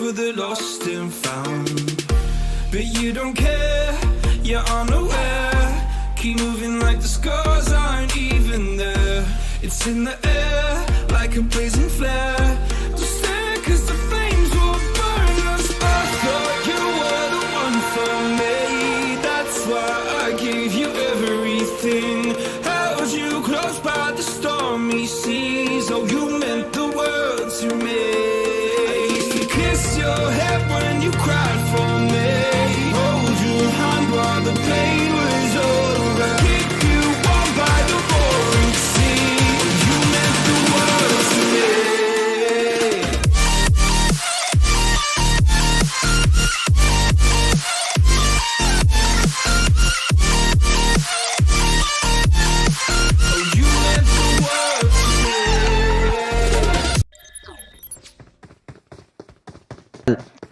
For the lost and found, but you don't care, you're unaware. Keep moving like the scars aren't even there. It's in the air like a blazing flare. Just stare cause the flames will burn us. I thought you were the one for me, that's why I gave you everything. Held you close by the stormy seas. Oh, you meant the world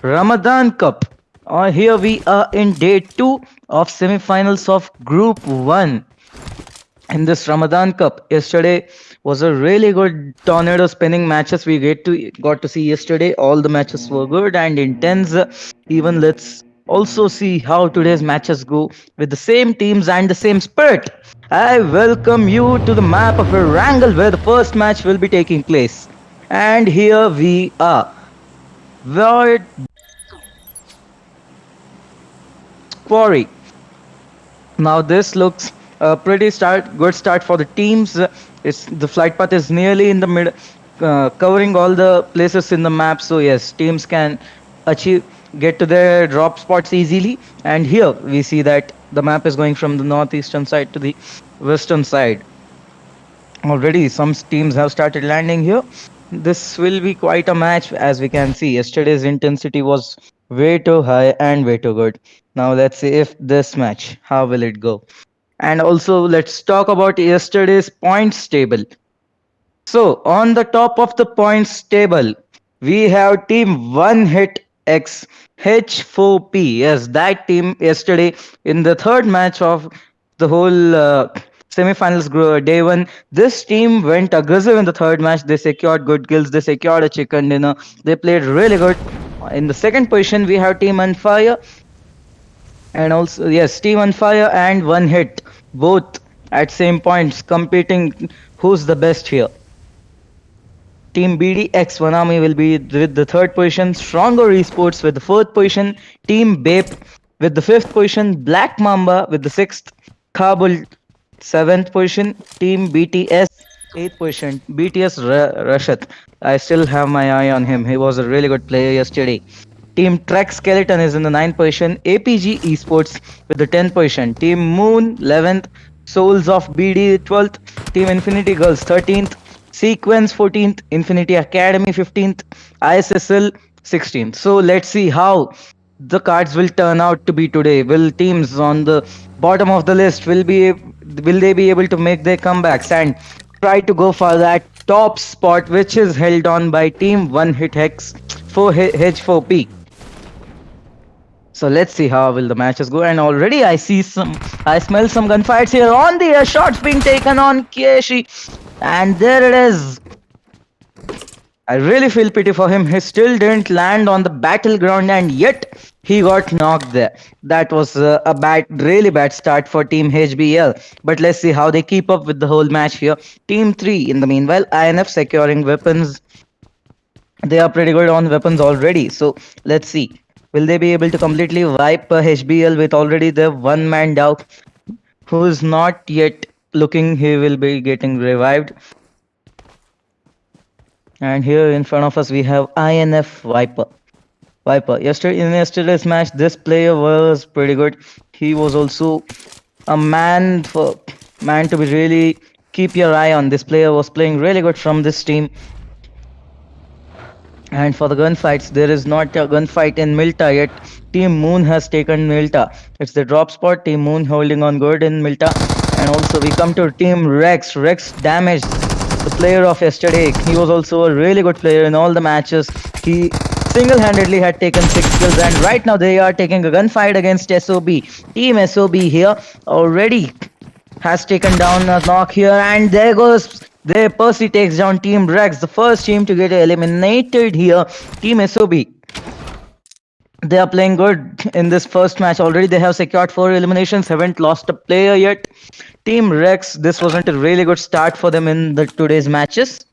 Ramadan Cup. Here we are in day 2 of semi-finals of Group 1 in this Ramadan Cup. Yesterday was a really good tornado spinning matches we got to see yesterday. All the matches were good and intense. Even let's also see how today's matches go with the same teams and the same spirit. I welcome you to the map of Erangel where the first match will be taking place. And here we are. Where Quarry. Now this looks a pretty good start for the teams. It's the flight path is nearly in the mid, covering all the places in the map. So yes, teams can achieve get to their drop spots easily. And here we see that the map is going from the northeastern side to the western side. Already some teams have started landing here. This will be quite a match as we can see. Yesterday's intensity was way too high and way too good. Now let's see if this match, how will it go? And also let's talk about yesterday's points table. So on the top of the points table, we have team one hit X H4P. Yes, that team yesterday in the third match of the whole semi-finals day one. This team went aggressive in the third match. They secured good kills. They secured a chicken dinner. They played really good. In the second position, we have Team on Fire, and also yes, Team on Fire and one hit, both at same points, competing. Who's the best here? Team BDXONE will be with the third position, Stronger Esports with the fourth position, Team Bape with the fifth position, Black Mamba with the sixth, KHABUL seventh position, Team BTS eighth position, BTS Rashad. I still have my eye on him. He was a really good player yesterday. Team Trex Skeleton is in the 9th position, APG Esports with the 10th position, Team Moon 11th, Souls of BD 12th, Team Infinity Girls 13th, Sequence 14th, Infinity Academy 15th, Issl 16th. So let's see how the cards will turn out to be today. Will teams on the bottom of the list will they be able to make their comebacks and try to go for that top spot which is held on by team one hit hex for H4P. So let's see how will the matches go. And already I smell some gunfights here on the air. Shots being taken on Kieshi. And there it is. I really feel pity for him. He still didn't land on the battleground and yet he got knocked there. That was a really bad start for Team HBL. But let's see how they keep up with the whole match here. Team 3 in the meanwhile, INF securing weapons. They are pretty good on weapons already. So let's see. Will they be able to completely wipe HBL with already the one man down who is not yet looking he will be getting revived. And here in front of us we have INF Viper. In yesterday's match, this player was pretty good. He was also a man to be really keep your eye on. This player was playing really good from this team. And for the gunfights, there is not a gunfight in Milta yet. Team Moon has taken Milta. It's the drop spot. Team Moon holding on good in Milta. And also we come to Team Rex. Rex damaged the player of yesterday. He was also a really good player in all the matches. He single-handedly had taken 6 kills. And right now they are taking a gunfight against SOB. Team SOB here already has taken down a knock here. And there goes... There, Percy takes down Team Rex, the first team to get eliminated here. Team SOB. They are playing good in this first match. Already they have secured 4 eliminations, haven't lost a player yet. Team Rex, this wasn't a really good start for them in today's matches.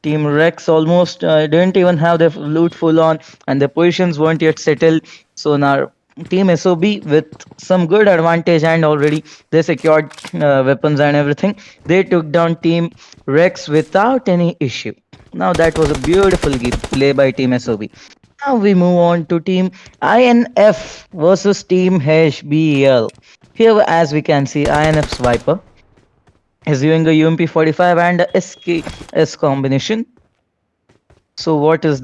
Team Rex almost didn't even have their loot full on and their positions weren't yet settled. So now Team SOB with some good advantage and already they secured weapons and everything. They took down Team Rex without any issue. Now that was a beautiful play by Team SOB. Now we move on to Team INF versus Team HBL. Here as we can see INF's Viper is using a UMP 45 and a SKS combination. So what is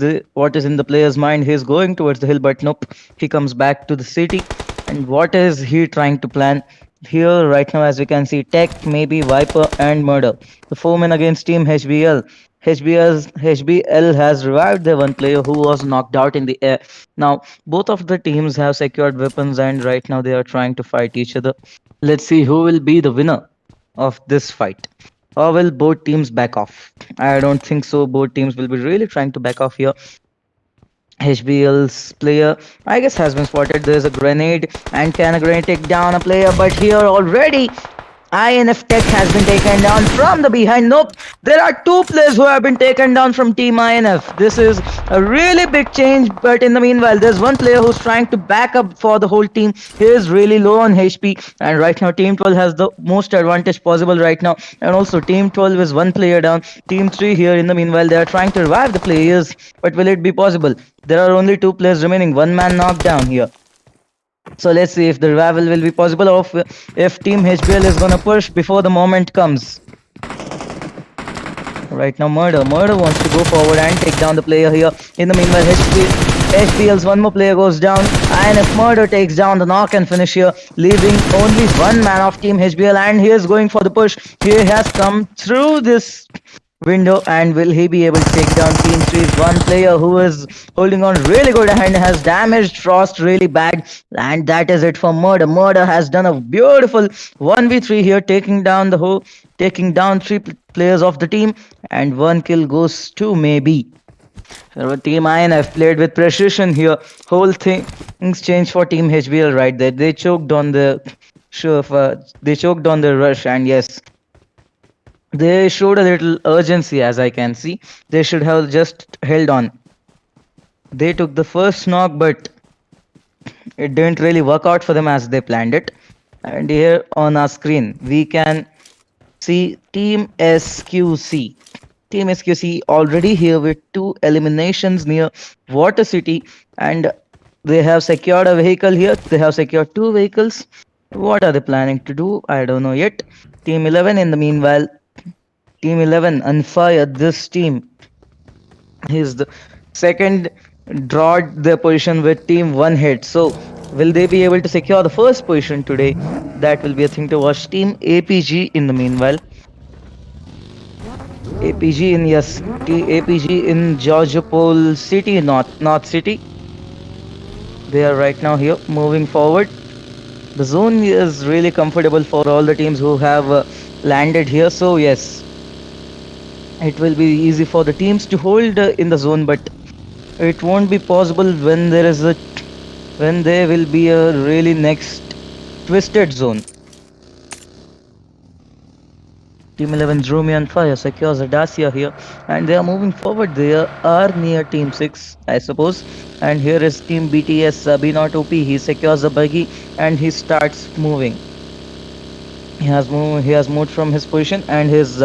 in the player's mind? He's going towards the hill, but nope. He comes back to the city. And what is he trying to plan? Here right now as we can see, Tech, maybe Viper and Murder. The 4 men against Team HBL. HBL has revived the one player who was knocked out in the air. Now, both of the teams have secured weapons and right now they are trying to fight each other. Let's see who will be the winner of this fight. Or will both teams back off? I don't think so. Both teams will be really trying to back off here. HBL's player, I guess, has been spotted. There's a grenade, and can a grenade take down a player? But here already, INF Tech has been taken down from the behind. Nope, there are two players who have been taken down from Team INF. This is a really big change, but in the meanwhile, there's one player who's trying to back up for the whole team. He is really low on HP, and right now, Team 12 has the most advantage possible right now. And also, Team 12 is one player down. Team 3 here, in the meanwhile, they are trying to revive the players, but will it be possible? There are only two players remaining, one man knocked down here. So let's see if the revival will be possible or if Team HBL is gonna push before the moment comes. Right now, Murder wants to go forward and take down the player here. In the meanwhile, HBL's one more player goes down. And if Murder takes down the knock and finish here, leaving only one man of Team HBL, and he is going for the push. He has come through this window, and will he be able to take down Team 3's one player who is holding on really good and has damaged Frost really bad, and that is it for Murder. Murder has done a beautiful 1v3 here, taking down three players of the team, and one kill goes to Maybe. Team INF played with precision here. Whole things changed for Team HBL right there. They choked on the rush, and yes, they showed a little urgency, as I can see. They should have just held on. They took the first knock, but it didn't really work out for them as they planned it. And here on our screen, we can see Team SQC. Team SQC already here with 2 eliminations near Water City, and they have secured a vehicle here. They have secured 2 vehicles. What are they planning to do? I don't know yet. Team 11, in the meanwhile, Team 11 unfire. This team is the second, drawed their position with Team 1 hit. So will they be able to secure the first position today? That will be a thing to watch. Team APG, in the meanwhile, APG in Georgiopol City, North City. They are right now here moving forward. The zone is really comfortable for all the teams who have landed here. So yes, it will be easy for the teams to hold in the zone, but it won't be possible when there will be a really next twisted zone. Team 11 drew me on fire, secures a Dacia here, and they are moving forward. They are near Team 6, I suppose. And here is Team BTS, B0OP. He secures a buggy and he starts moving. He has moved from his position, and he's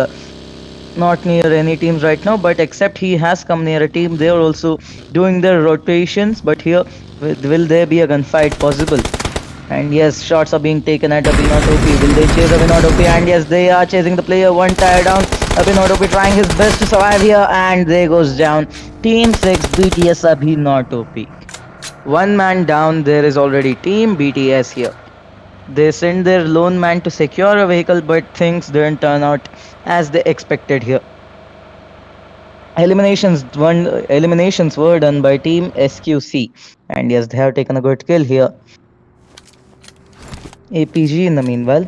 not near any teams right now, but except he has come near a team. They are also doing their rotations, but here will there be a gunfight possible? And yes, shots are being taken at B0OP. Will they chase B0OP? And yes, they are chasing the player. One tire down. B0OP trying his best to survive here, and there goes down. Team 6 BTS B0OP. One man down. There is already Team BTS here. They sent their lone man to secure a vehicle, but things didn't turn out as they expected here. Eliminations were done by Team SQC, and yes, they have taken a good kill here. APG, in the meanwhile,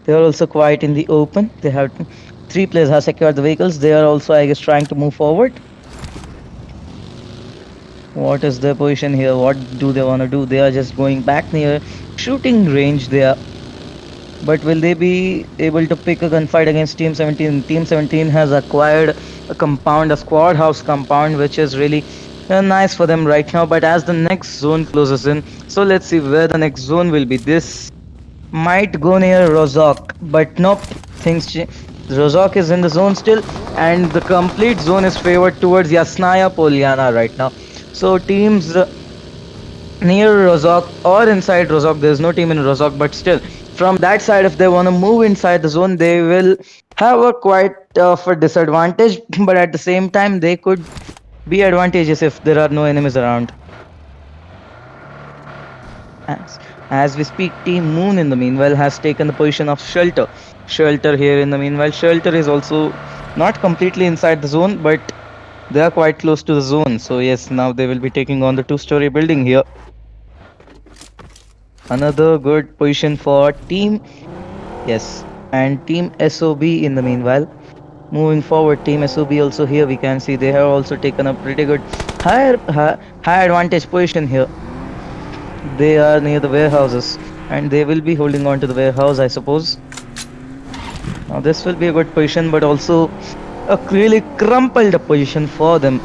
they are also quite in the open. They have 3 players have secured the vehicles. They are also, I guess, trying to move forward. What is their position here? What do they want to do? They are just going back near shooting range there. But will they be able to pick a gunfight against Team 17? Team 17 has acquired a squad house compound, which is really nice for them right now. But as the next zone closes in, so let's see where the next zone will be. This might go near Rozhok, but nope, things change. Rozhok is in the zone still, and the complete zone is favored towards Yasnaya Polyana right now. So teams near Rozhok or inside Rozhok, there's no team in Rozhok, but still, from that side, if they want to move inside the zone, they will have a quite of a disadvantage, but at the same time, they could be advantageous if there are no enemies around. As we speak, Team Moon, in the meanwhile, has taken the position of Shelter. Shelter here, in the meanwhile, Shelter is also Not completely inside the zone, but they are quite close to the zone. So yes, now they will be taking on the two-story building here. Another good position for team. Yes, and team SOB in the meanwhile. Moving forward, team SOB also here we can see they have also taken a pretty good high advantage position here. They are near the warehouses and they will be holding on to the warehouse, I suppose. Now this will be a good position, but also a really crumpled position for them,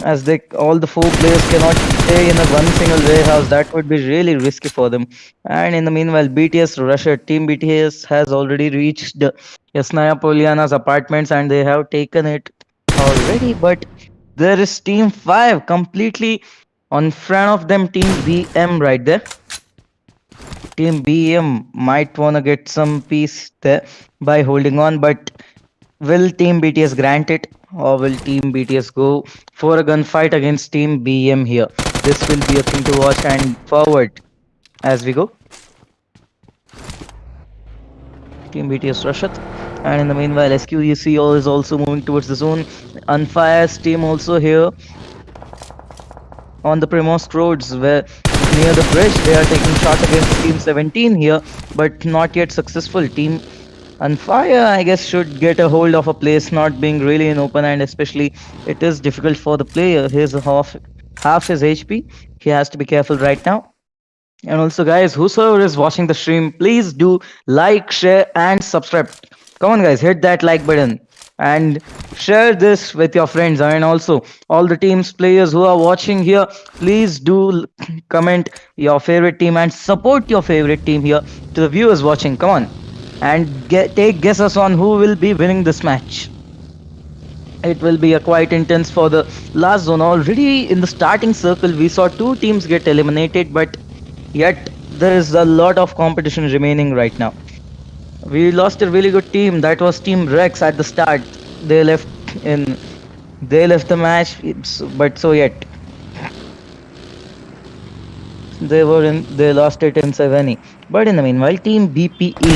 as they all the four players cannot stay in a one single warehouse. That would be really risky for them. And in the meanwhile, BTS Russia team BTS has already reached Yasnaya Poliana's apartments and they have taken it already. But there is Team 5 completely on front of them, Team BM right there. Team BM might wanna get some peace there by holding on, but will Team BTS grant it, or will Team BTS go for a gunfight against Team BM here? This will be a thing to watch and forward as we go. Team BTS Rashad. And in the meanwhile, SQECO is also moving towards the zone. Unfire's team also here on the Primos roads, where near the bridge they are taking shot against Team 17 here, but not yet successful. Team Unfire, I guess, should get a hold of a place not being really in open, and especially it is difficult for the player. Here's half his HP. He has to be careful right now. And also, guys, whosoever is watching the stream, please do like, share, and subscribe. Come on, guys, hit that like button and share this with your friends. And also, all the teams, players who are watching here, please do comment your favorite team and support your favorite team here to the viewers watching. Come on, and take guesses on who will be winning this match. It will be a quite intense for the last zone. Already in the starting circle, we saw two teams get eliminated, but yet there is a lot of competition remaining right now. We lost a really good team. That was Team Rex at the start. They left the match, but so yet they lost it in 7. But in the meanwhile, Team BPE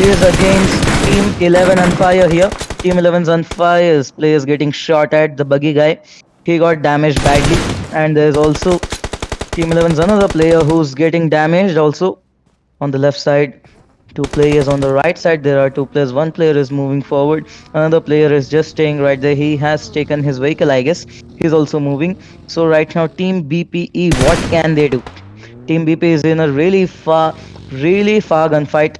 is against Team 11 on fire here. Team 11's on fire. Players getting shot at. The buggy guy, he got damaged badly, and there's also Team 11's another player who's getting damaged also on the left side. Two players on the right side. There are two players. One player is moving forward. Another player is just staying right there. He has taken his vehicle, I guess. He's also moving. So right now, Team BPE, what can they do? Team BP is in a really far gunfight.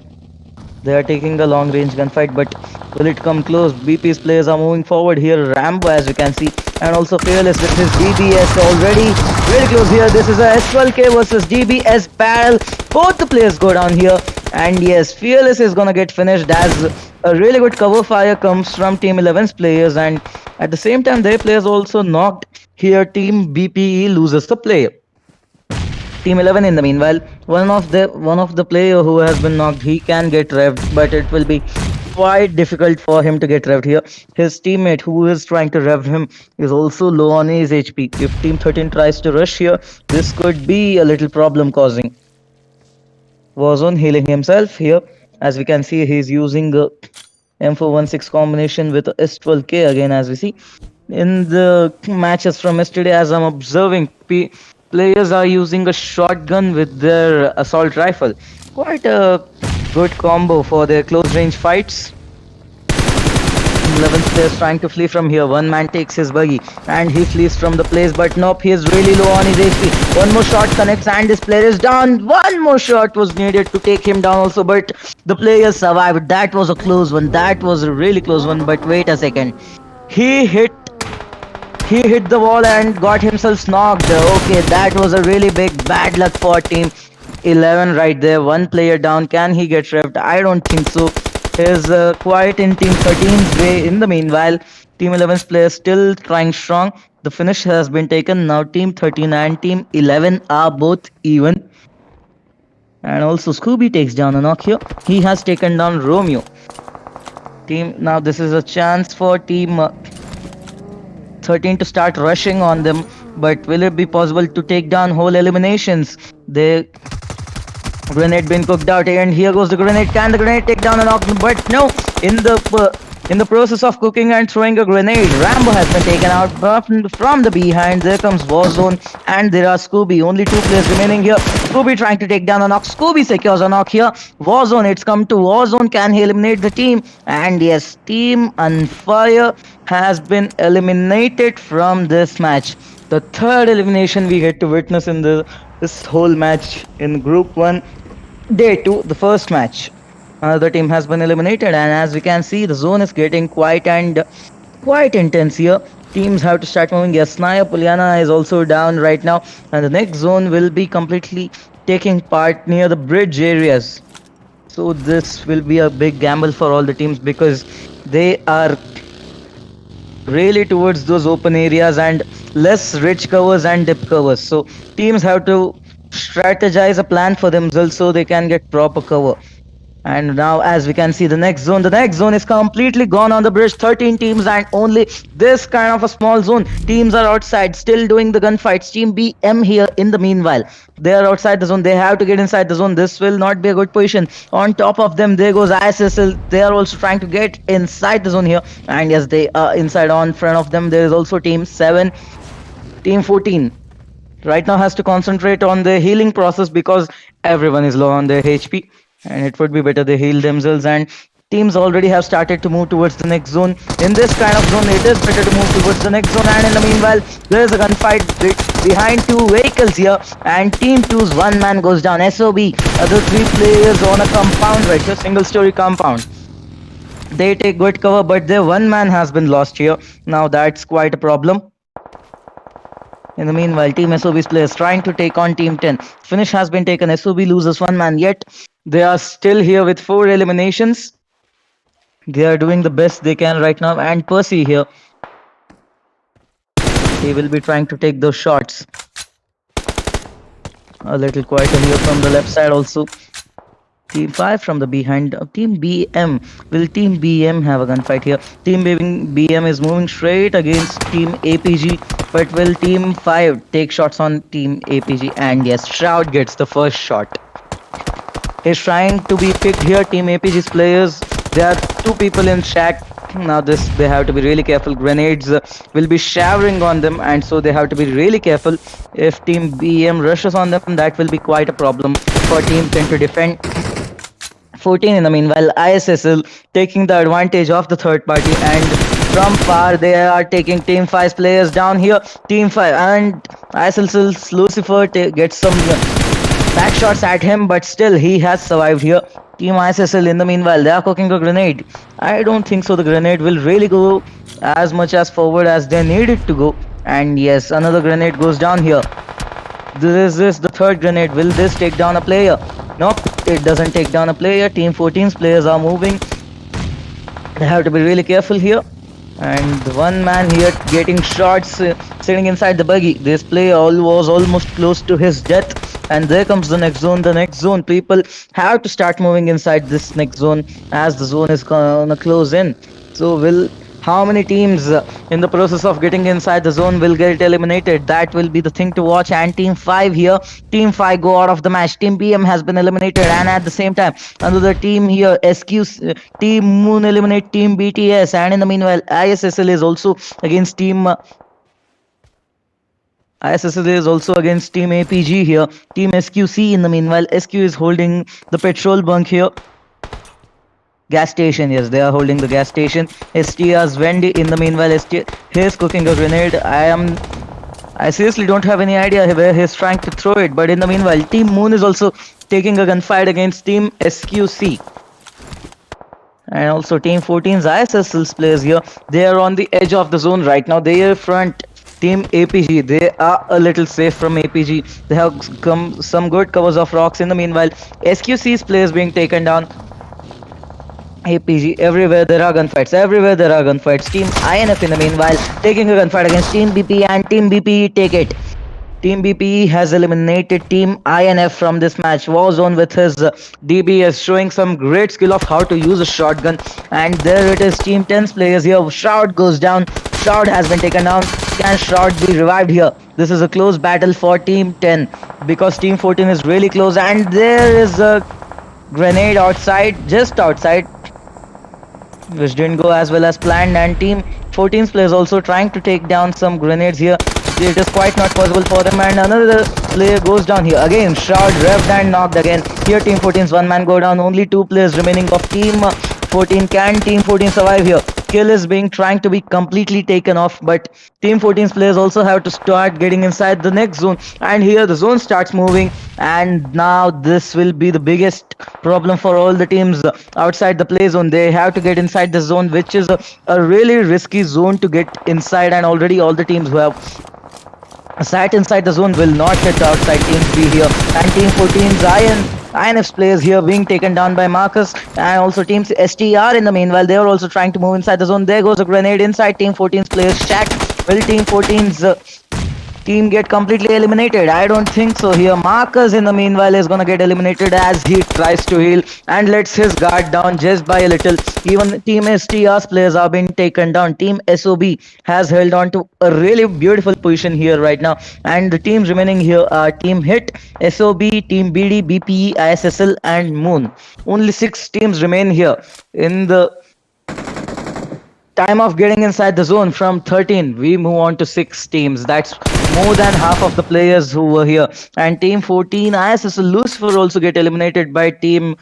They are taking a long range gunfight, but will it come close? BP's players are moving forward here. Rambo, as you can see, and also Fearless with his DBS already really close here. This is a S12K versus DBS battle. Both the players go down here, and yes, Fearless is gonna get finished as a really good cover fire comes from Team 11's players, and at the same time their players also knocked here. Team BPE loses the player. Team 11 in the meanwhile, one of the player who has been knocked, he can get revved, but it will be quite difficult for him to get revved here. His teammate who is trying to rev him is also low on his HP. If Team 13 tries to rush here, this could be a little problem causing. Warzone healing himself here. As we can see, he's using a M416 combination with a S12K again, as we see. In the matches from yesterday, as I'm observing, players are using a shotgun with their assault rifle. Quite a good combo for their close range fights. 11th player is trying to flee from here. One man takes his buggy and he flees from the place, but nope, he is really low on his HP. One more shot connects and this player is down. One more shot was needed to take him down also, but the player survived. That was a close one. That was a really close one, but wait a second. He hit the wall and got himself knocked. Okay, that was a really big bad luck for Team 11 right there. One player down. Can he get revved? I don't think so. He's quiet in Team 13's way. In the meanwhile, Team 11's players still trying strong. The finish has been taken. Now Team 13 and Team 11 are both even. And also Scooby takes down a knock here. He has taken down Romeo. Now this is a chance for Team 13 to start rushing on them, but will it be possible to take down whole eliminations? The grenade been cooked out, and here goes the grenade. Can the grenade take down a knock? But no, in the In the process of cooking and throwing a grenade, Rambo has been taken out from the behind. There comes Warzone and there are Scooby. Only two players remaining here. Scooby trying to take down a knock. Scooby secures a knock here. Warzone, it's come to Warzone. Can he eliminate the team? And yes, Team Unfire has been eliminated from this match. The third elimination we get to witness in this whole match in Group 1, Day 2, the first match. Another team has been eliminated, and as we can see, the zone is getting quite intense here. Teams have to start moving. Yes, Naya Puliana is also down right now, and the next zone will be completely taking part near the bridge areas. So this will be a big gamble for all the teams because they are really towards those open areas and less rich covers and dip covers. So teams have to strategize a plan for themselves so they can get proper cover. And now, as we can see, the next zone is completely gone on the bridge. 13 teams and only this kind of a small zone. Teams are outside, still doing the gunfights. Team BM here in the meanwhile. They are outside the zone. They have to get inside the zone. This will not be a good position. On top of them, there goes Issl. They are also trying to get inside the zone here. And yes, they are inside. On front of them, there is also Team 7, Team 14. Right now has to concentrate on the healing process because everyone is low on their HP. And it would be better they heal themselves, and teams already have started to move towards the next zone. In this kind of zone, it is better to move towards the next zone, and in the meanwhile, there is a gunfight behind two vehicles here, and Team 2's one man goes down. SOB, other three players on a compound, right, a single story compound. They take good cover, but their one man has been lost here. Now that's quite a problem. In the meanwhile, Team SOB's players trying to take on Team 10. Finish has been taken. SOB loses one man, yet they are still here with 4 eliminations. They are doing the best they can right now. And Percy here, he will be trying to take those shots. A little quieter here from the left side also. Team 5 from the behind. Team BM. Will Team BM have a gunfight here? Team BM is moving straight against Team APG. But will Team 5 take shots on Team APG? And yes, Shroud gets the first shot. He's trying to be picked here. Team APG's players. There are 2 people in shack. Now they have to be really careful. Grenades will be showering on them, and so they have to be really careful. If Team BM rushes on them, that will be quite a problem for Team 10 to defend. 14 in the meanwhile, ISSL taking the advantage of the third party, and from far they are taking Team 5's players down here. Team 5 and ISSL's Lucifer gets some back shots at him, but still he has survived here. Team ISSL in the meanwhile, they are cooking a grenade. I don't think so the grenade will really go as much as forward as they need it to go. And yes, another grenade goes down here. This is the third grenade. Will this take down a player? Nope, it doesn't take down a player. Team 14's players are moving. They have to be really careful here. And one man here getting shots sitting inside the buggy. This player was almost close to his death. And there comes the next zone. The next zone, people have to start moving inside this next zone as the zone is gonna close in. So how many teams in the process of getting inside the zone will get eliminated? That will be the thing to watch. And Team 5 here, Team 5 go out of the match. Team BM has been eliminated, and at the same time, another team here, Team Moon eliminate Team BTS. And in the meanwhile, ISSL is also against Team APG here. Team SQC in the meanwhile, SQ is holding the petrol bunk here. Gas station, yes, they are holding the gas station. STR's Wendy in the meanwhile, he's cooking a grenade. I seriously don't have any idea where he's trying to throw it, but in the meanwhile, Team Moon is also taking a gunfight against Team SQC. And also Team 14's ISSL's players here, they are on the edge of the zone right now. They are front. Team APG, they are a little safe from APG. They have some good covers of rocks. In the meanwhile, SQC's players being taken down. APG, everywhere there are gunfights. Team INF in the meanwhile taking a gunfight against Team BP, and Team BP take it. Team BP has eliminated Team INF from this match. Warzone with his DBS showing some great skill of how to use a shotgun. And there it is, Team 10's players here. Shroud goes down. Shroud has been taken down. Can Shroud be revived here? This is a close battle for Team 10 because Team 14 is really close, and there is a grenade outside, just outside. which didn't go as well as planned, and team 14's players also trying to take down some grenades here. It is quite not possible for them, and another player goes down here again. Shroud revved and knocked again. Here team 14's one man go down. Only 2 players remaining of team 14. Can team 14 survive here? Kill is being trying to be completely taken off, but team 14's players also have to start getting inside the next zone, and here the zone starts moving, and now this will be the biggest problem for all the teams outside the play zone. They have to get inside the zone, which is a really risky zone to get inside, and already all the teams who have sat inside the zone will not hit the outside teams be here, and team 14's INF's players here being taken down by Marcus, and also team STR in the meanwhile they are also trying to move inside the zone. There goes a grenade inside team 14's players shack. Will team 14's team get completely eliminated? I don't think so. Here Marcus in the meanwhile is gonna get eliminated as he tries to heal and lets his guard down just by a little. Even team STR's players are being taken down. Team SOB has held on to a really beautiful position here right now, and the teams remaining here are team Hit, SOB, team BD, BPE, ISSL and Moon. Only 6 teams remain here in the time of getting inside the zone. From 13 we move on to 6 teams. That's more than half of the players who were here, and team 14 ISSL Lucifer also get eliminated by team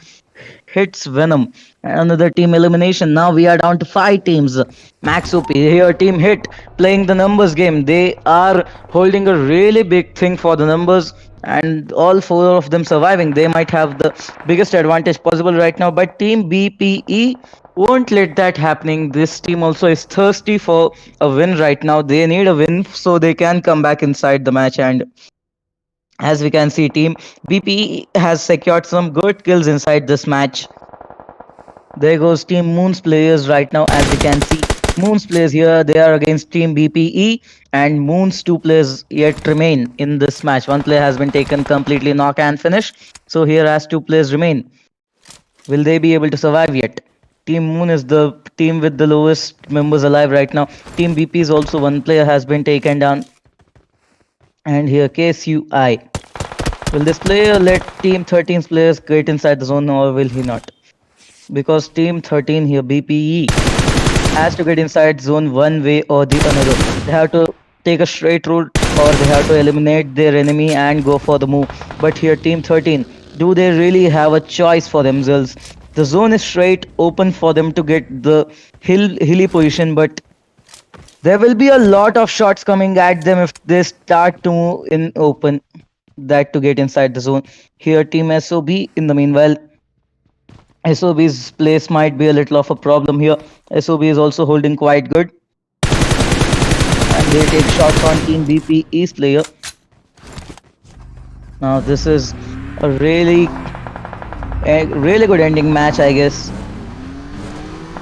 Hits Venom. Another team elimination. Now we are down to 5 teams. Max OP here, team Hit playing the numbers game. They are holding a really big thing for the numbers, and all 4 of them surviving, they might have the biggest advantage possible right now, but team BPE won't let that happening. This team also is thirsty for a win right now. They need a win so they can come back inside the match, and as we can see, team BPE has secured some good kills inside this match. There goes team Moon's players right now. As we can see, Moon's players here, they are against team BPE, and Moon's 2 players yet remain in this match. 1 player has been taken completely knock and finish, so here as 2 players remain. Will they be able to survive yet? Team Moon is the team with the lowest members alive right now. Team BP is also 1 player has been taken down, and here KSUI. Will this player let team 13's players get inside the zone, or will he not? Because team 13 here, BPE, has to get inside zone one way or the another. They have to take a straight route, or they have to eliminate their enemy and go for the move. But here team 13, do they really have a choice for themselves? The zone is straight open for them to get the hilly position, but there will be a lot of shots coming at them if they start to move in open, that to get inside the zone. Here team SOB in the meanwhile, SOB's place might be a little of a problem here. SOB is also holding quite good, and they take shots on team BPE's player. Now this is a really good ending match, I guess,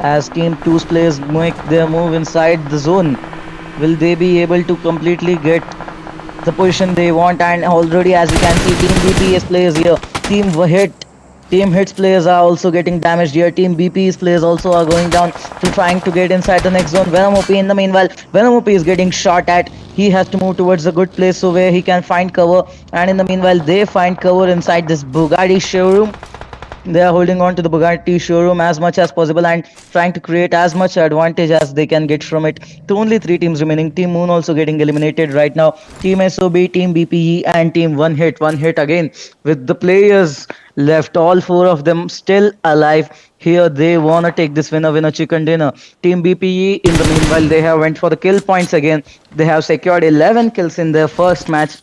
as team 2's players make their move inside the zone. Will they be able to completely get the position they want? And already, as you can see, team BP's players here, team Hit's players are also getting damaged here. Team BP's players also are going down to trying to get inside the next zone. Venom OP in the meanwhile, Venom OP is getting shot at. He has to move towards a good place so where he can find cover, and in the meanwhile they find cover inside this Bugatti showroom. They are holding on to the Bugatti showroom as much as possible and trying to create as much advantage as they can get from it. So only 3 teams remaining. Team Moon also getting eliminated right now. Team SOB, Team BPE and Team One Hit again with the players left. All 4 of them still alive. Here they wanna take this winner chicken dinner. Team BPE in the meanwhile, they have went for the kill points again. They have secured 11 kills in their first match.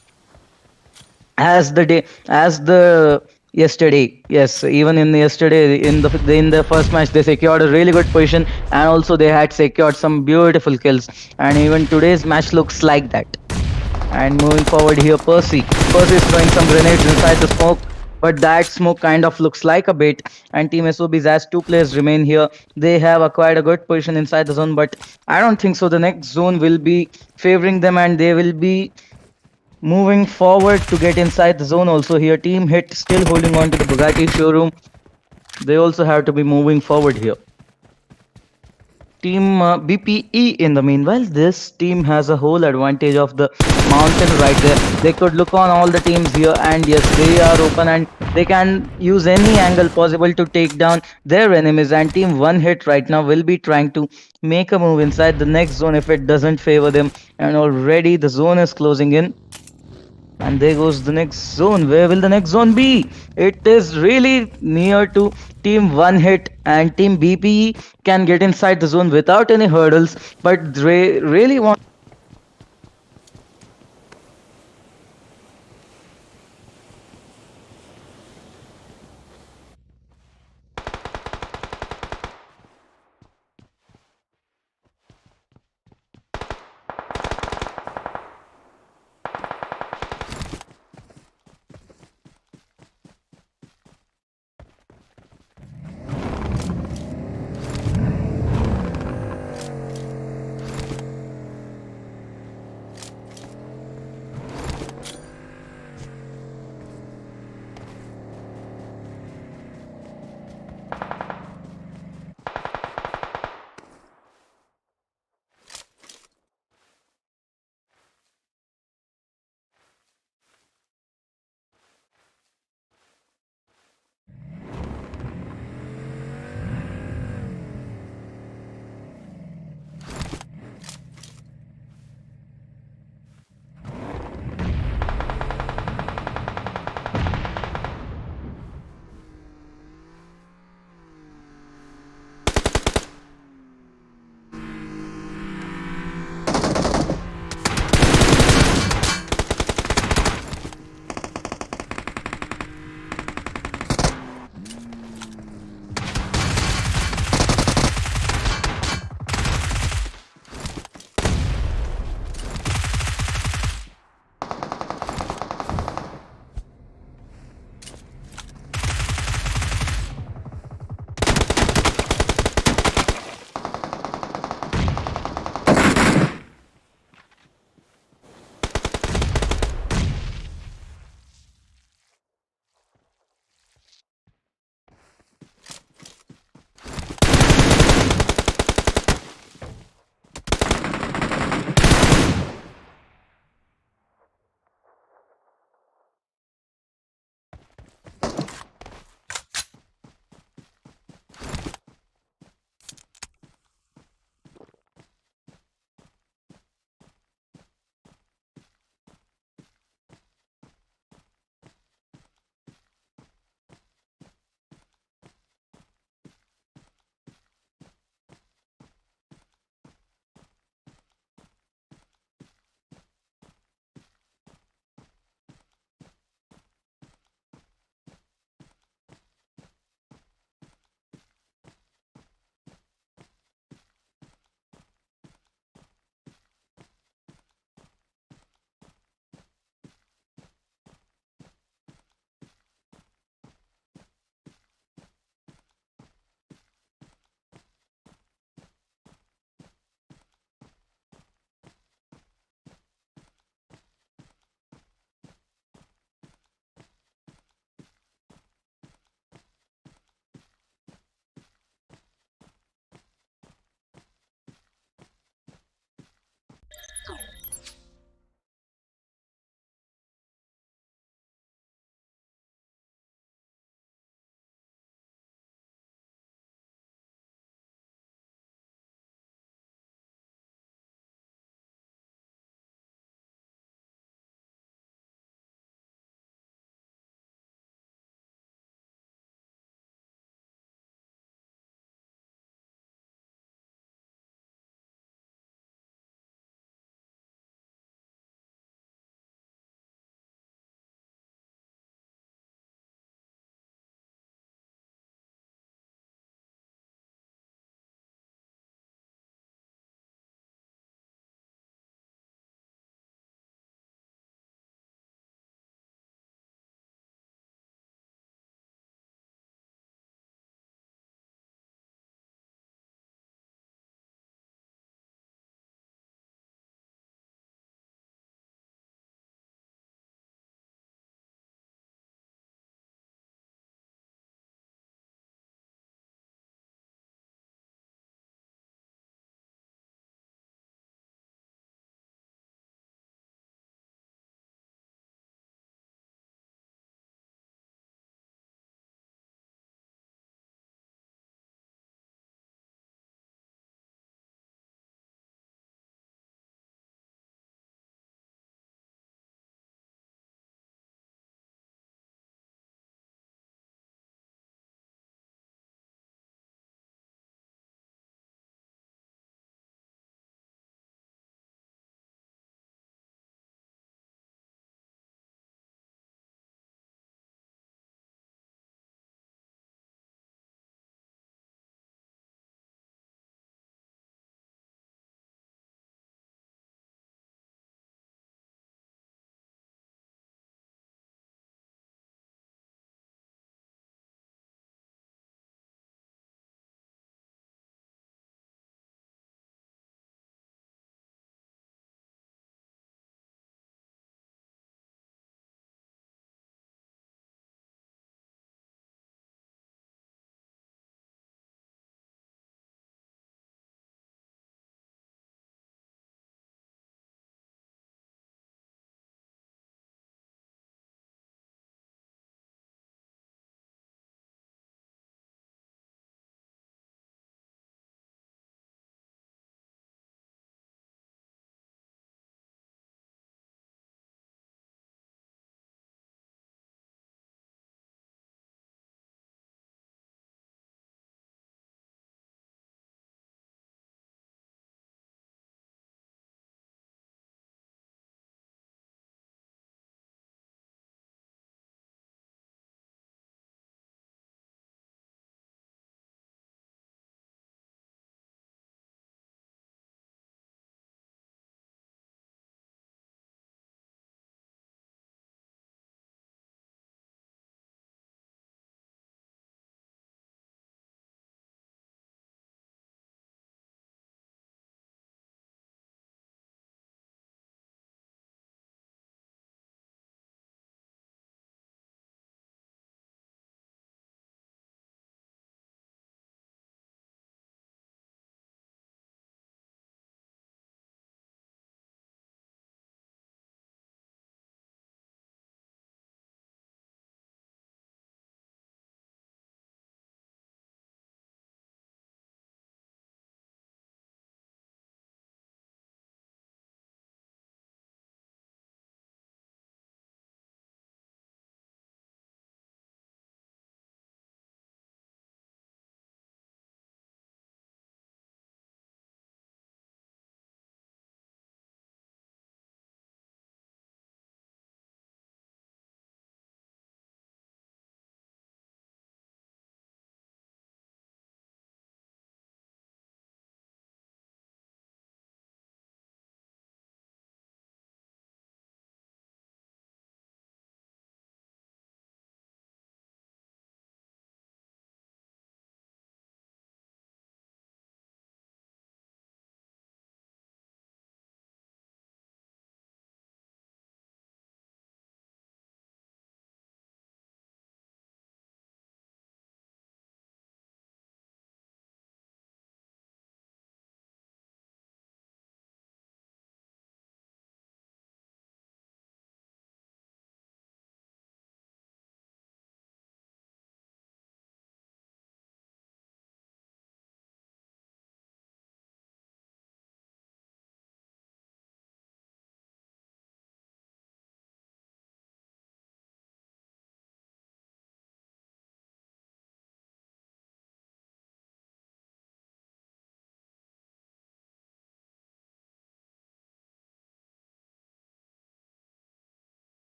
Yesterday, yes, even in yesterday, in the first match, they secured a really good position, and also they had secured some beautiful kills. And even today's match looks like that. And moving forward here, Percy is throwing some grenades inside the smoke, but that smoke kind of looks like a bait. And Team SOBs, as 2 players remain here, they have acquired a good position inside the zone, but I don't think so. The next zone will be favoring them, and they will be moving forward to get inside the zone also. Here Team Hit still holding on to the Bugatti showroom. They also have to be moving forward here. Team BPE in the meanwhile, this team has a whole advantage of the mountain right there. They could look on all the teams here, and yes, they are open and they can use any angle possible to take down their enemies. And team one hit right now will be trying to make a move inside the next zone if it doesn't favor them. And already the zone is closing in. And there goes the next zone. Where will the next zone be? It is really near to team one hit, and team BPE can get inside the zone without any hurdles. But they really want.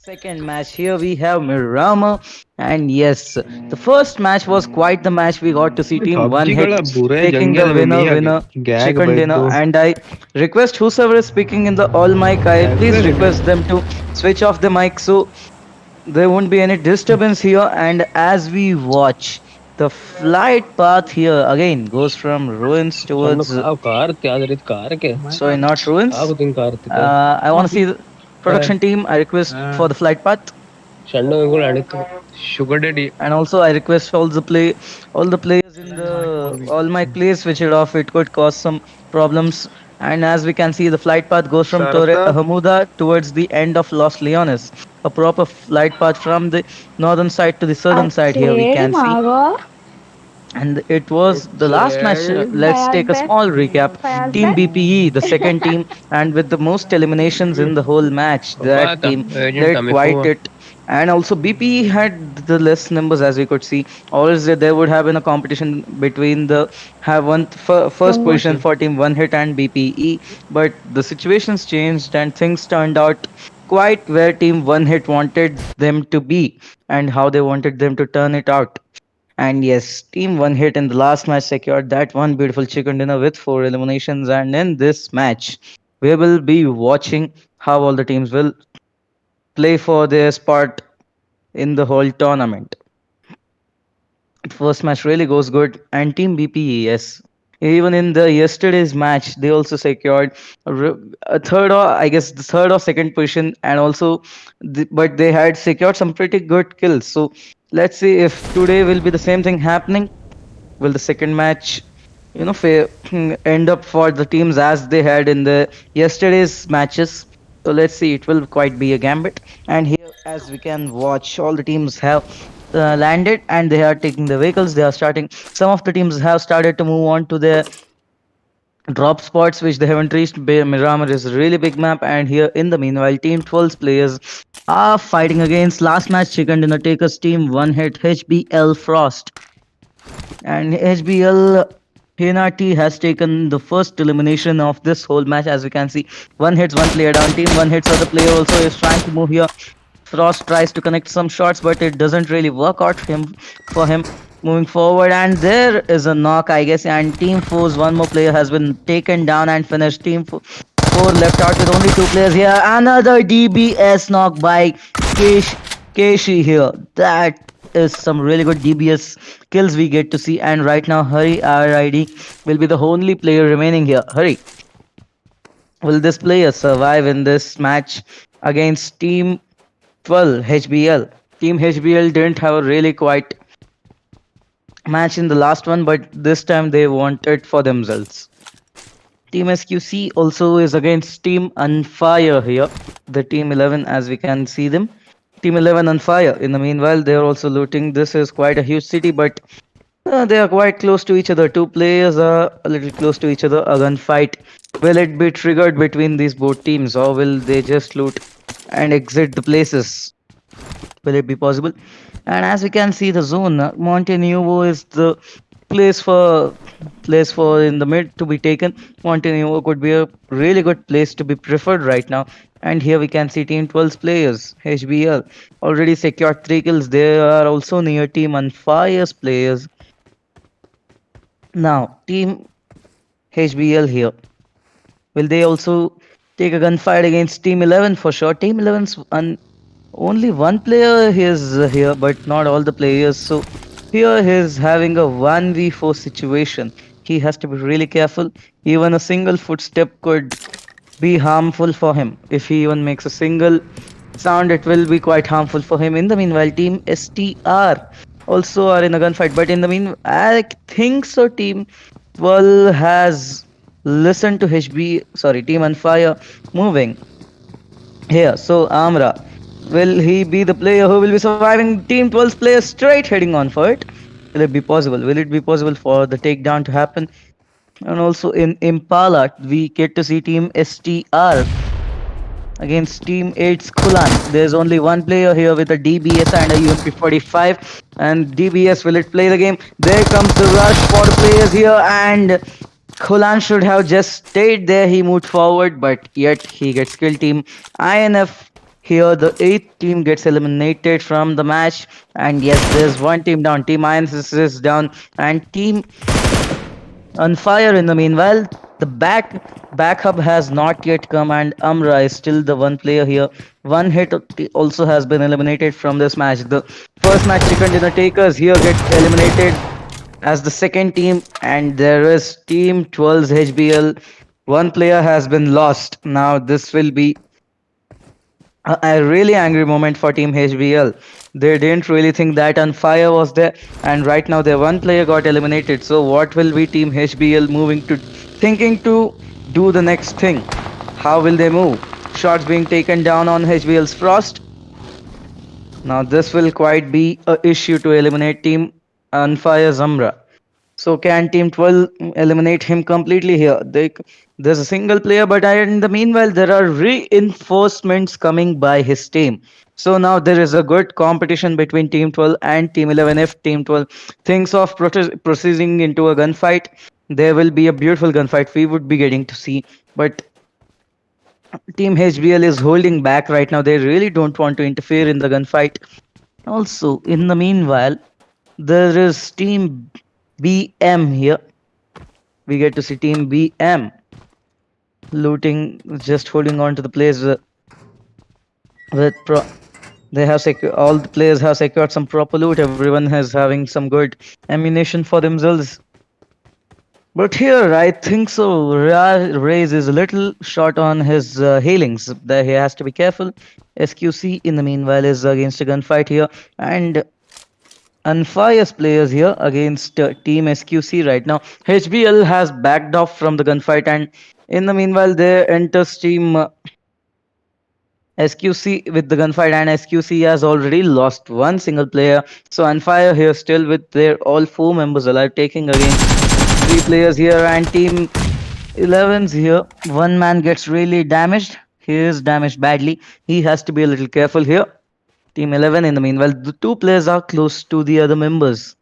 Second match here we have Mirama, and yes, the first match was quite the match. We got to see Team One पबजीಗಳ Hit बुरे taking the जंगल में Miyagi winner gag chicken dinner, बद्दू and I request whosoever is speaking in the all mic, I please Everett request them to switch off the mic so there won't be any disturbance here. And as we watch, the flight path here again goes from ruins ಸಣ್ಣ towards, ಕಾವು ಕಾರ್ತೆ ಆದ್ರೆ ಇದು ಕಾರ್ಕೆ sorry, not ruins. ಆಗುತ್ತಿನ ಕಾರ್ತಿತ್ತು I want to see the production team. I request for the flight path. ಸಣ್ಣ ವೆಂಗುಳ ಅಣಿತು sugar daddy And also I request all the players in the all my please switch it off. It could cause some problems. And as we can see, the flight path goes from Torre Sarta Hamuda towards the end of Los Leones. A proper flight path from the northern side to the southern side here we Okay, can see. Margot. And it was the last match. Let's take a small recap. Team BPE, the second team, and with the most eliminations in the whole match, that Papa, team agent led kami quite po. it. And also BPE had the less numbers as we could see. Always there would have been a competition between the have one first position for Team One Hit and BPE, but the situations changed and things turned out quite where Team One Hit wanted them to be and how they wanted them to turn it out. And yes, Team One Hit in the last match secured that one beautiful chicken dinner with 4 eliminations. And in this match, we will be watching how all the teams will play for their spot in the whole tournament. First match really goes good, and Team BPE, yes. Even in the yesterday's match, they also secured a third or I guess the third or second position, and also, but they had secured some pretty good kills. So let's see if today will be the same thing happening. Will the second match, end up for the teams as they had in the yesterday's matches? So let's see. It will quite be a gambit. And here, as we can watch, all the teams have landed and they are taking the vehicles. They are starting. Some of the teams have started to move on to their drop spots which they haven't reached. Miramar is a really big map, and here in the meanwhile, Team 12's players are fighting against last match chicken dinner takers Team One Hit HBL Frost. And HBL Hinati has taken the first elimination of this whole match. As we can see, one hits one player down. Team One Hits other player also is trying to move here. Frost tries to connect some shots, but it doesn't really work out for him moving forward. And there is a knock, I guess. And Team 4's one more player has been taken down and finished. Team 4 left out with only 2 players here. Another DBS knock by Keshi here. That is some really good DBS kills we get to see. And right now, Hari RID will be the only player remaining here. Hari, will this player survive in this match against Team 12 HBL? Team HBL didn't have a really quite match in the last one, but this time they want it for themselves. Team SQC also is against Team Unfire here. The Team 11, as we can see them. Team 11 on fire. In the meanwhile, they are also looting. This is quite a huge city, but they are quite close to each other. 2 players are a little close to each other. A gunfight. Will it be triggered between these both teams, or will they just loot and exit the places? Will it be possible? And as we can see, the zone Monte Nuevo is the place for in the mid to be taken. Monte Nuevo could be a really good place to be preferred right now. And here we can see Team 12's players, HBL, already secured 3 kills. They are also near Team Unfire's players. Now, Team HBL here. Will they also take a gunfight against Team 11 for sure? Team 11's only one player is here, but not all the players. So here he is having a 1v4 situation. He has to be really careful. Even a single footstep could be harmful for him. If he even makes a single sound, it will be quite harmful for him. In the meanwhile, Team STR also are in a gunfight. But in the meanwhile, I think so. Team 12 has listened to Team Unfire moving here. So Amra, will he be the player who will be surviving? Team 12's players straight heading on for it. Will it be possible? Will it be possible for the takedown to happen? And also in Impala, we get to see Team STR against Team 8's Kulan. There's only one player here with a DBS and a UMP45. And DBS, will it play the game? There comes the rush for the players here. And Kulan should have just stayed there. He moved forward, but yet he gets killed. Team INF Here, the eighth team gets eliminated from the match, and yes, there's one team down. Team Irons is down, and Team on fire in the meanwhile. The backup has not yet come, and Amra is still the one player here. One hit also has been eliminated from this match. The first match chicken dinner takers here get eliminated as the second team, and there is Team 12's HBL. One player has been lost. Now this will be a really angry moment for Team HBL. They didn't really think that on fire was there, and right now their one player got eliminated. So what will be Team HBL moving to, thinking to do the next thing? How will they move? Shots being taken down on HBL's Frost. Now this will quite be a issue to eliminate Team Unfire Zamra. So can Team 12 eliminate him completely here? There's a single player, but in the meanwhile, there are reinforcements coming by his team. So now there is a good competition between Team 12 and Team 11. If Team 12 thinks of proceeding into a gunfight, there will be a beautiful gunfight we would be getting to see. But Team HBL is holding back right now. They really don't want to interfere in the gunfight. Also, in the meanwhile, there is Team BM here. We get to see Team BM looting, just holding on to the place with they have all the players have secured some proper loot. Everyone has having some good ammunition for themselves. But here, I think so. Raze is a little short on his healings. There he has to be careful. SQC, in the meanwhile, is against a gunfight here, and Unfire's players here against Team SQC right now. HBL has backed off from the gunfight, and in the meanwhile, there enters Team SQC with the gunfight, and SQC has already lost one single player. So Unfire here still with their all four members alive, taking against three players here, and Team 11's here. One man gets really damaged. He is damaged badly. He has to be a little careful here. Team 11 in the meanwhile, the two players are close to the other members.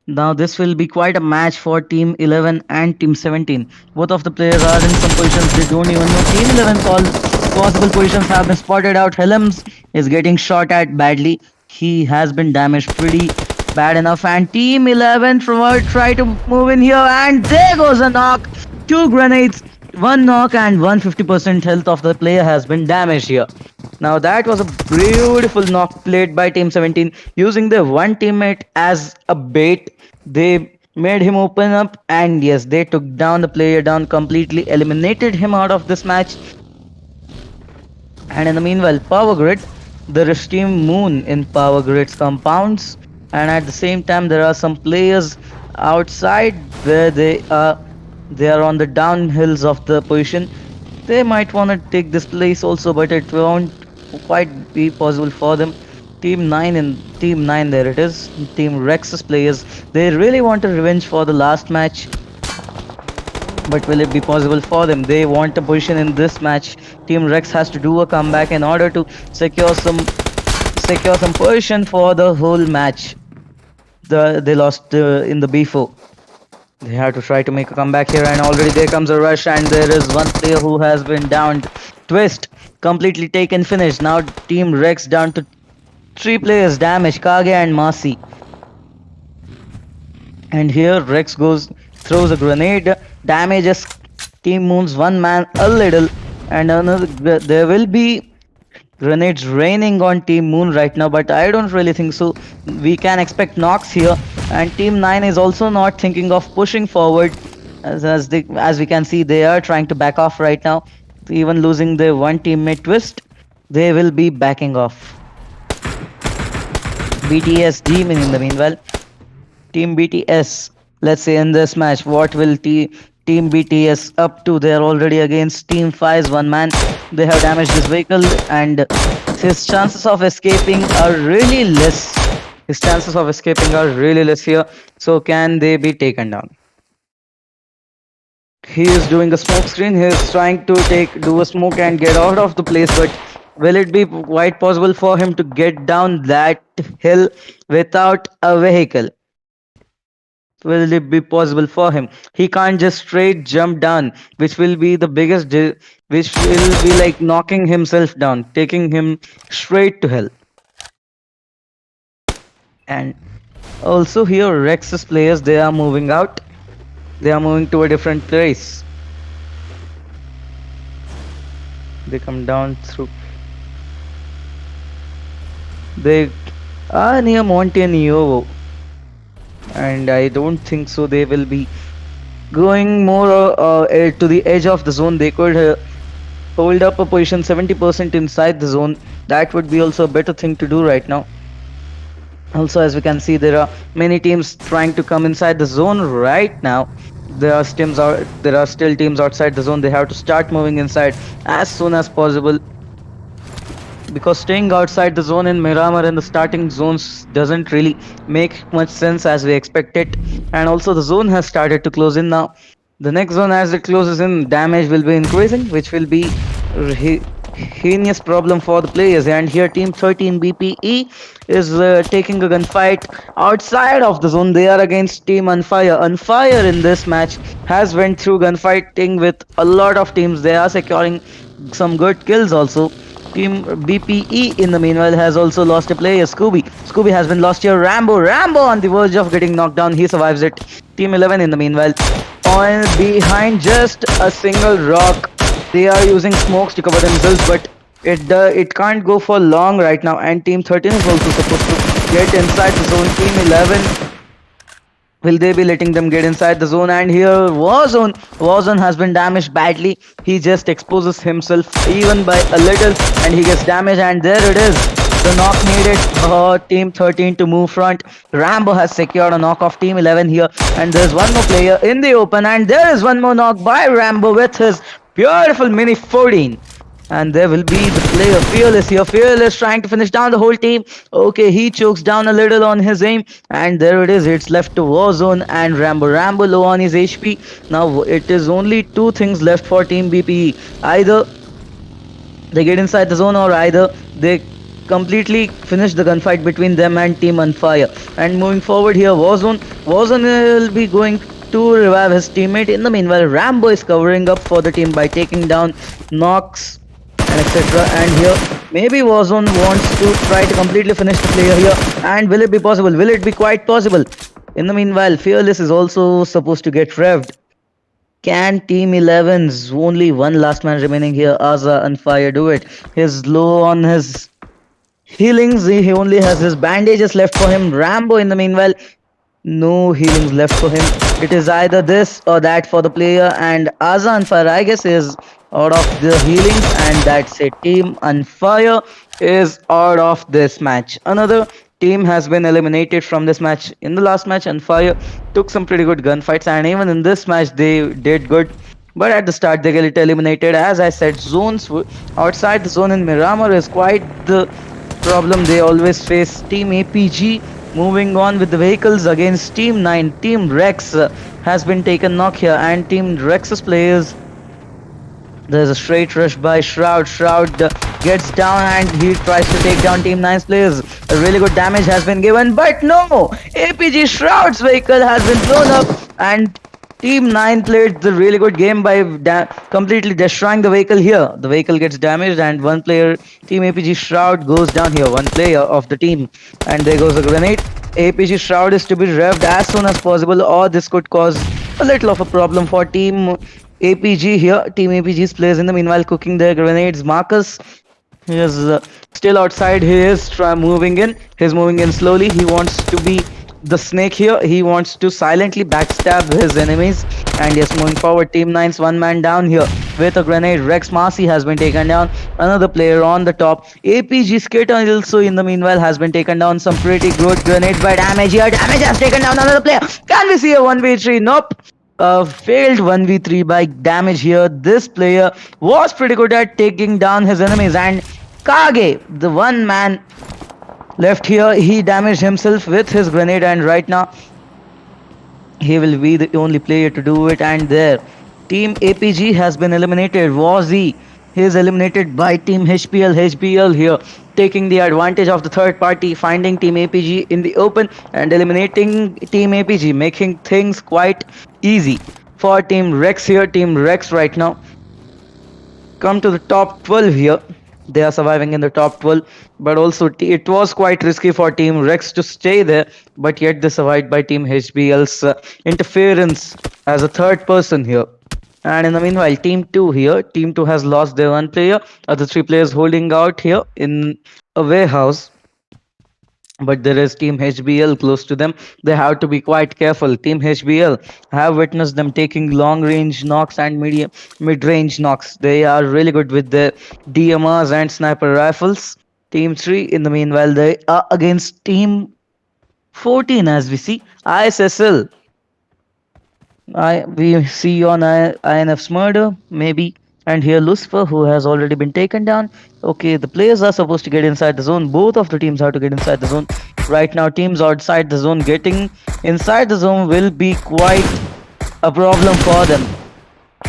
Now this will be quite a match for Team 11 and Team 17. Both of the players are in some positions they don't even know. Team 11's all possible positions have been spotted out. Helms is getting shot at badly. He has been damaged pretty bad enough. And Team 11 try to move in here, and there goes a knock. Two grenades, one knock, and 150% health of the player has been damaged here. Now that was a beautiful knock played by Team 17, using their one teammate as a bait. They made him open up, and yes, they took down the player down, completely eliminated him out of this match. And in the meanwhile, Power Grid, there is Team Moon in Power Grid's compounds, and at the same time there are some players outside where they are on the downhills of the position. They might want to take this place also, but it won't quite be possible for them. Team 9, there it is. Team Rex's players, they really want a revenge for the last match, but will it be possible for them? They want a position in this match. Team Rex has to do a comeback in order to secure some position for the whole match. They lost in the B4. They have to try to make a comeback here, and already there comes a rush, and there is one player who has been downed. Twist completely taken, finished. Now Team Rex down to three players damaged, Kage and Masi. And here Rex throws a grenade, damages Team Moon's one man a little, and there will be grenades raining on Team Moon right now, but I don't really think so. We can expect knocks here, and Team 9 is also not thinking of pushing forward. As we can see, they are trying to back off right now, even losing their one teammate Twist. They will be backing off. BTS Demon in the meanwhile. Team BTS, let's say in this match, what will Team BTS up to? They're already against Team 5's one man. They have damaged his vehicle, and his chances of escaping are really less. Here. So can they be taken down? He is doing a smoke screen. He is trying to do a smoke and get out of the place, but will it be quite possible for him to get down that hill without a vehicle? Will it be possible for him? He can't just straight jump down, which will be the biggest which will be like knocking himself down, taking him straight to hell. And also here, Rex's players, they are moving out. They are moving to a different place. They come down through. They are near Monte, and I don't think so. They will be going more to the edge of the zone. They could hold up a position 70% inside the zone. That would be also a better thing to do right now. Also, as we can see, there are many teams trying to come inside the zone right now. There are still teams outside the zone. They have to start moving inside as soon as possible, because staying outside the zone in Miramar in the starting zones doesn't really make much sense as we expected. And also the zone has started to close in now. The next zone, as it closes in, damage will be increasing, which will be heinous problem for the players. And here team 13 BPE is taking a gunfight outside of the zone. They are against team Unfire. Unfire in this match has went through gunfighting with a lot of teams. They are securing some good kills also. Team BPE in the meanwhile has also lost a player, Scooby. Scooby has been lost here. Rambo on the verge of getting knocked down. He survives it. Team 11 in the meanwhile on behind just a single rock. They are using smokes to cover themselves, but it can't go for long right now. And Team 13 is also supposed to get inside the zone. Team 11, will they be letting them get inside the zone? And here Warzone has been damaged badly. He just exposes himself even by a little and he gets damaged, and there it is. The knock needed for Team 13 to move front. Rambo has secured a knock of Team 11 here, and there's one more player in the open, and there is one more knock by Rambo with his beautiful mini 14. And there will be the player Fearless here. Fearless trying to finish down the whole team. Okay, he chokes down a little on his aim. And there it is. It's left to Warzone and Rambo. Rambo low on his HP. Now it is only two things left for Team BPE. Either they get inside the zone, or either they completely finish the gunfight between them and Team Unfire. And moving forward here, Warzone will be going to revive his teammate. In the meanwhile, Rambo is covering up for the team by taking down knocks and etc. And here maybe Warzone wants to try to completely finish the player here. And will it be possible? Will it be quite possible? In the meanwhile, Fearless is also supposed to get revved. Can Team 11's only one last man remaining here, Aza and Fire, do it? He's low on his healings. He only has his bandages left for him. Rambo in the meanwhile, no healings left for him. It is either this or that for the player, and Aza and Fire, I guess, is out of the healings, and that's it. Team Unfire is out of this match. Another team has been eliminated from this match. In the last match, Unfire took some pretty good gunfights, and even in this match they did good. But at the start they get eliminated. As I said, zones outside the zone in Miramar is quite the problem they always face. Team APG moving on with the vehicles against Team 9. Team Rex has been taken knock here, and Team Rex's players, there's a straight rush by Shroud. Shroud gets down and he tries to take down Team 9's players. A really good damage has been given, but no! APG Shroud's vehicle has been blown up, and Team 9 played the really good game by completely destroying the vehicle here. The vehicle gets damaged and one player, Team APG Shroud, goes down here. One player of the team. And there goes a grenade. APG Shroud is to be revved as soon as possible, or this could cause a little of a problem for Team APG here. Team APG's players in the meanwhile cooking their grenades. Marcus, he is still outside. He is moving in. He's moving in slowly. He wants to be the snake here. He wants to silently backstab his enemies. And yes, moving forward, Team 9's one man down here with a grenade. Rex Marcy has been taken down. Another player on the top. APG Skater also in the meanwhile has been taken down. Some pretty good grenades by Damage here. Damage has taken down another player. Can we see a 1v3? Nope. Failed 1v3 by Damage here. This player was pretty good at taking down his enemies, and Kage, the one man left here, he damaged himself with his grenade, and right now he will be the only player to do it. And there, Team APG has been eliminated. Wazi, he is eliminated by Team HPL. HPL here taking the advantage of the third party, finding Team APG in the open and eliminating Team APG, making things quite easy for Team Rex here. Team Rex right now come to the top 12 here. They are surviving in the top 12, but also it was quite risky for Team Rex to stay there, but yet they survived by Team HBL's interference as a third person here. And in the meanwhile, Team 2 here, Team 2 has lost their one player, other three players holding out here in a warehouse. But there is Team HBL close to them. They have to be quite careful. Team HBL have witnessed them taking long range knocks and mid range knocks. They are really good with their DMRs and sniper rifles. Team 3, in the meanwhile, they are against Team 14 as we see. ISSL. We see on INF's murder, maybe. And here Lucifer, who has already been taken down. Okay, the players are supposed to get inside the zone. Both of the teams have to get inside the zone. Right now, teams outside the zone getting inside the zone will be quite a problem for them.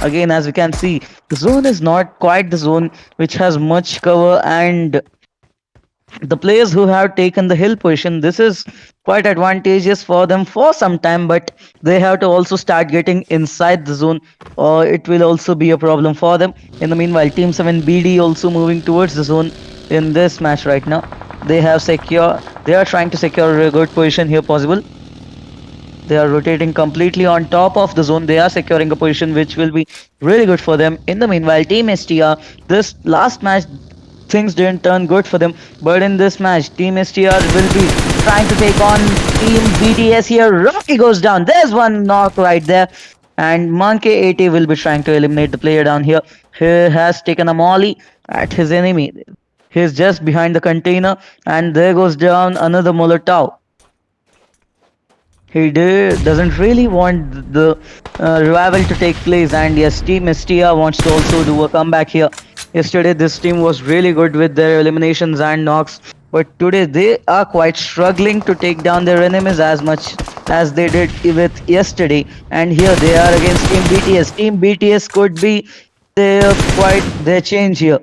Again, as we can see, the zone is not quite the zone which has much cover, and the players who have taken the hill position, this is quite advantageous for them for some time, but they have to also start getting inside the zone, or it will also be a problem for them. In the meanwhile, Team 7 BD also moving towards the zone in this match right now. They are trying to secure a good position here possible. They are rotating completely on top of the zone. They are securing a position which will be really good for them. In the meanwhile, Team STR, this last match things didn't turn good for them, but in this match Team STR will be trying to take on Team BTS here. Rocky goes down. There's one knock right there, and Monkey 80 will be trying to eliminate the player down here. He has taken a molly at his enemy. He's just behind the container, and there goes down another Molotov. He doesn't really want the revival to take place, and yes, Team STR wants to also do a comeback here. Yesterday this team was really good with their eliminations and knocks, but today they are quite struggling to take down their enemies as much as they did with yesterday. And here they are against Team BTS. Team BTS could be their change here.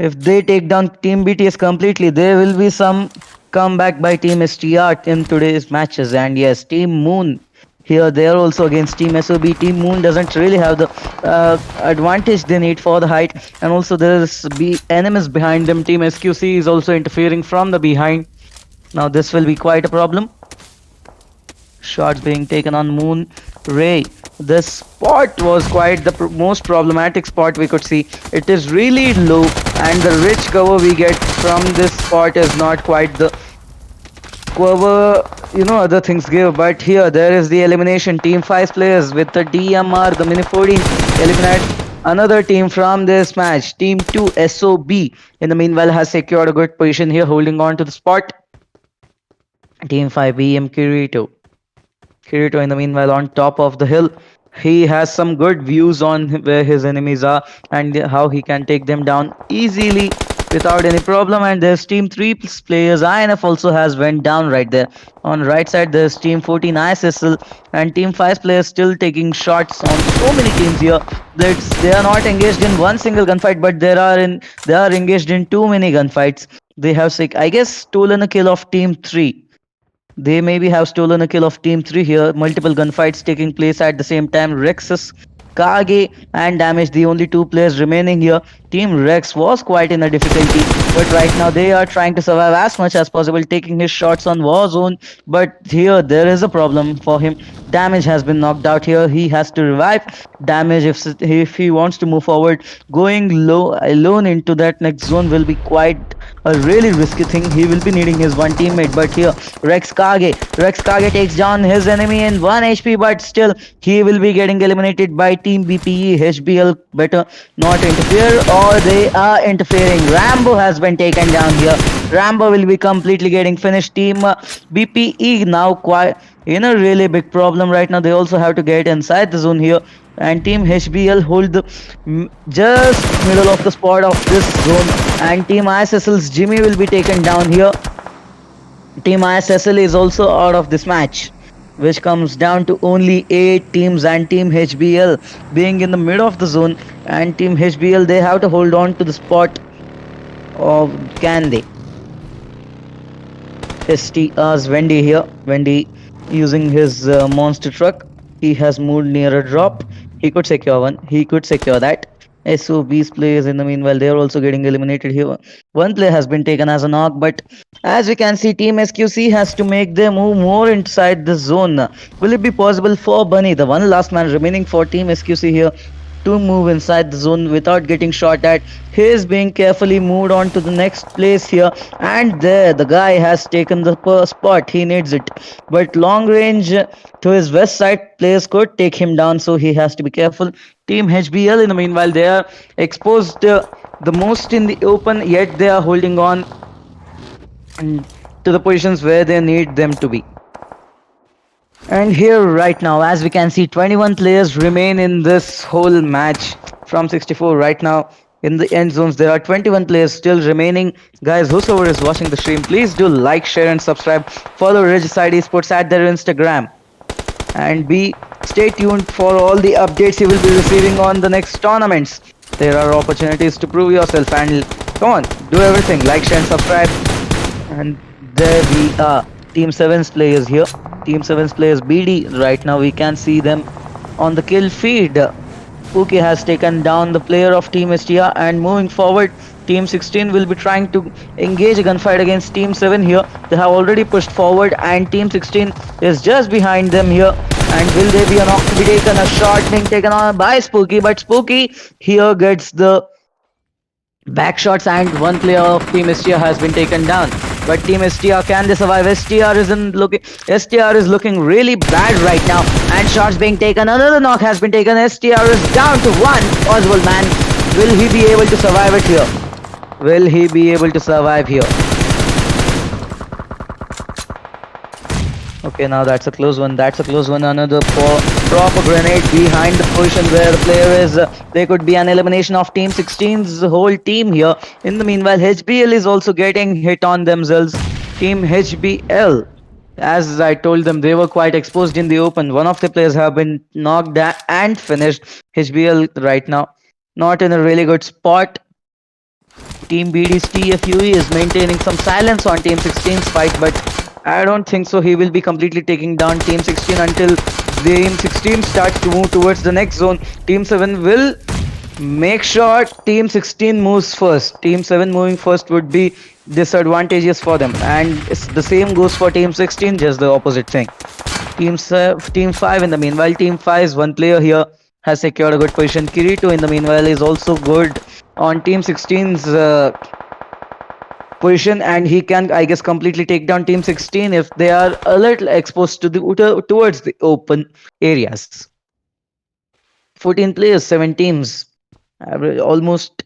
If they take down Team BTS completely, there will be some comeback by Team STR in today's matches. And yes, Team Moon here, they are also against Team SOB. Team Moon doesn't really have the advantage they need for the height, and also there's enemies behind them. Team SQC is also interfering from the behind. Now this will be quite a problem. Shots being taken on Moon Ray. This spot was quite the most problematic spot we could see. It is really low, and the rich cover we get from this spot is not quite the cover other things give. But here there is the elimination. Team 5 players with the DMR, the Mini 14, eliminate another team from this match. Team 2 SOB in the meanwhile has secured a good position here, holding on to the spot. Team 5 BM Kirito in the meanwhile on top of the hill. He has some good views on where his enemies are and how he can take them down easily without any problem. And there's Team 3 players. INF also has went down right there. On right side there's Team 14 Issl, and Team 5 players still taking shots on so many teams here. They are not engaged in one single gunfight, but they are engaged in too many gunfights. They have I guess stolen a kill of Team 3. They maybe have stolen a kill of Team 3 here. Multiple gunfights taking place at the same time. Rex's, Kage and Damage, the only two players remaining here. Team Rex was quite in a difficulty, but right now they are trying to survive as much as possible, taking his shots on Warzone. But here there is a problem for him. Damage has been knocked out here. He has to revive. Damage, if he wants to move forward, going low alone into that next zone will be quite a really risky thing. He will be needing his one teammate, but here Rex Kage takes down his enemy in 1 HP, but still he will be getting eliminated by Team BPE. HBL better not interfere, or they are interfering. Rambo has been taken down here. Rambo will be completely getting finished. Team BPE now quite in a really big problem right now. They also have to get inside the zone here, and Team HBL hold the just middle of the spot of this zone, and Team ISSL's Jimmy will be taken down here. Team ISSL is also out of this match, which comes down to only 8 teams, and Team HBL being in the middle of the zone, and Team HBL, they have to hold on to the spot, or can they? STR's Wendy here. Wendy using his monster truck. He has moved near a drop. He could secure one. He could secure that. SOB's players in the meanwhile they are also getting eliminated here. One player has been taken as a knock, but as we can see, Team SQC has to make their move more inside the zone. Will it be possible for Bunny, the one last man remaining for Team SQC here, to move inside the zone without getting shot at? He is being carefully moved on to the next place here, and there the guy has taken the spot. He needs it, but long range to his west side players could take him down, so he has to be careful. Team HBL in the meanwhile they are exposed the most in the open, yet they are holding on to the positions where they need them to be. And here right now, as we can see, 21 players remain in this whole match from 64 right now. In the end zones, there are 21 players still remaining. Guys, whosoever is watching the stream, please do like, share, and subscribe. Follow Regicide Esports at their Instagram. And stay tuned for all the updates you will be receiving on the next tournaments. There are opportunities to prove yourself, and come on, do everything. Like, share, and subscribe. And there we are. Team 7's players here. Team 7's players BD. Right now we can see them on the kill feed. Pookie has taken down the player of Team STR, and moving forward, Team 16 will be trying to engage a gunfight against Team 7 here. They have already pushed forward, and Team 16 is just behind them here. And will there be a knock to be taken? A shot being taken on by Spooky, but Spooky here gets the back shots, and one player of Team STR has been taken down. But Team STR, can they survive? STR is looking really bad right now, and shots being taken. Another knock has been taken. STR is down to one possible man. Will he be able to survive it here? Will he be able to survive here? Okay, now that's a close one. That's a close one. Another proper grenade behind the position where the player is. There could be an elimination of Team 16's whole team here. In the meanwhile, HBL is also getting hit on themselves. Team HBL, as I told them, they were quite exposed in the open. One of the players have been knocked and finished. HBL right now not in a really good spot. Team BD's TFUE is maintaining some silence on Team 16's fight, but I don't think so. He will be completely taking down Team 16 until Team 16 starts to move towards the next zone. Team 7 will make sure Team 16 moves first. Team 7 moving first would be disadvantageous for them, and the same goes for Team 16, just the opposite thing. Team 5 in the meanwhile, Team 5's one player here has secured a good position. Kirito in the meanwhile is also good on Team 16's position, and he can, I guess, completely take down Team 16 if they are a little exposed to towards the open areas. 14 players, 7 teams, almost.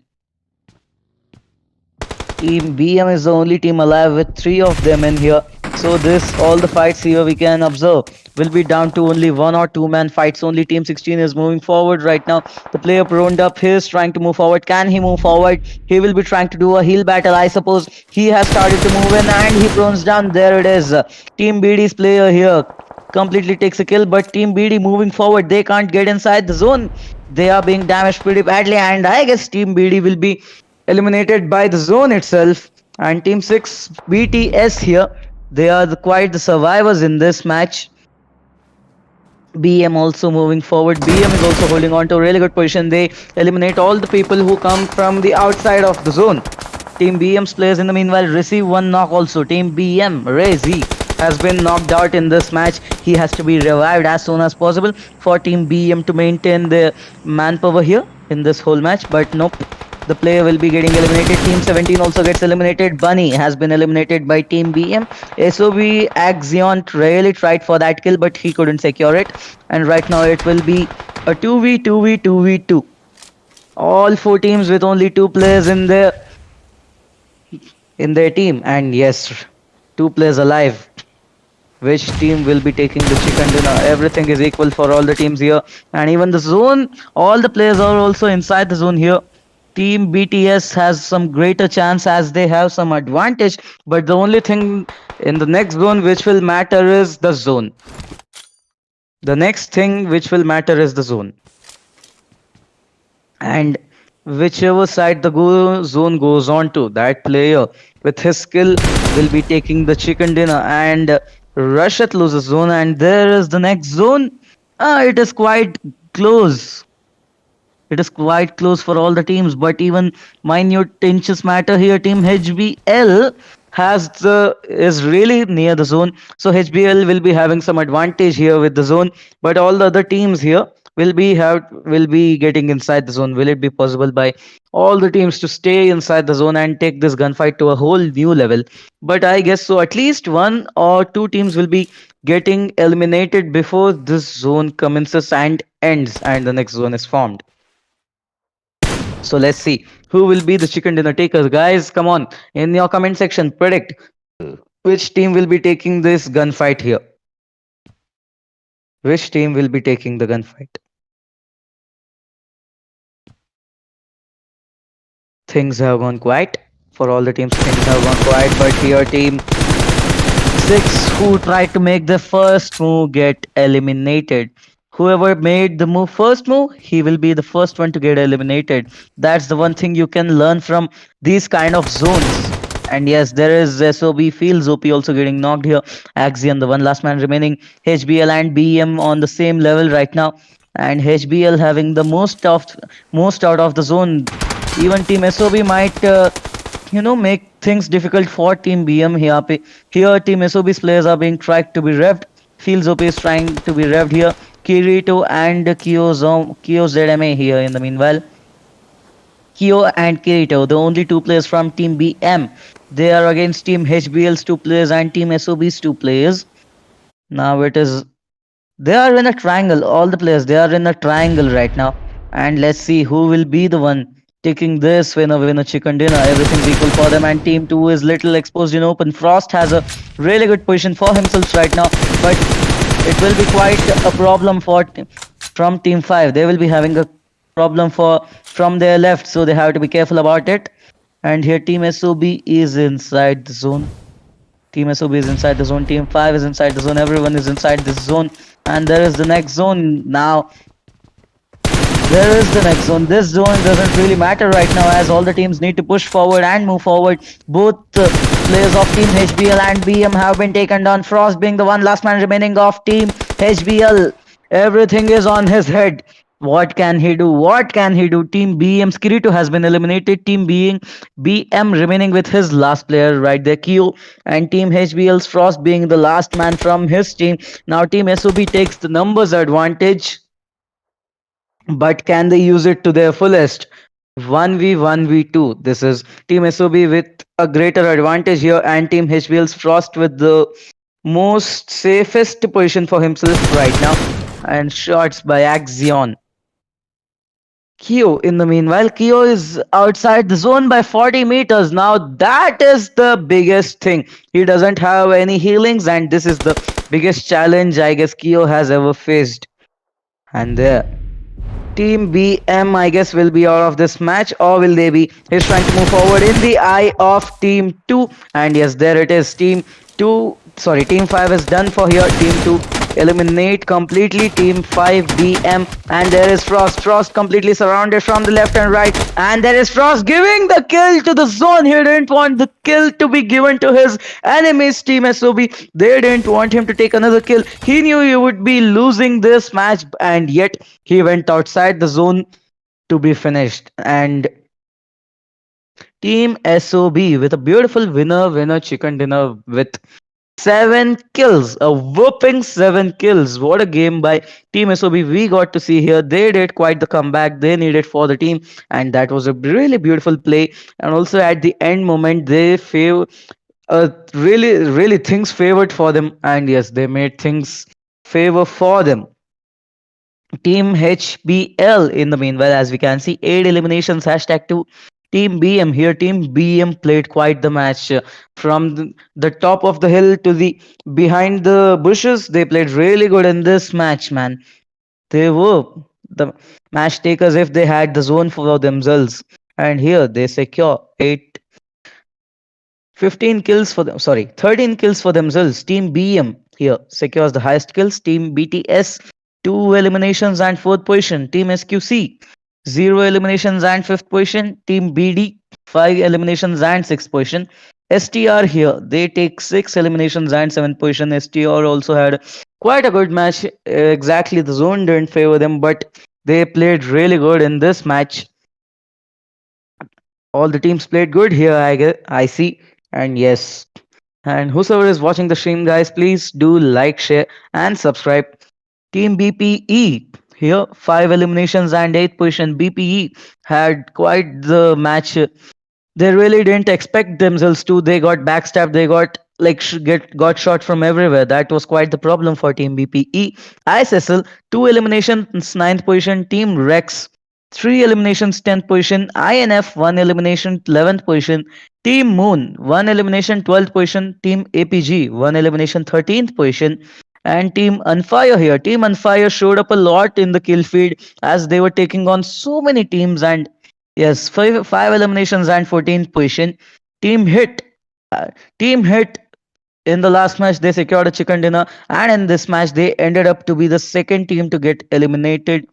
Team BM is the only team alive with 3 of them in here. So all the fights here we can observe will be down to only 1 or 2 man fights. Only Team 16 is moving forward right now. The player proned up, he is trying to move forward. Can he move forward? He will be trying to do a heal battle, I suppose. He has started to move in, and he prones down. There it is. Team BD's player here completely takes a kill, but Team BD moving forward, they can't get inside the zone. They are being damaged pretty badly, and I guess Team BD will be eliminated by the zone itself. And Team 6 BTS here, they are quite the survivors in this match. BM also moving forward. BM is also holding on to a really good position. They eliminate all the people who come from the outside of the zone. Team BM's players in the meanwhile receive one knock also. Team BM, Rezi, has been knocked out in this match. He has to be revived as soon as possible for Team BM to maintain their manpower here in this whole match. But nope, the player will be getting eliminated. Team 17 also gets eliminated. Bunny has been eliminated by Team BM. SOB Axion really tried for that kill, but he couldn't secure it. And right now it will be a 2v2v2v2. All 4 teams with only 2 players in their team. And yes, 2 players alive. Which team will be taking the chicken dinner? Everything is equal for all the teams here. And even the zone, all the players are also inside the zone here. Team BTS has some greater chance as they have some advantage, but the only thing in the next zone which will matter is the zone. The next thing which will matter is the zone. And whichever side the zone goes on to, that player with his skill will be taking the chicken dinner. And Rashad loses zone, and there is the next zone. It is quite close. It is quite close for all the teams, but even minute inches matter here. Team HBL is really near the zone, so HBL will be having some advantage here with the zone. But all the other teams here will be getting inside the zone. Will it be possible by all the teams to stay inside the zone and take this gunfight to a whole new level? But I guess so. At least one or two teams will be getting eliminated before this zone commences and ends, and the next zone is formed. So let's see who will be the chicken dinner takers. Guys, come on. In your comment section, predict which team will be taking this gunfight here. Which team will be taking the gunfight? Things have gone quiet. For all the teams, things have gone quiet. But here, team 6 who tried to make the first move get eliminated. Whoever made the first move, he will be the first one to get eliminated. That's the one thing you can learn from these kind of zones. And yes, there is SOB Fields OP also getting knocked here. Axion, the one last man remaining. HBL and BM on the same level right now. And HBL having the most out of the zone. Even Team SOB might make things difficult for Team BM here. Here, Team SOB's players are being tried to be revved. Fields OP is trying to be revved here. Kirito and Kyo ZMA here in the meanwhile. Kyo and Kirito, the only two players from Team BM. They are against Team HBL's two players and Team SOB's two players. Now they are in a triangle. All the players, they are in a triangle right now. And let's see who will be the one taking this winner chicken dinner. Everything's equal for them, and Team 2 is little exposed in open. Frost has a really good position for himself right now, but it will be quite a problem from Team 5. They will be having a problem from their left, so they have to be careful about it. And here Team SOB is inside the zone. Team SOB is inside the zone. Team 5 is inside the zone. Everyone is inside this zone. And there is the next zone now. There is the next zone. This zone doesn't really matter right now, as all the teams need to push forward and move forward. Both players of Team HBL and BM have been taken down. Frost being the one last man remaining of Team HBL. Everything is on his head. What can he do? What can he do? Team BM's Kirito has been eliminated. Team BM remaining with his last player right there, Kyo. And Team HBL's Frost being the last man from his team. Now Team SOB takes the numbers advantage. But can they use it to their fullest? 1v1v2. This is Team SOB with a greater advantage here, and Team HBL's Frost with the most safest position for himself right now. And shots by Axion. Kyo, in the meanwhile, Kyo is outside the zone by 40 meters. Now that is the biggest thing. He doesn't have any healings, and this is the biggest challenge I guess Kyo has ever faced. And there. Team BM, I guess, will be out of this match, or will they be? He's trying to move forward in the eye of Team 2. And yes, there it is. Team 5 is done for here. Team 2 eliminate completely Team 5 BM. And there is Frost. Frost completely surrounded from the left and right. And there is Frost giving the kill to the zone. He didn't want the kill to be given to his enemies, Team SOB. They didn't want him to take another kill. He knew he would be losing this match, and yet he went outside the zone to be finished. And Team SOB with a beautiful winner chicken dinner with 7 kills, a whooping 7 kills. What a game by Team SOB we got to see here. They did quite the comeback they needed for the team, and that was a really beautiful play. And also at the end moment, they really things favored for them, and yes, they made things favor for them. Team HBL, in the meanwhile, as we can see, 8 eliminations, hashtag 2. Team BM here. Team BM played quite the match from the top of the hill to the behind the bushes. They played really good in this match, man. They were the match takers if they had the zone for themselves. And here they secure 13 kills for themselves. Team BM here secures the highest kills. Team BTS 2 eliminations and 4th position. Team SQC 0 eliminations and 5th position. Team BD 5 eliminations and 6th position. STR here, they take 6 eliminations and 7th position. STR also had quite a good match. Exactly, the zone didn't favor them, but They played really good in this match. All the teams played good here, I see. And yes, and whosoever is watching the stream, guys, please do like, share, and subscribe. Team BPE here, 5 eliminations and 8th position. BPE had quite the match. They really didn't expect themselves to. They got backstabbed. They got like got shot from everywhere. That was quite the problem for Team BPE. ISSL 2 eliminations, 9th position. Team Rex 3 eliminations, 10th position. INF 1 elimination, 11th position. Team Moon 1 elimination, 12th position. Team APG 1 elimination, 13th position. And Team Unfire here. Team Unfire showed up a lot in the kill feed as they were taking on so many teams, and yes, five eliminations and 14th position. Team Hit. Uh, Team Hit in the last match they secured a chicken dinner, and in this match they ended up to be the second team to get eliminated.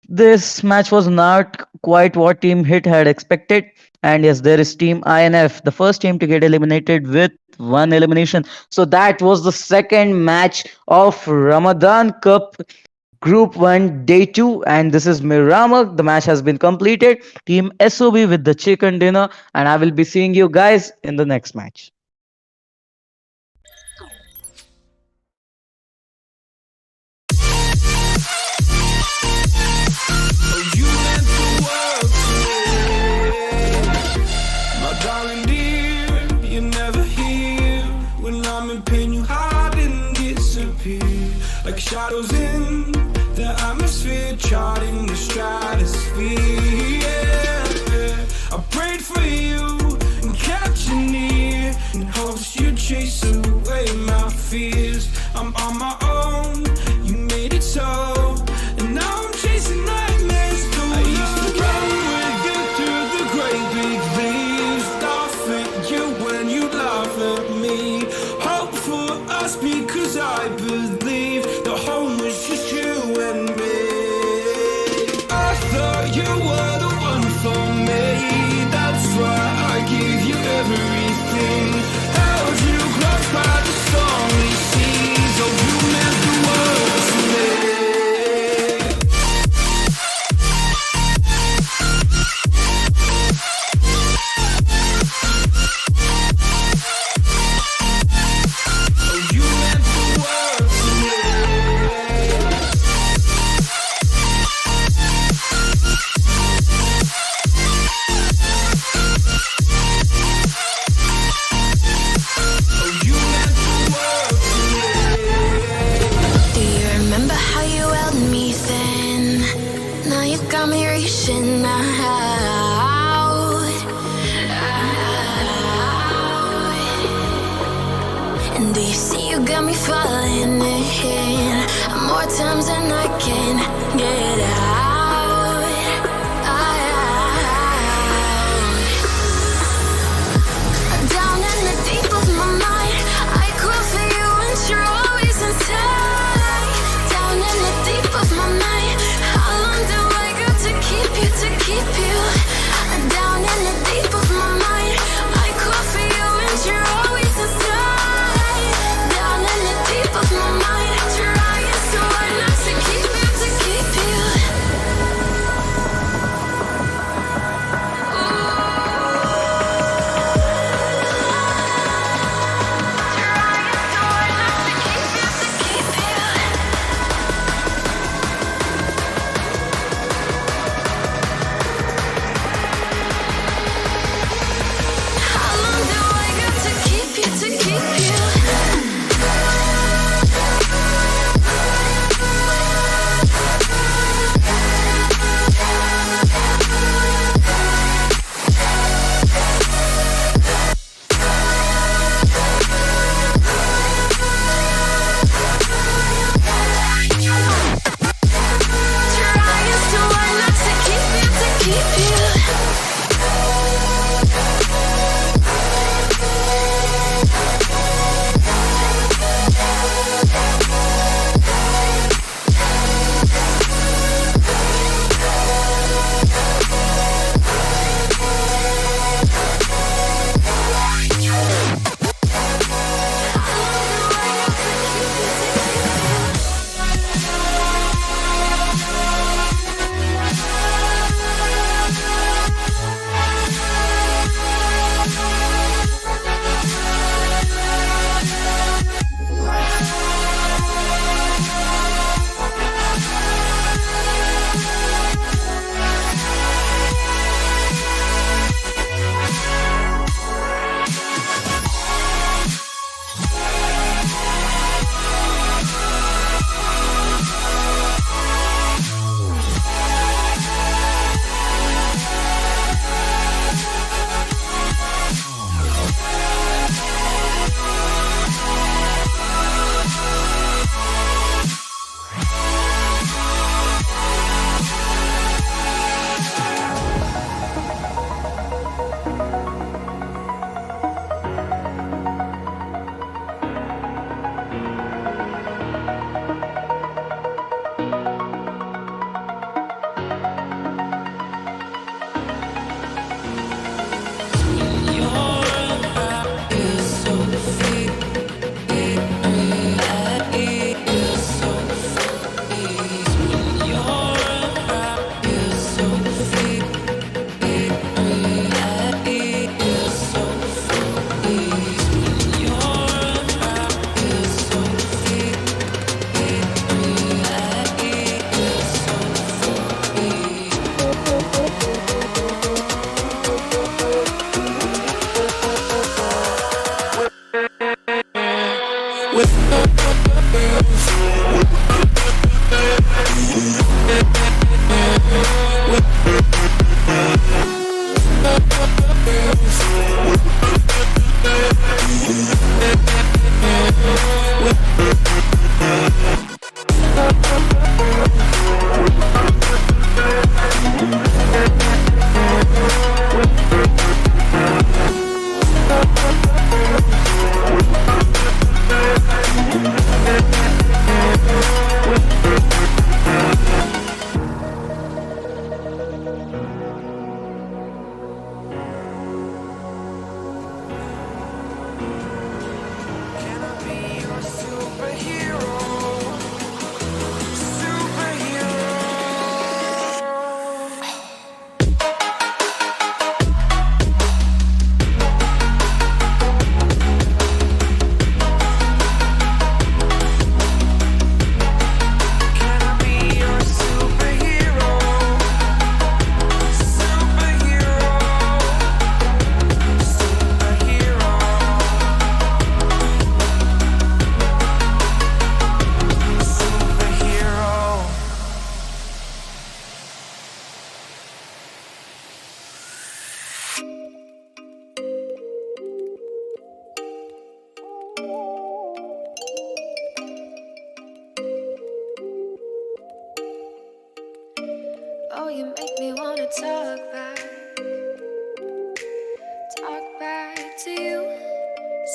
This match was not quite what Team Hit had expected. And yes, there is Team INF, the first team to get eliminated with 1 elimination. So that was the second match of Ramadan Cup Group 1 Day 2, and this is Miramar. The match has been completed. Team SOB with the chicken dinner, and I will be seeing you guys in the next match. Oh, you meant the world to me. My darling dear, you're never here. When I'm in pain, you hide and disappear. Like shadows in the atmosphere, charting the stratosphere. Yeah. I prayed for you and kept you near in hopes you'd chase away my fears. I'm on my own, you made it so, and now I'm chasing nightmares too. I used to run with you through the great big leaves, laugh at you when you laugh at me. Hope for us because I believe the home was just you and me. I thought you were the one for me, that's why I gave you everything. Held you close by the stormy seas. Oh, you meant the world to me. Oh, you meant the world to me. Oh, you meant the world to me. Do you remember how you held me then? Now you got me reaching out. And do you see you got me falling in more times than I can get out? Down in the deep of my mind, I crawl for you and you're always inside. Down in the deep of my mind, how long do I got to keep you, to keep you? Down in the deep of my mind, I crawl for you and you're always inside. Down in the deep of my mind, trying so hard not to keep you, to keep you. Oh, you make me wanna talk back to you.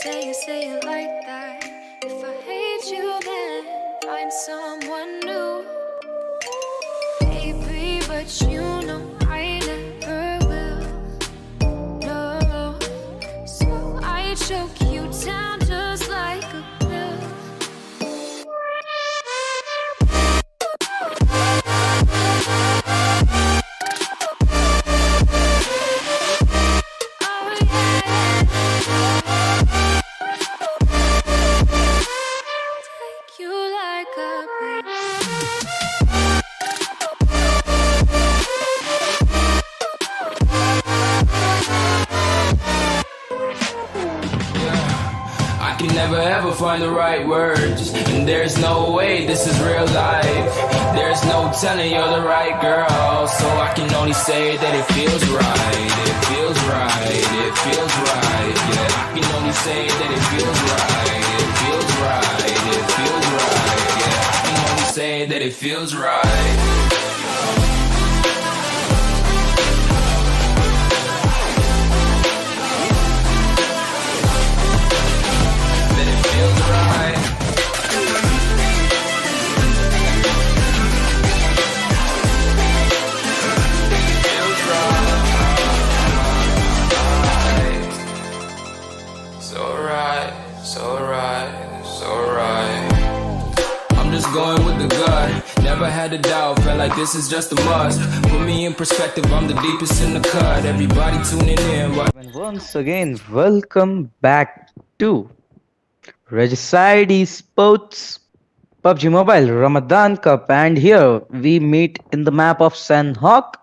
Say it like that. If I hate you, then find someone new. Baby, but you know I never will. No, so I choke you down just like a pill. I can never ever find the right words, and there's no way this is real life. There's no telling you're the right girl, so I can only say that it feels right. It feels right, it feels right. Yeah, I can only say that it feels right. It feels right, it feels right. Yeah, I can only say that it feels right. Going with the gut, never had a doubt, felt like this is just a must. Put me in perspective, I'm the deepest in the cut. Everybody tuning in. And once again, welcome back to Regicide Esports PUBG Mobile Ramadan Cup, and here we meet in the map of Sanhok.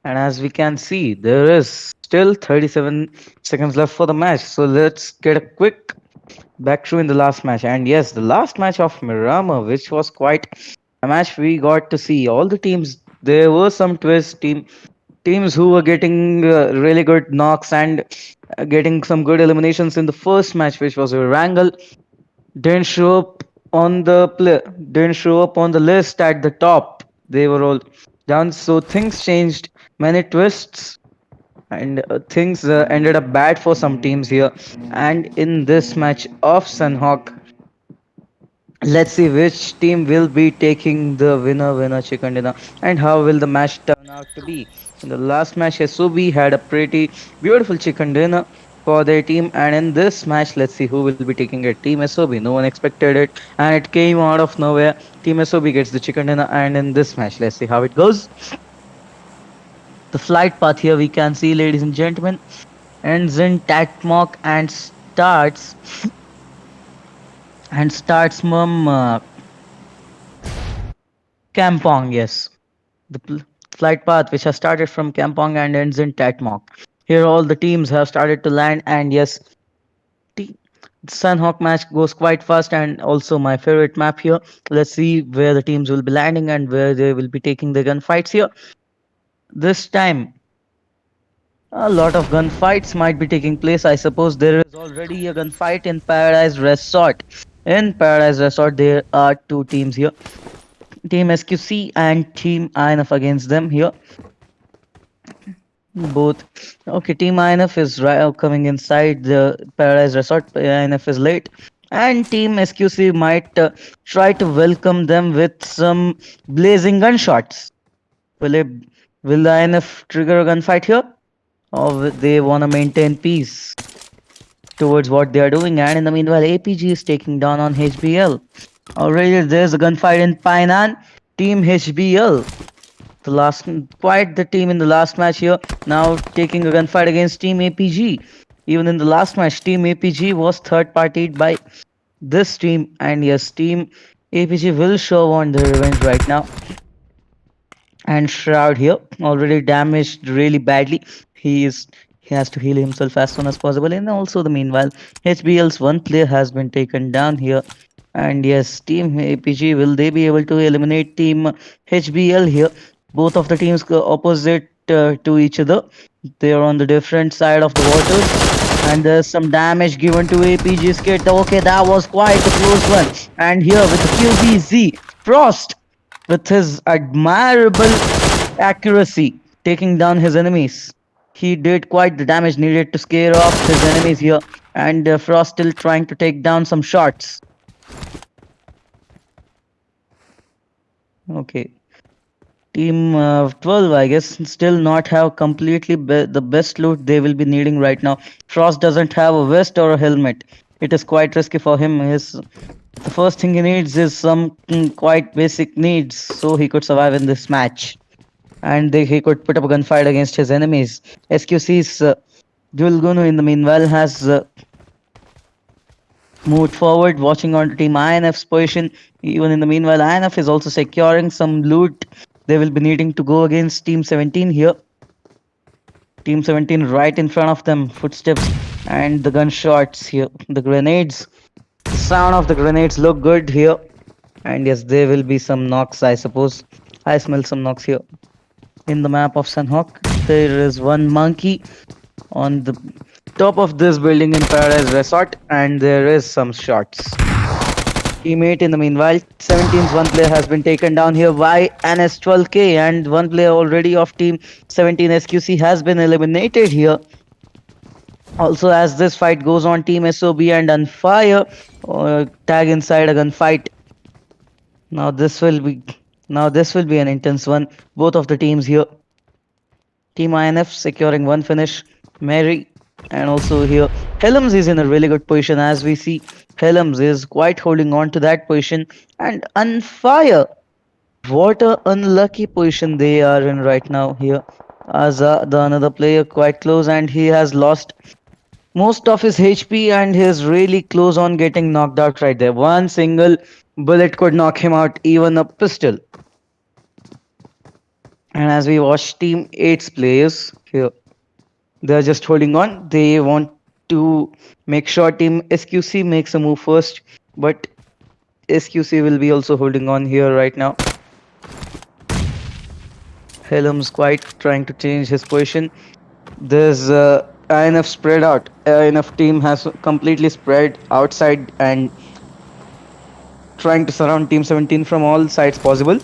And as we can see, there is still 37 seconds left for the match. So let's get a quick back through in the last match. And yes, the last match of Mirama, which was quite a match. We got to see all the teams. There were some teams who were getting really good knocks and getting some good eliminations in the first match, which was a Wrangle. Didn't show up on the list at the top. They were all down. So things changed, many twists, and things ended up bad for some teams here. And in this match of Sanhok, let's see which team will be taking the winner chicken dinner, and how will the match turn out to be. In the last match, SOB had a pretty beautiful chicken dinner for their team, and in this match, let's see who will be taking it. Team SOB, no one expected it, and it came out of nowhere. Team SOB gets the chicken dinner, and in this match, let's see how it goes. The flight path here we can see, ladies and gentlemen, ends in Tatmok and starts from Kampong. Yes, the flight path which has started from Kampong and ends in Tatmok. Here all the teams have started to land, and yes, the Sanhok match goes quite fast, and also my favorite map here. Let's see where the teams will be landing and where they will be taking the gunfights here. This time, a lot of gunfights might be taking place. I suppose there is already a gunfight in Paradise Resort. In Paradise Resort, there are two teams here. Team SQC and Team INF against them here. Both. Okay, Team INF is coming inside the Paradise Resort. INF is late. And Team SQC might try to welcome them with some blazing gunshots. Will the INF trigger a gunfight here? Or they want to maintain peace towards what they are doing? And in the meanwhile, APG is taking down on HBL. Already there's a gunfight in Painan. Team HBL, quite the team in the last match here, now taking a gunfight against Team APG. Even in the last match, Team APG was third-partied by this team. And yes, Team APG will show on the revenge right now. And Shroud here, already damaged really badly. He has to heal himself as soon as possible. And also the meanwhile, HBL's one player has been taken down here. And yes, Team APG, will they be able to eliminate Team HBL here? Both of the teams go opposite to each other. They are on the different side of the waters. And there's some damage given to APG's kit. Okay, that was quite a close one. And here with the QBZ, Frost, with his admirable accuracy, taking down his enemies. He did quite the damage needed to scare off his enemies here, and Frost still trying to take down some shots. Okay, Team 12, I guess, still not have completely the best loot they will be needing right now. Frost doesn't have a vest or a helmet. It is quite risky for him. The first thing he needs is some quite basic needs so he could survive in this match. And he could put up a gunfight against his enemies. SQC's Dual Gunu in the meanwhile has moved forward, watching on to Team INF's position. Even in the meanwhile, INF is also securing some loot. They will be needing to go against Team 17 here. Team 17 right in front of them. Footsteps and the gunshots here. The grenades. The sound of the grenades look good here. And yes, there will be some knocks, I suppose. I smell some knocks here. In the map of Sunhawk, there is one monkey on the top of this building in Paradise Resort, and there is some shots. Teammate in the meanwhile, 17's one player has been taken down here by NS12K, and one player already of Team 17 SQC has been eliminated here. Also, as this fight goes on, Team SOB and Unfire tag inside a gunfight. Now this will be an intense one. Both of the teams here. Team INF securing one finish. Mary and also here Helms is in a really good position, as we see Helms is quite holding on to that position, and Unfire, what a unlucky position they are in right now here. Aza, the another player, quite close, and he has lost most of his HP and he is really close on getting knocked out right there. One single bullet could knock him out, even a pistol. And as we watch Team 8's players here, they're just holding on. They want to make sure Team SQC makes a move first, but SQC will be also holding on here right now. Helm's quite trying to change his position. There's INF spread out. INF team has completely spread outside and trying to surround Team 17 from all sides possible.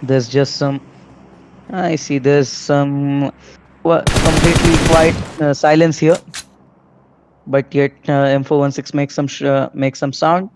There's just some, I see there's some completely quiet silence here, but yet M416 makes some sound.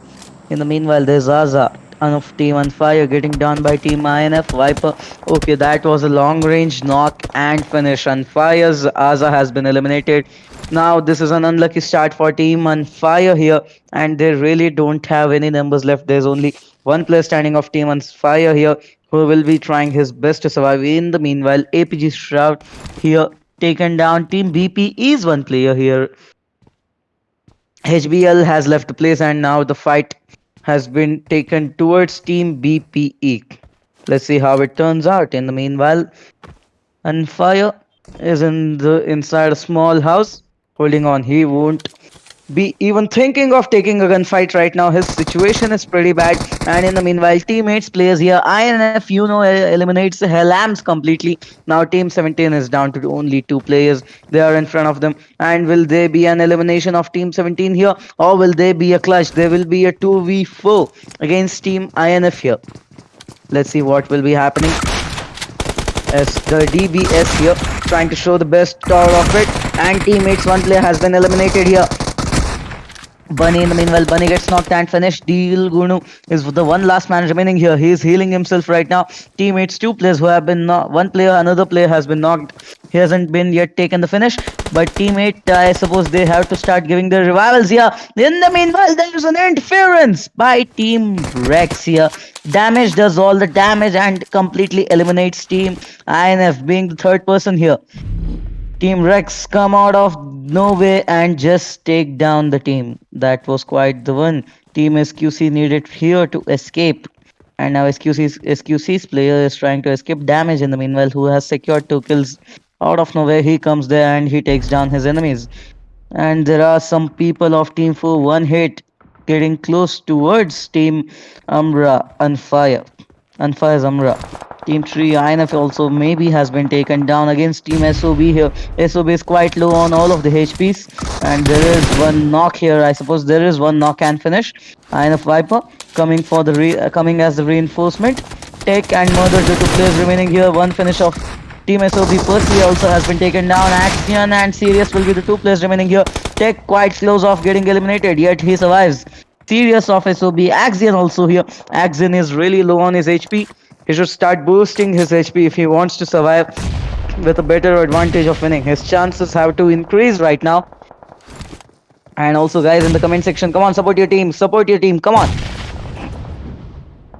In the meanwhile, there's Aza of Team Unfire getting down by Team INF. Viper, okay, that was a long range knock and finish. Unfire's Aza has been eliminated. Now this is an unlucky start for Team Unfire here, and they really don't have any numbers left. There's only one player standing of Team Unfire here, who will be trying his best to survive. In the meanwhile, APG Shroud here taken down. Team BP is one player here. HBL has left the place, and now the fight has been taken towards Team BPE. Let's see how it turns out. In the meanwhile, Unfire is inside a small house holding on. He won't be even thinking of taking a gunfight right now. His situation is pretty bad. And in the meanwhile, teammates players here, INF eliminates Helams completely. Now Team 17 is down to only 2 players. They are in front of them, and will there be an elimination of Team 17 here, or will there be a clutch? There will be a 2v4 against Team INF here. Let's see what will be happening, as the DBS here trying to show the best out of it, and teammates, one player has been eliminated here. Bunny in the meanwhile, Bunny gets knocked and finished. Deal Gunu is the one last man remaining here. He is healing himself right now. Teammates, 2 players who have been one player, another player has been knocked. He hasn't been yet taken the finish, but teammate, I suppose they have to start giving their revivals here. In the meanwhile, there is an interference by Team Rex here. Damage does all the damage and completely eliminates Team INF, being the 3rd person here. Team Rex come out of nowhere and just take down the team. That was quite the one. Team SQC needed here to escape. And now SQC's player is trying to escape damage in the meanwhile, who has secured 2 kills. Out of nowhere, he comes there and he takes down his enemies. And there are some people of Team 4, one hit, getting close towards Team Unfire's Umra. Team 3 INF also maybe has been taken down against Team SOB here. SOB is quite low on all of the HPs, And there is one knock here. I suppose there is one knock and finish. INF Viper coming for the coming as the reinforcement. Tech and Murder, the two players remaining here. One finish of Team SOB. Percy also has been taken down. Axion and Sirius will be the two players remaining here. Tech quite close off getting eliminated, yet he survives. Sirius of SOB. Axion also here. Axion is really low on his HP. He should start boosting his HP if he wants to survive with a better advantage of winning. His chances have to increase right now. And also, guys, in the comment section, come on, support your team, come on.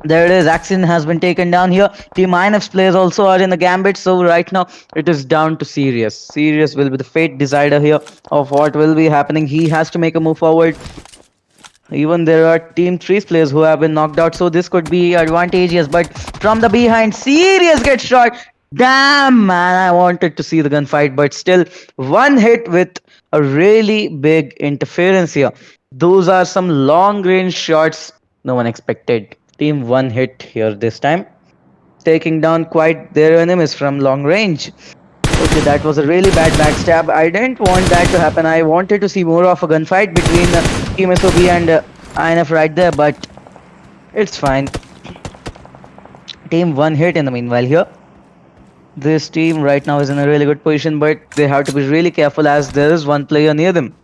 There it is. Axion has been taken down here. Team INF's players also are in the gambit. So right now it is down to Sirius. Sirius will be the fate decider here of what will be happening. He has to make a move forward. Even there are Team 3's players who have been knocked out. So this could be advantageous. But from the behind, Sirius gets shot. Damn, man. I wanted to see the gunfight. But still, one hit with a really big interference here. Those are some long range shots no one expected. Team 1 hit here this time, taking down quite their enemies from long range. Okay, that was a really bad backstab. I didn't want that to happen. I wanted to see more of a gunfight between Team SOB and INF right there, but it's fine. Team 1 hit in the meanwhile here. This team right now is in a really good position, but they have to be really careful as there is one player near them.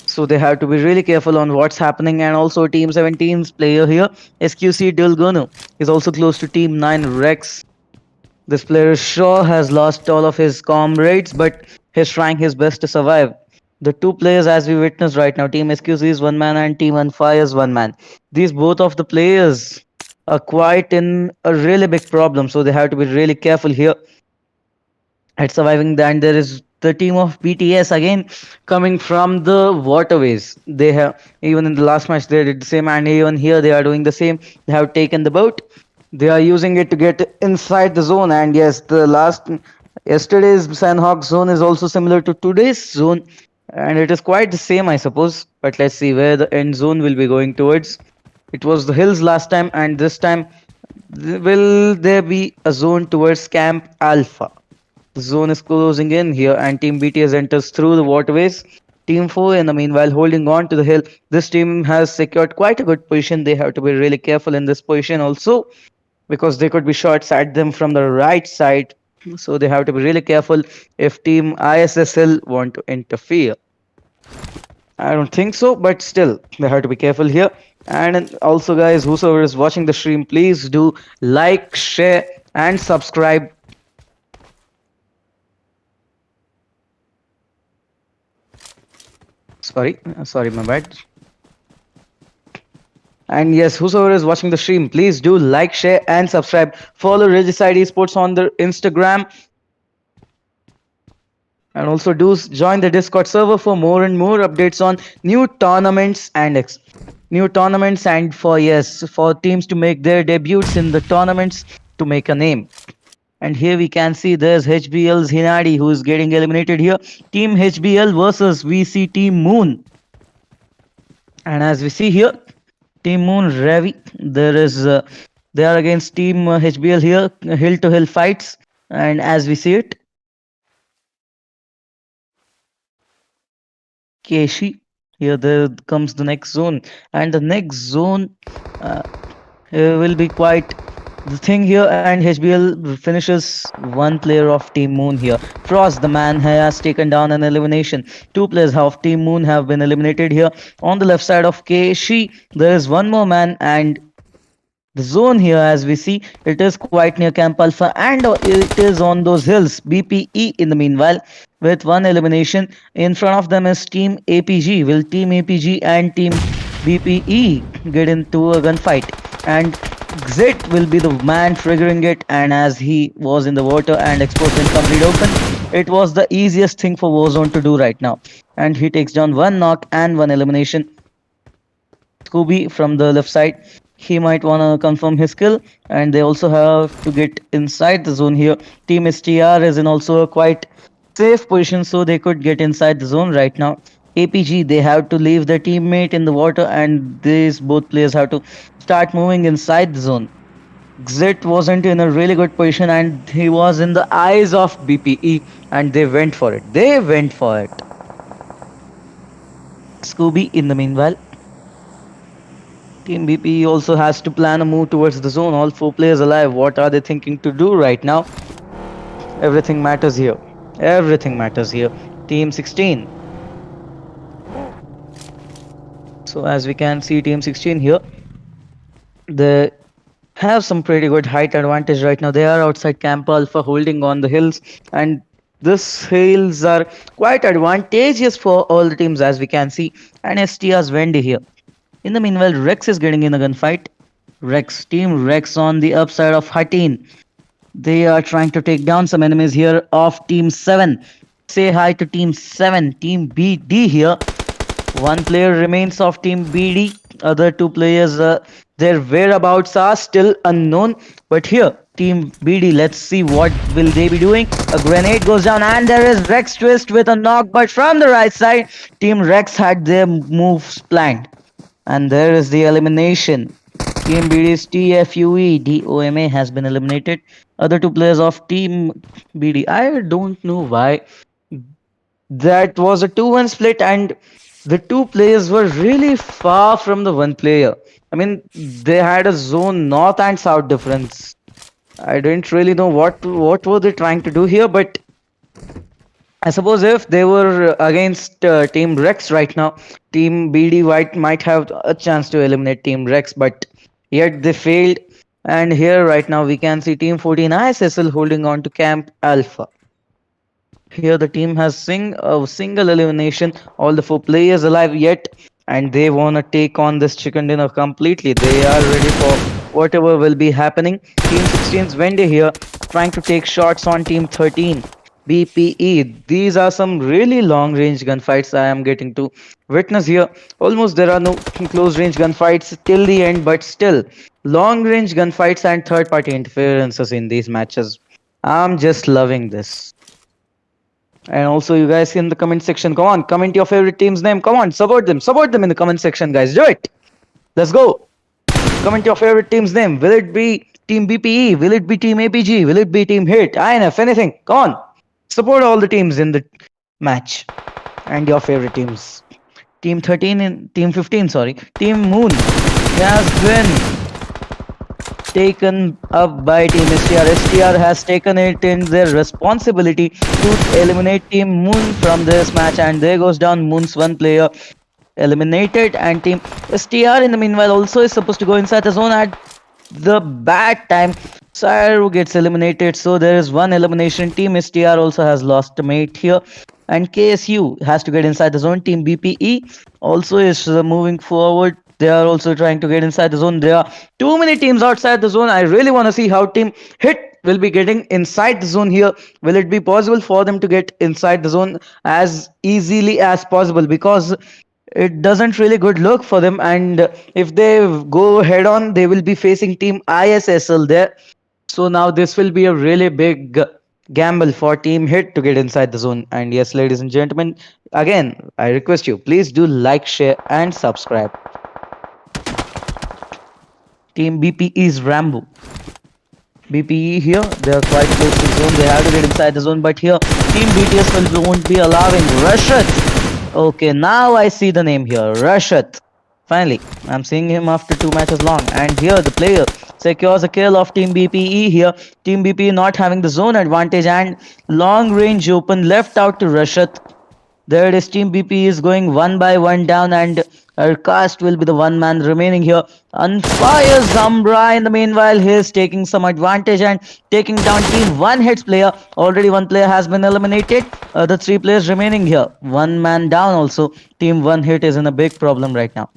So they have to be really careful on what's happening. And also Team 17's player here, SQC Dilgonu, is also close to Team 9 Rex. This player sure has lost all of his comrades, but he's trying his best to survive. The two players as we witness right now, Team SQC is one man and Team Unfire is one man. These both of the players are quite in a really big problem, so they have to be really careful here at surviving. Then there is the team of BTS again coming from the waterways. They have, even in the last match they did the same, and even here they are doing the same. They have taken the boat. They are using it to get inside the zone. And yes, yesterday's Sandhawk zone is also similar to today's zone, and it is quite the same, I suppose. But let's see where the end zone will be going towards. It was the hills last time, and this time will there be a zone towards Camp Alpha? The zone is closing in here, and Team BTS enters through the waterways. Team 4 in the meanwhile holding on to the hill. This team has secured quite a good position. They have to be really careful in this position also, because they could be shots at them from the right side. So they have to be really careful if Team ISSL want to interfere. I don't think so, but still they have to be careful here. And also, guys, whosoever is watching the stream, please do like, share and subscribe. Sorry, my bad. And yes, whosoever is watching the stream, please do like, share and subscribe. Follow Regicide Esports on the Instagram. And also do join the Discord server for more and more updates on new tournaments and for teams to make their debuts in the tournaments to make a name. And here we can see there's HBL's Hinadi who is getting eliminated here. Team HBL versus VC Team Moon. And as we see here, Team Moon Ravi, they are against Team HBL here, hill to hill fights. And as we see it, Keshi, here there comes the next zone. And the next zone will be quite the thing here, and HBL finishes one player of Team Moon here. Frost, the man, has taken down an elimination. Two players of Team Moon have been eliminated here. On the left side of Keshi, there is one more man, and the zone here, as we see, it is quite near Camp Alpha, and it is on those hills. BPE in the meanwhile with one elimination. In front of them is Team APG. Will Team APG and Team BPE get into a gunfight? And Xit will be the man triggering it, and as he was in the water and exposed in complete open, it was the easiest thing for Warzone to do right now. And he takes down one knock and one elimination. Scooby from the left side, he might want to confirm his kill, and they also have to get inside the zone here. Team STR is in also a quite safe position, so they could get inside the zone right now. APG, they have to leave their teammate in the water, and these both players have to start moving inside the zone. Xit wasn't in a really good position, and he was in the eyes of BPE, and they went for it. Scooby in the meanwhile. Team BP also has to plan a move towards the zone. All four players alive. What are they thinking to do right now? Everything matters here. Everything matters here. Team 16. So as we can see, Team 16 here, they have some pretty good height advantage right now. They are outside Camp Alpha holding on the hills, and these hills are quite advantageous for all the teams as we can see. And STR's Wendy here. In the meanwhile, Rex is getting in a gunfight. Team Rex on the upside of Hatin. They are trying to take down some enemies here of Team 7. Say hi to Team 7, Team BD here. One player remains of Team BD. Other two players, their whereabouts are still unknown. But here, Team BD, let's see what will they be doing. A grenade goes down and there is Rex Twist with a knock. But from the right side, Team Rex had their moves planned. And there is the elimination. Team BD's TFUE DOMA has been eliminated. Other two players of Team BD. I don't know why. That was a 2-1 split and the two players were really far from the one player. I mean, they had a zone north and south difference. I didn't really know what were they trying to do here, but I suppose if they were against Team Rex right now, Team BD White might have a chance to eliminate Team Rex, but yet they failed. And here right now we can see Team 14 ISSL holding on to Camp Alpha. Here the team has a single elimination, all the four players alive yet, and they want to take on this chicken dinner completely. They are ready for whatever will be happening. Team 16's Wendy here trying to take shots on Team 13. BPE. These are some really long range gunfights I am getting to witness here. Almost there are no close range gunfights till the end, but still long range gunfights and third party interferences in these matches. I'm just loving this. And also you guys in the comment section, come on, comment your favorite team's name. Come on, support them in the comment section, guys. Do it. Let's go. Comment your favorite team's name. Will it be Team BPE? Will it be Team APG? Will it be Team HIT? INF? Anything? Come on. Support all the teams in the match and your favorite teams. Team 13 and Team 15, sorry. Team Moon has been taken up by Team STR. STR has taken it in their responsibility to eliminate Team Moon from this match, and there goes down Moon's one player eliminated, and Team STR in the meanwhile also is supposed to go inside the zone at the bad time. Saru gets eliminated, so there is one elimination. Team STR also has lost a mate here, and KSU has to get inside the zone. Team BPE also is moving forward. They are also trying to get inside the zone. There are too many teams outside the zone. I really want to see how Team HIT will be getting inside the zone here. Will it be possible for them to get inside the zone as easily as possible? Because it doesn't really good look for them, and if they go head on, they will be facing Team ISSL there. So now this will be a really big gamble for Team HIT to get inside the zone. And yes, ladies and gentlemen, again I request you, please do like, share and subscribe. Team BPE's Rambo. BPE here, they are quite close to the zone. They have to get inside the zone, but here Team BTS won't be allowing Rashat. Okay, now I see the name here, Rashat. Finally, I'm seeing him after 2 matches long. And here the player secures a kill of Team BPE here. Team BPE not having the zone advantage and long range open left out to Rashat. There it is, Team BPE is going one by one down, and Cast will be the one man remaining here. Unfire Zambra in the meanwhile, he is taking some advantage and taking down Team 1 Hit's player. Already one player has been eliminated. The 3 players remaining here. One man down also. Team 1 Hit is in a big problem right now.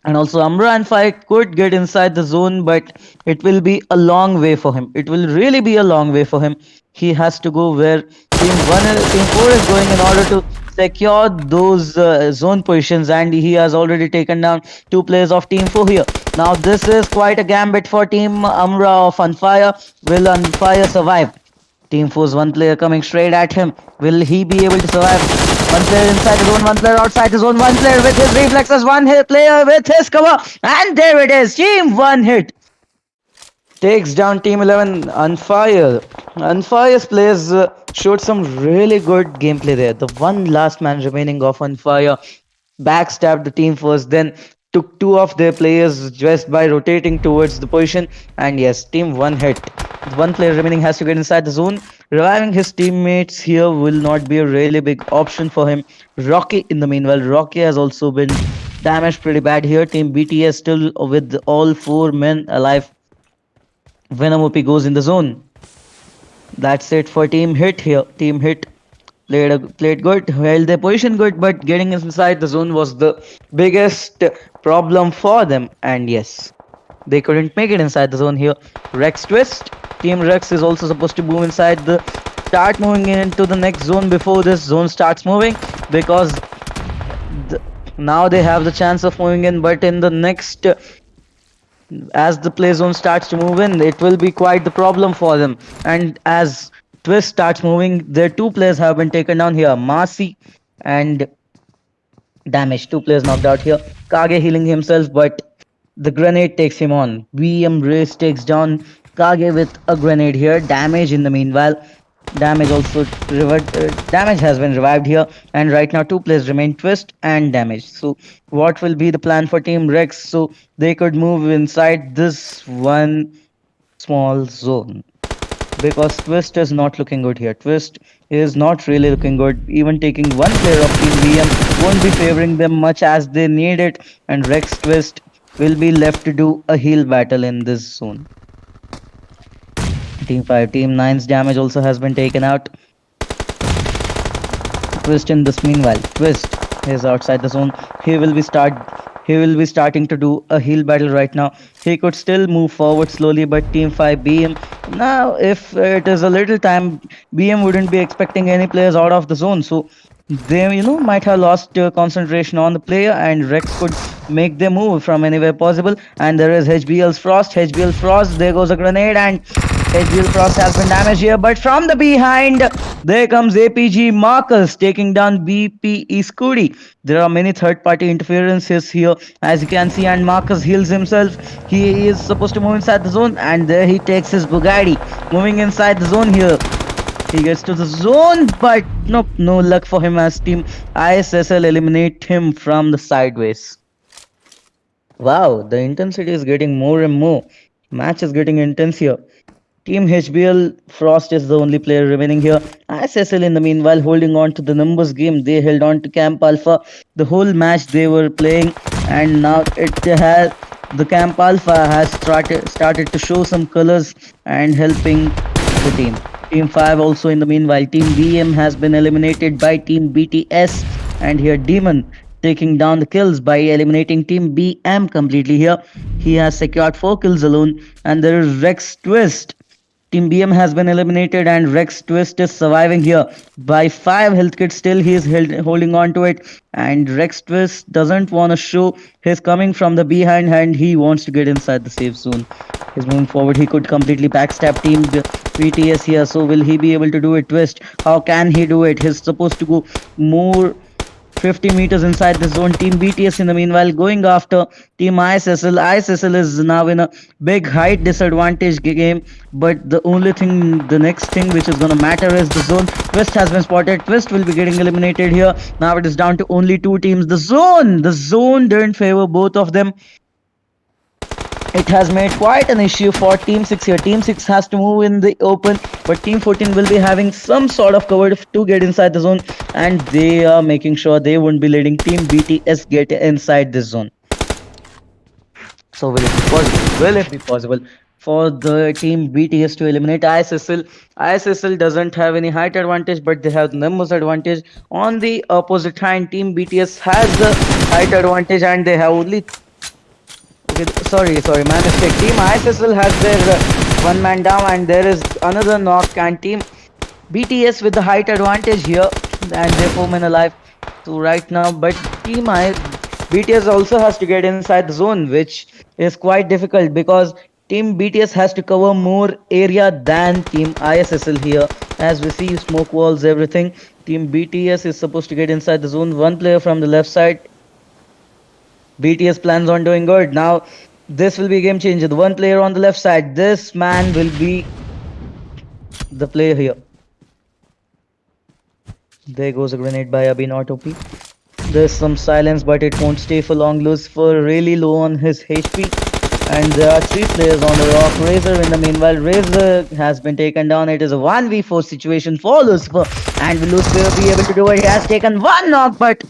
And also Umbra and Fire could get inside the zone, but it will be a long way for him. It will really be a long way for him. He has to go where Team 4 is going in order to secure those zone positions, and he has already taken down 2 players of Team 4 here. Now this is quite a gambit for Team Umbra of Unfire. Will Unfire survive? Team 4's one player coming straight at him. Will he be able to survive? One player inside the zone, one player outside the zone, one player with his reflexes, one player with his cover, and there it is. Team 1 Hit takes down Team 11 Unfire. Unfire's players showed some really good gameplay there. The one last man remaining of Unfire backstabbed the team first, then took two of their players just by rotating towards the position. And yes, team one hit. The one player remaining has to get inside the zone. Reviving his teammates here will not be a really big option for him. Rocky, in the meanwhile, Rocky has also been damaged pretty bad here. Team BTS still with all four men alive. Venom OP goes in the zone. That's it for Team Hit here. Team Hit played good, held their position good, but getting inside the zone was the biggest problem for them. And yes, they couldn't make it inside the zone here. Rex Twist. Team Rex is also supposed to move inside the start moving into the next zone before this zone starts moving, because now they have the chance of moving in, but in the next as the play zone starts to move in, it will be quite the problem for them. And as Twist starts moving, their two players have been taken down here. Marcy and Damage. Two players knocked out here. Kage healing himself, but the grenade takes him on. BM Race takes down Kage with a grenade here. Damage in the meanwhile. Damage has been revived here, and right now two players remain, Twist and Damage. So what will be the plan for Team Rex so they could move inside this one small zone? Because Twist is not looking good here. Twist is not really looking good. Even taking one player of Team BM won't be favoring them much as they need it, and Rex Twist will be left to do a heal battle in this zone. Team 5, Team 9's damage also has been taken out. Twist in this meanwhile. Twist is outside the zone. He will be starting to do a heal battle right now. He could still move forward slowly, but Team 5 BM, now if it is a little time, BM wouldn't be expecting any players out of the zone, so they might have lost concentration on the player, and Rex could make their move from anywhere possible. And there is HBL's Frost. There goes a grenade, and HBL Frost has been damaged here, but from the behind there comes APG Marcus taking down BPE Scooty. There are many third-party interferences here, as you can see, and Marcus heals himself. He is supposed to move inside the zone, and there he takes his Bugatti. Moving inside the zone here. He gets to the zone, but nope, no luck for him as Team ISSL eliminate him from the sideways. Wow, the intensity is getting more and more. Match is getting intense here. Team HBL Frost is the only player remaining here. ISSL in the meanwhile holding on to the numbers game. They held on to Camp Alpha the whole match they were playing, and now the Camp Alpha has started to show some colors and helping the team. Team 5 also in the meanwhile. Team BM has been eliminated by Team BTS, and here Demon taking down the kills by eliminating Team BM completely here. He has secured 4 kills alone, and there is Rex Twist. Team BM has been eliminated, and Rex Twist is surviving here by 5 health kits. Still he is holding on to it, and Rex Twist doesn't want to show his coming from the behind, and he wants to get inside the safe zone. He's moving forward. He could completely backstab Team BTS here, so will he be able to do it? Twist, how can he do it? He's supposed to go more 50 meters inside the zone. Team BTS in the meanwhile going after Team ISSL. ISSL is now in a big height disadvantage game, but the next thing which is going to matter is the zone. Twist has been spotted. Twist will be getting eliminated here. Now it is down to only 2 teams. The zone didn't favor both of them. It has made quite an issue for Team 6 here. Team 6 has to move in the open, but Team 14 will be having some sort of cover to get inside the zone, and they are making sure they won't be letting Team BTS get inside this zone. So will it be possible? Will it be possible for the Team BTS to eliminate ISSL? ISSL doesn't have any height advantage, but they have numbers advantage. On the opposite hand, Team BTS has the height advantage, and they have only... Sorry, my mistake. Team ISSL has their one man down, and there is another knock, and Team BTS with the height advantage here, and they're 4 men alive. So right now, but Team BTS also has to get inside the zone, which is quite difficult because Team BTS has to cover more area than Team ISSL here. As we see, smoke walls, everything. Team BTS is supposed to get inside the zone. One player from the left side. BTS plans on doing good. Now, this will be a game changer. The one player on the left side. This man will be the player here. There goes a grenade by Abhi, not OP. There's some silence, but it won't stay for long. Lucifer really low on his HP. And there are three players on the rock. Razor in the meanwhile. Razor has been taken down. It is a 1v4 situation for Lucifer. And will Lucifer be able to do it? He has taken one knock, but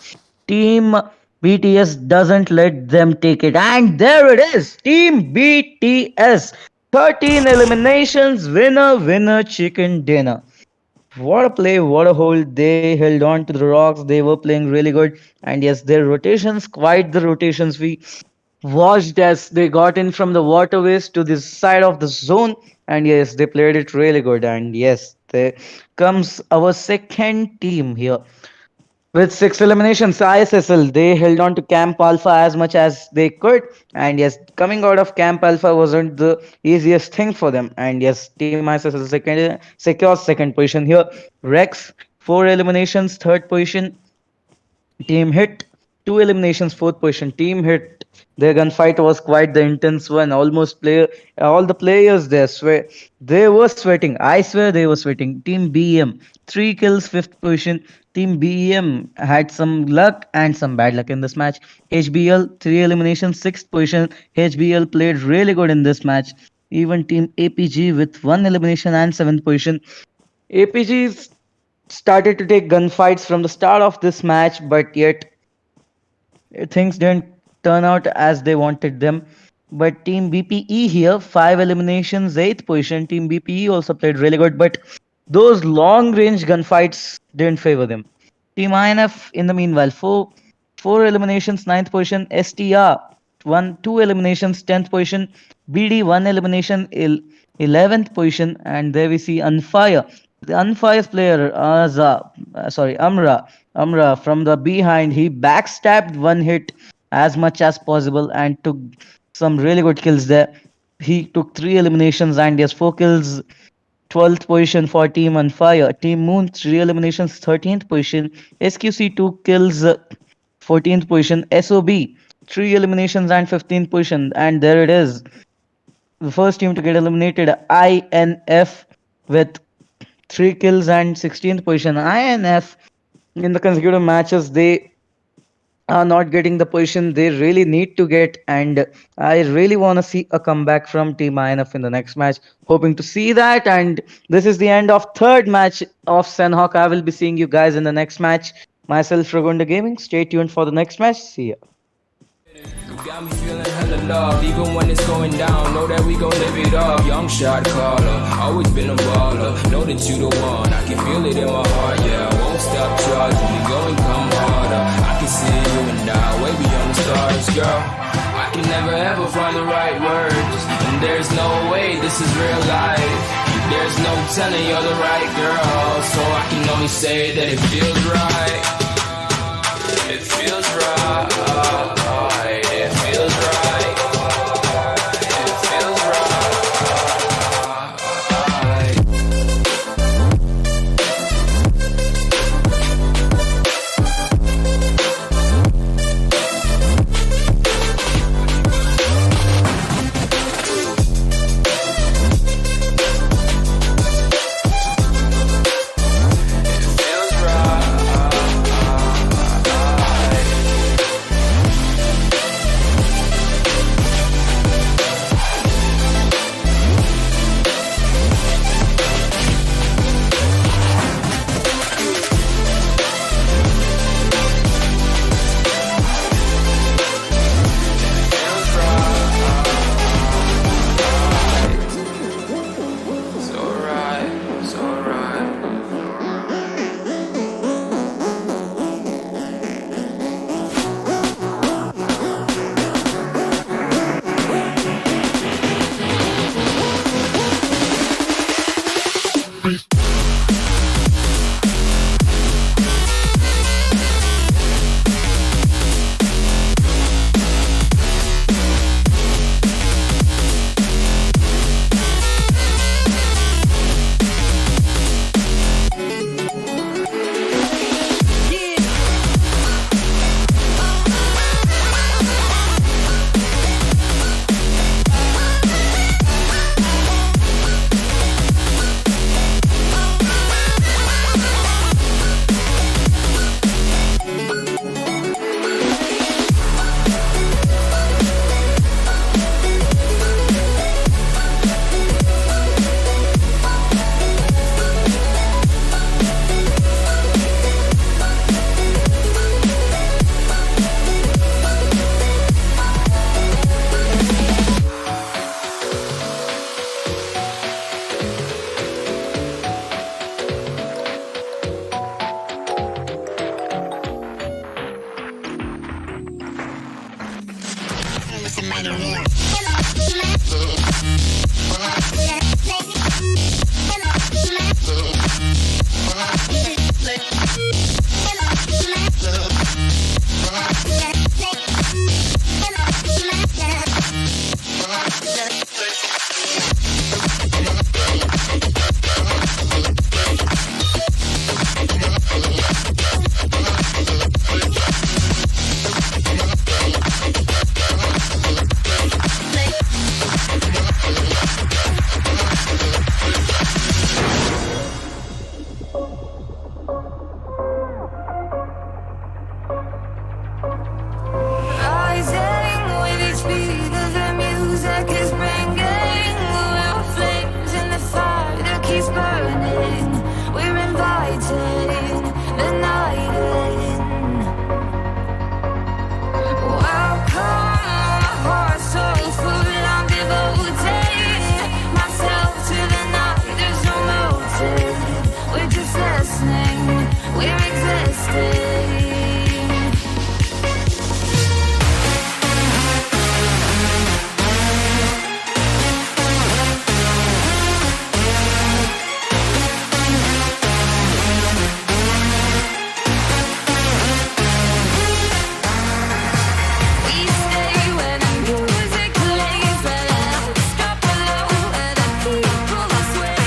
Team BTS doesn't let them take it. And there it is. Team BTS. 13 eliminations. Winner, winner, chicken dinner. What a play, what a hold. They held on to the rocks. They were playing really good. And yes, their rotations, quite the rotations. We watched as they got in from the waterways to this side of the zone. And yes, they played it really good. And yes, there comes our second team here. With six eliminations, ISSL, they held on to Camp Alpha as much as they could. And yes, coming out of Camp Alpha wasn't the easiest thing for them. And yes, Team ISSL secures second position here. Rex, four eliminations, third position. Team Hit, two eliminations, fourth position. Team Hit, their gunfight was quite the intense one. Almost all the players there they were sweating. I swear they were sweating. Team BM, three kills, fifth position. Team BM had some luck and some bad luck in this match. HBL, three eliminations, sixth position. HBL played really good in this match. Even Team APG with one elimination and seventh position. APG started to take gunfights from the start of this match, but yet things didn't turn out as they wanted them. But Team BPE here, five eliminations, eighth position. Team BPE also played really good, but those long range gunfights didn't favor them. Team INF in the meanwhile, four eliminations, ninth position. STR, two eliminations, 10th position. BD, one elimination, 11th position. And there we see Unfire. The Unfire's player, Amra from the behind, he backstabbed one hit as much as possible and took some really good kills there. He took three eliminations and yes, four kills. 12th position for Team Unfire. Team Moon, three eliminations, 13th position. SQC, two kills, 14th position. SOB, three eliminations and 15th position. And there it is. The first team to get eliminated, INF, with three kills and 16th position. INF, in the consecutive matches, they are not getting the position they really need to get, and I really want to see a comeback from Team INF in the next match. Hoping to see that, and this is the end of third match of Senhawk. I will be seeing you guys in the next match. Myself, Ragunda Gaming. Stay tuned for the next match. See ya. You got me feeling hella loved, even when it's going down. Know that we gon' live it up. Young shot caller, always been a baller. Know that you the one, I can feel it in my heart. Yeah, I won't stop charging. We going come harder. I can see you and I way beyond the stars, girl. I can never ever find the right words, and there's no way this is real life. There's no telling you're the right girl, so I can only say that it feels right. It feels right. It feels right. It feels right. It feels right. Rising with each beat of the music is bringing. We're flames in the fire that keeps burning. We're inviting the night in. Welcome, my heart so full. I'm devoting myself to the night. There's no motive. We're just listening. We're existing. We stay when the music plays, but let's drop low and the people sway.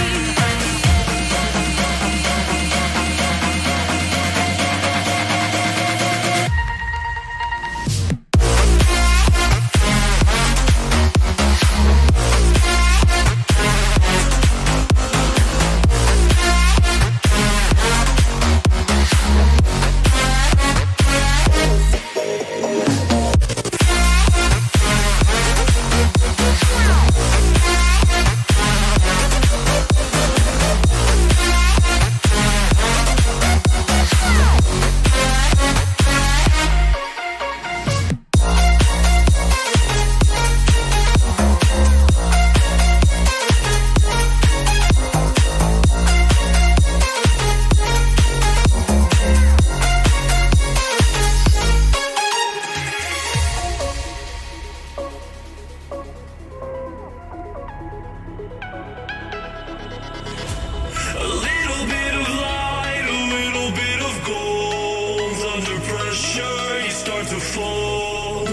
A little bit of light, a little bit of gold. Under pressure, you start to fold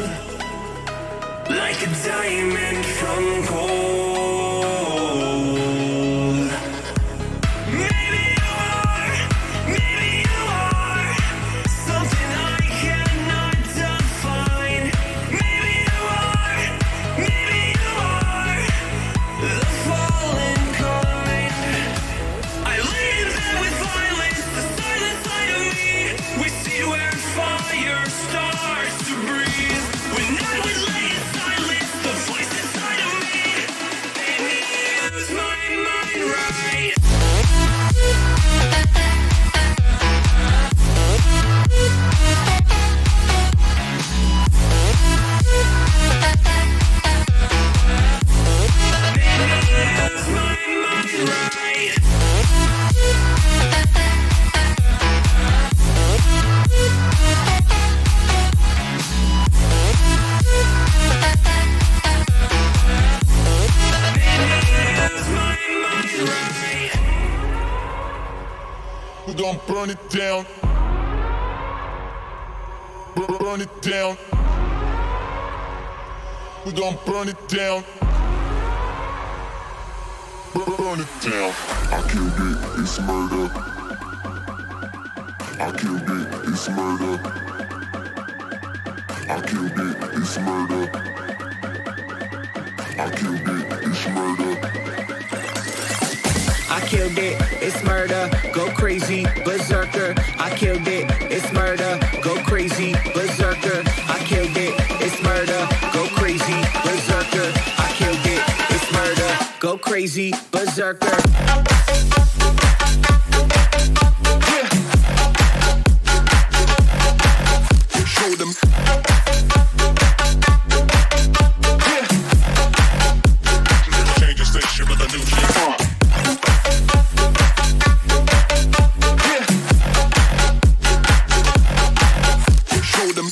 like a diamond from gold. Maybe you are something I cannot define. Maybe you are the fallen kind. I lay in bed with violence, the silent side of me. We see where fire starts to breathe. When I would lay in silence, the voice inside of me made me use my mind right. Use my mind right. Use my mind right. We're gonna burn it down. Burn it down. We're gonna burn it down. Burn it down. I killed it, it's murder. I killed it, it's murder. I killed it, it's murder. I killed it, it's murder. I killed it, it's murder, go crazy, berserker. I killed it, it's murder, go crazy, berserker. I killed it, it's murder, go crazy, berserker. I killed it, it's murder, go crazy, berserker. Show them. Change the station with a new shit. Show them.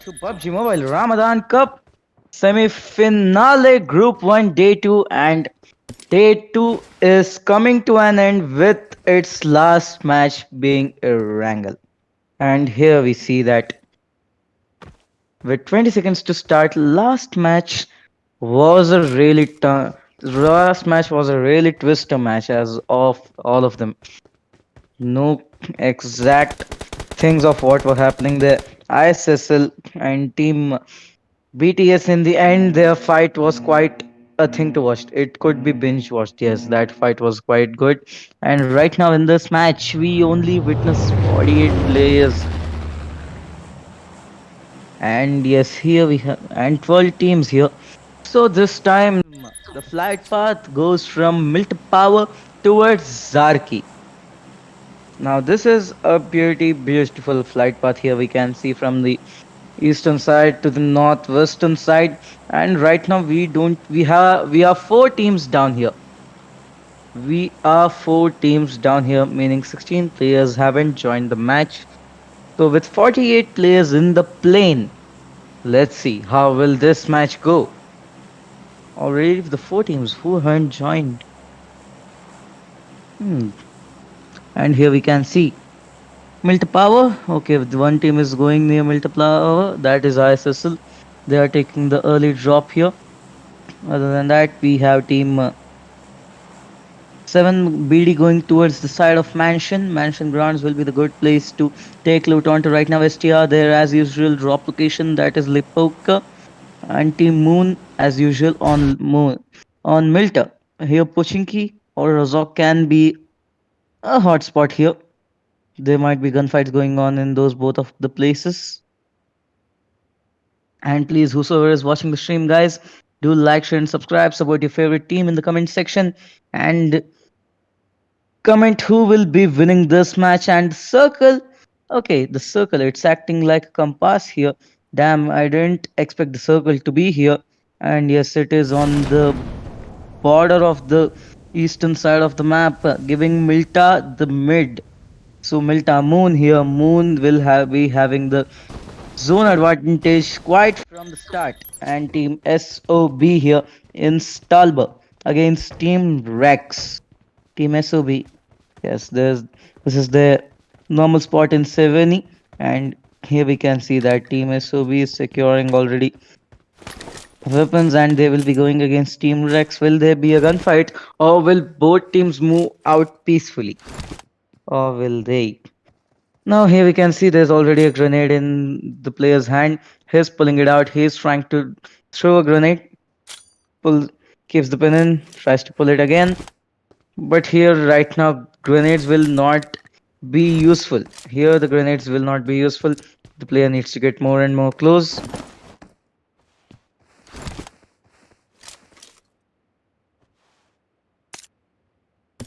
to PUBG Mobile Ramadan Cup semi-finale Group 1 Day 2, and Day 2 is coming to an end with its last match being a wrangle. And here we see that with 20 seconds to start, was a really last match was a really twister match as of all of them. No exact things of what were happening there. ISSL and team BTS, in the end, their fight was quite a thing to watch. It could be binge watched. Yes, that fight was quite good. And right now in this match, we only witness 48 players. And yes, here we have and 12 teams here. So this time the flight path goes from Milt Power towards Zarki. Now this is a pretty beautiful flight path here. We can see from the eastern side to the northwestern side, and right now we are four teams down here. We are four teams down here, meaning 16 players haven't joined the match. So with 48 players in the plane, let's see how will this match go. Already the four teams who haven't joined. Hmm. And here we can see Milta Power. Okay, the one team is going near Milta Power. That is ISSL. They are taking the early drop here. Other than that, we have team 7 BD going towards the side of Mansion. Mansion grounds will be the good place to take loot onto right now. STR there as usual. Drop location, that is Lipoka. And team Moon as usual on Milta. Here Pochinki or Razok can be a hotspot here. There might be gunfights going on in those both of the places. And please, whosoever is watching the stream, guys, do like, share, and subscribe. Support your favorite team in the comment section and comment who will be winning this match. And circle. Okay, the circle, it's acting like a compass here. Damn, I didn't expect the circle to be here. And yes, it is on the border of the eastern side of the map, giving Milta the mid. So Milta Moon here. Moon will be having the zone advantage quite from the start. And team SOB here in Stalber against team Rex. Team SOB. Yes, this is the normal spot in Seveni. And here we can see that team SOB is securing already weapons, and they will be going against team Rex. Will there be a gunfight, or will both teams move out peacefully? Or will they? Now here we can see there's already a grenade in the player's hand. He's pulling it out. He's trying to throw a grenade. Keeps the pin in, tries to pull it again. But here right now grenades will not be useful. Here the grenades will not be useful. The player needs to get more and more close.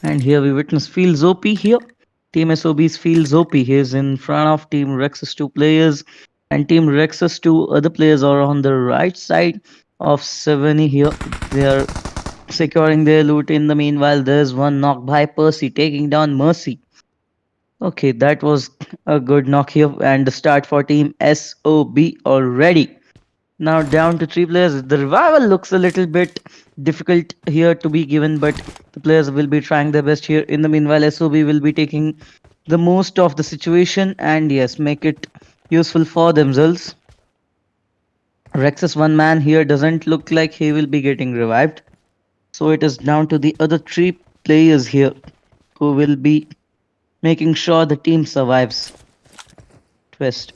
And here we witness Fields OP here. Team SOB's Fields OP. He is in front of Team Rex's 2 players. And Team Rex's 2 other players are on the right side of 70 here. They are securing their loot. In the meanwhile, there's one knock by Percy taking down Mercy. Okay, that was a good knock here. And the start for Team SOB already. Now down to 3 players. The revival looks a little bit difficult here to be given, but the players will be trying their best here. In the meanwhile, SOB will be taking the most of the situation and yes, make it useful for themselves. Rex's one man here doesn't look like he will be getting revived. So it is down to the other 3 players here who will be making sure the team survives. Twist.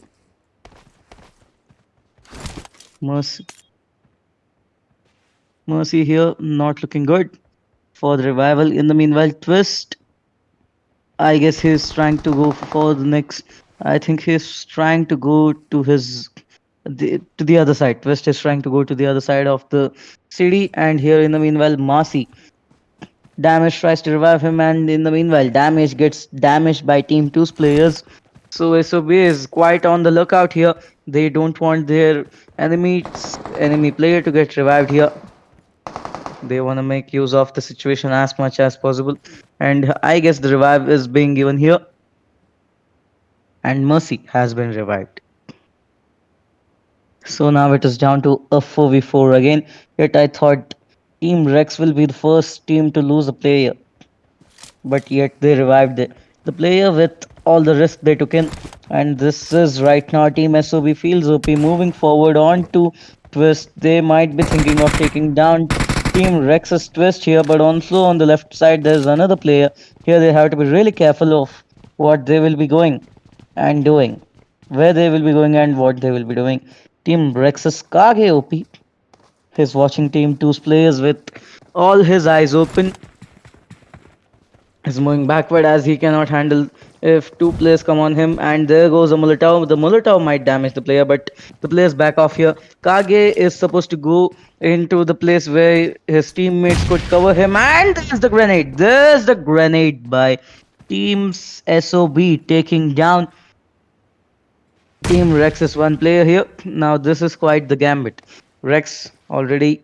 Mercy here, not looking good for the revival. In the meanwhile, Twist, I guess he's trying to go for the next. I think he's trying to go to the other side. Twist is trying to go to the other side of the city, and here in the meanwhile, Marcy Damage tries to revive him, and in the meanwhile, Damage gets damaged by Team 2's players. So SOB is quite on the lookout here. They don't want their enemy player to get revived here. They want to make use of the situation as much as possible. And I guess the revive is being given here. And Mercy has been revived. So now it is down to a 4v4 again. Yet I thought Team Rex will be the first team to lose a player, but yet they revived the player with all the risk they took in. And this is right now Team SOB feels OP moving forward on to Twist. They might be thinking of taking down Team Rex's Twist here, but also on the left side there's another player. Here they have to be really careful of what they will be going and doing, where they will be going and what they will be doing. Team Rex's Kage OP is watching Team 2's players with all his eyes open. Is moving backward as he cannot handle if two players come on him, and there goes a Molotov. The Molotov might damage the player, but the players back off here. Kage is supposed to go into the place where his teammates could cover him, and there's the grenade. There's the grenade by Team's SOB taking down Team Rex's one player here. Now this is quite the gambit. Rex already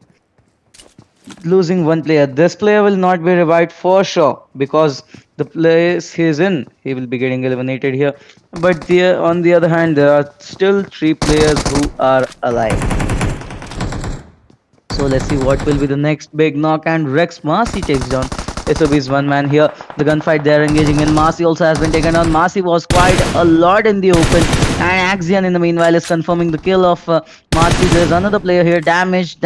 losing one player. This player will not be revived for sure because the place he's in, he will be getting eliminated here. But there, on the other hand, there are still 3 players who are alive. So let's see what will be the next big knock, and Rex Marcy takes down SOB's one man here. The gunfight they're engaging in. Marcy also has been taken down. Marcy was quite a lot in the open, and Axion in the meanwhile is confirming the kill of Marcy. There's another player here. Damage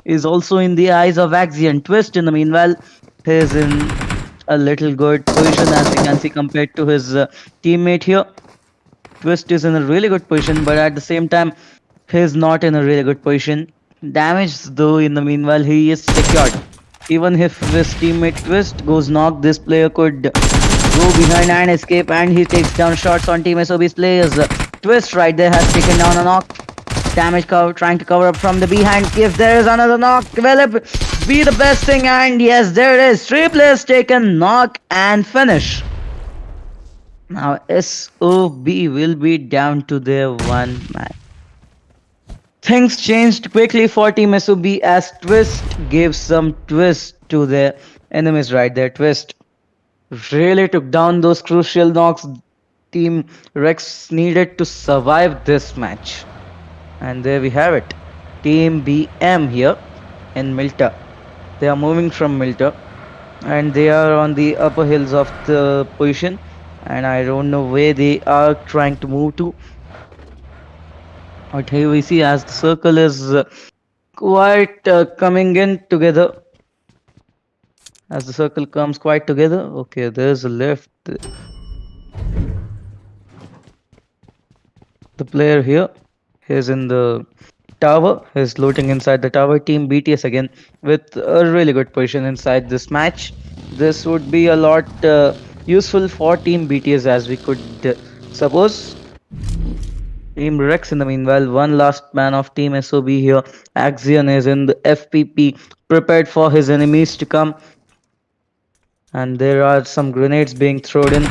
is also in the eyes of Axion. Twist in the meanwhile is in a little good position as we can see compared to his teammate here. Twist is in a really good position, but at the same time he's not in a really good position. Damage though in the meanwhile he is secured. Even if his teammate Twist goes knocked, this player could go behind and escape, and he takes down shots on Team SOB's players. Twist right there has taken down a knock. Damage cover, trying to cover up from the behind. If there is another knock, will it be the best thing? And yes, there it is. 3 players taken, knock and finish. Now SOB will be down to their one man. Things changed quickly for Team SOB as Twist gave some twist to their enemies right there. Twist really took down those crucial knocks Team Rex needed to survive this match. And there we have it. Team BM here in Milta. They are moving from Milta, and they are on the upper hills of the position, and I don't know where they are trying to move to. But here we see as the circle is quite coming in together. As the circle comes quite together. Okay, there's a left. The player here is in the tower. He's looting inside the tower. Team BTS again with a really good position inside this match. This would be a lot useful for Team BTS as we could suppose. Team Rex in the meanwhile, one last man of Team SOB here. Axion is in the FPP, prepared for his enemies to come. And there are some grenades being thrown in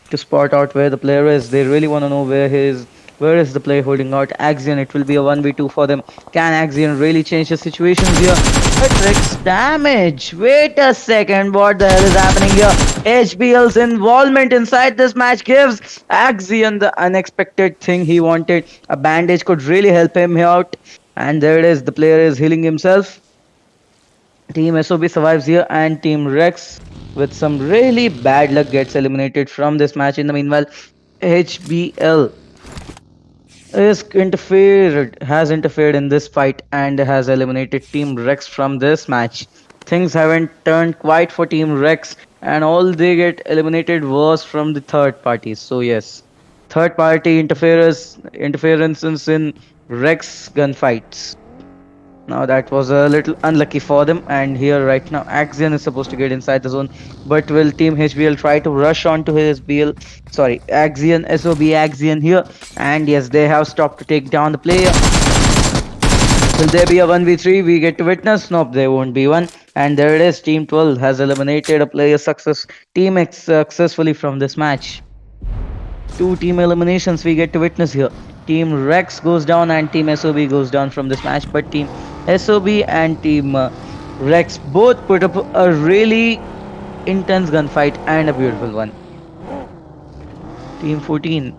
to spot out where the player is. They really want to know where is the player holding out. Axion, it will be a 1v2 for them. Can Axion really change the situations here? Trex damage. Wait a second, what the hell is happening here? HBL's involvement inside this match gives Axion the unexpected thing he wanted. A bandage could really help him out. And there it is, the player is healing himself. Team SOB survives here, and Team Rex with some really bad luck gets eliminated from this match. In the meanwhile, HBL has interfered in this fight and has eliminated Team Rex from this match. Things haven't turned quite for Team Rex, and all they get eliminated was from the third parties. So yes, third party interferences in Rex gunfights. Now that was a little unlucky for them, and here right now Axion is supposed to get inside the zone, but will Team HBL try to rush on to his Axion, SOB Axion here, and yes, they have stopped to take down the player. Will there be a 1v3 we get to witness? Nope, there won't be one. And there it is, Team 12 has eliminated a player successfully from this match. 2 team eliminations we get to witness here. Team Rex goes down and Team SOB goes down from this match, but Team SOB and Team Rex both put up a really intense gunfight and a beautiful one. Team 14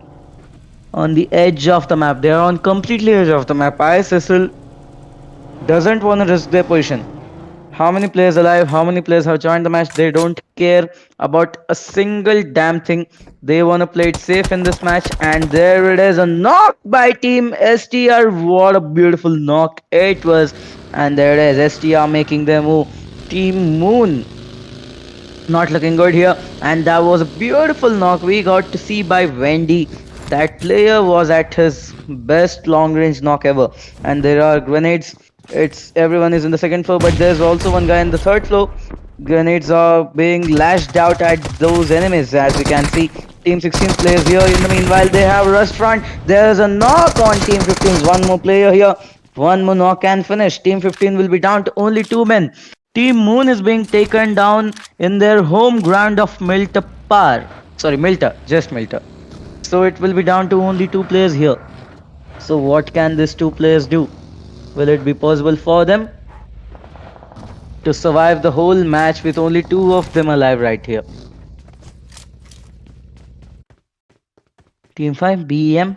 on the edge of the map. They are on completely edge of the map. Issl doesn't want to risk their position. How many players alive? How many players have joined the match? They don't care about a single damn thing. They want to play it safe in this match. And there it is, a knock by Team STR. What a beautiful knock it was. And there it is, STR making their move. Team Moon not looking good here, and that was a beautiful knock we got to see by Wendy. That player was at his best long range knock ever. And there are grenades. It's everyone is in the second floor, but there's also one guy in the third floor. Grenades are being lashed out at those enemies, as we can see. Team 16 players here. In the meanwhile, they have rushed front. There's a knock on Team 15's one more player here. One more knock and finish. Team 15 will be down to only 2 men. Team Moon is being taken down in their home ground of Milta Par. Sorry, Milta, just Milta. So it will be down to only 2 players here. So what can these 2 players do? Will it be possible for them to survive the whole match with only 2 of them alive right here? Team 5, BEM.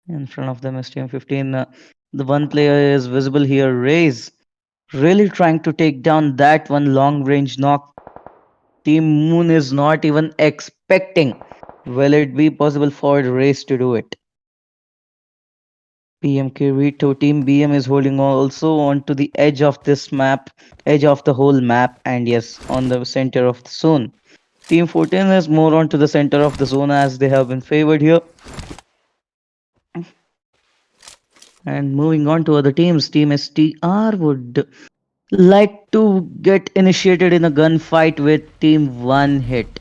In front of them is Team 15. The one player is visible here, Ratez. Really trying to take down that one long range knock. Team Moon is not even expecting. Will it be possible for Ratez to do it? BM Kirito, Team BM is holding also onto the edge of this map, edge of the whole map, and yes, on the center of the zone. Team 14 is more onto the center of the zone as they have been favored here. And moving on to other teams, Team STR would like to get initiated in a gunfight with Team One Hit.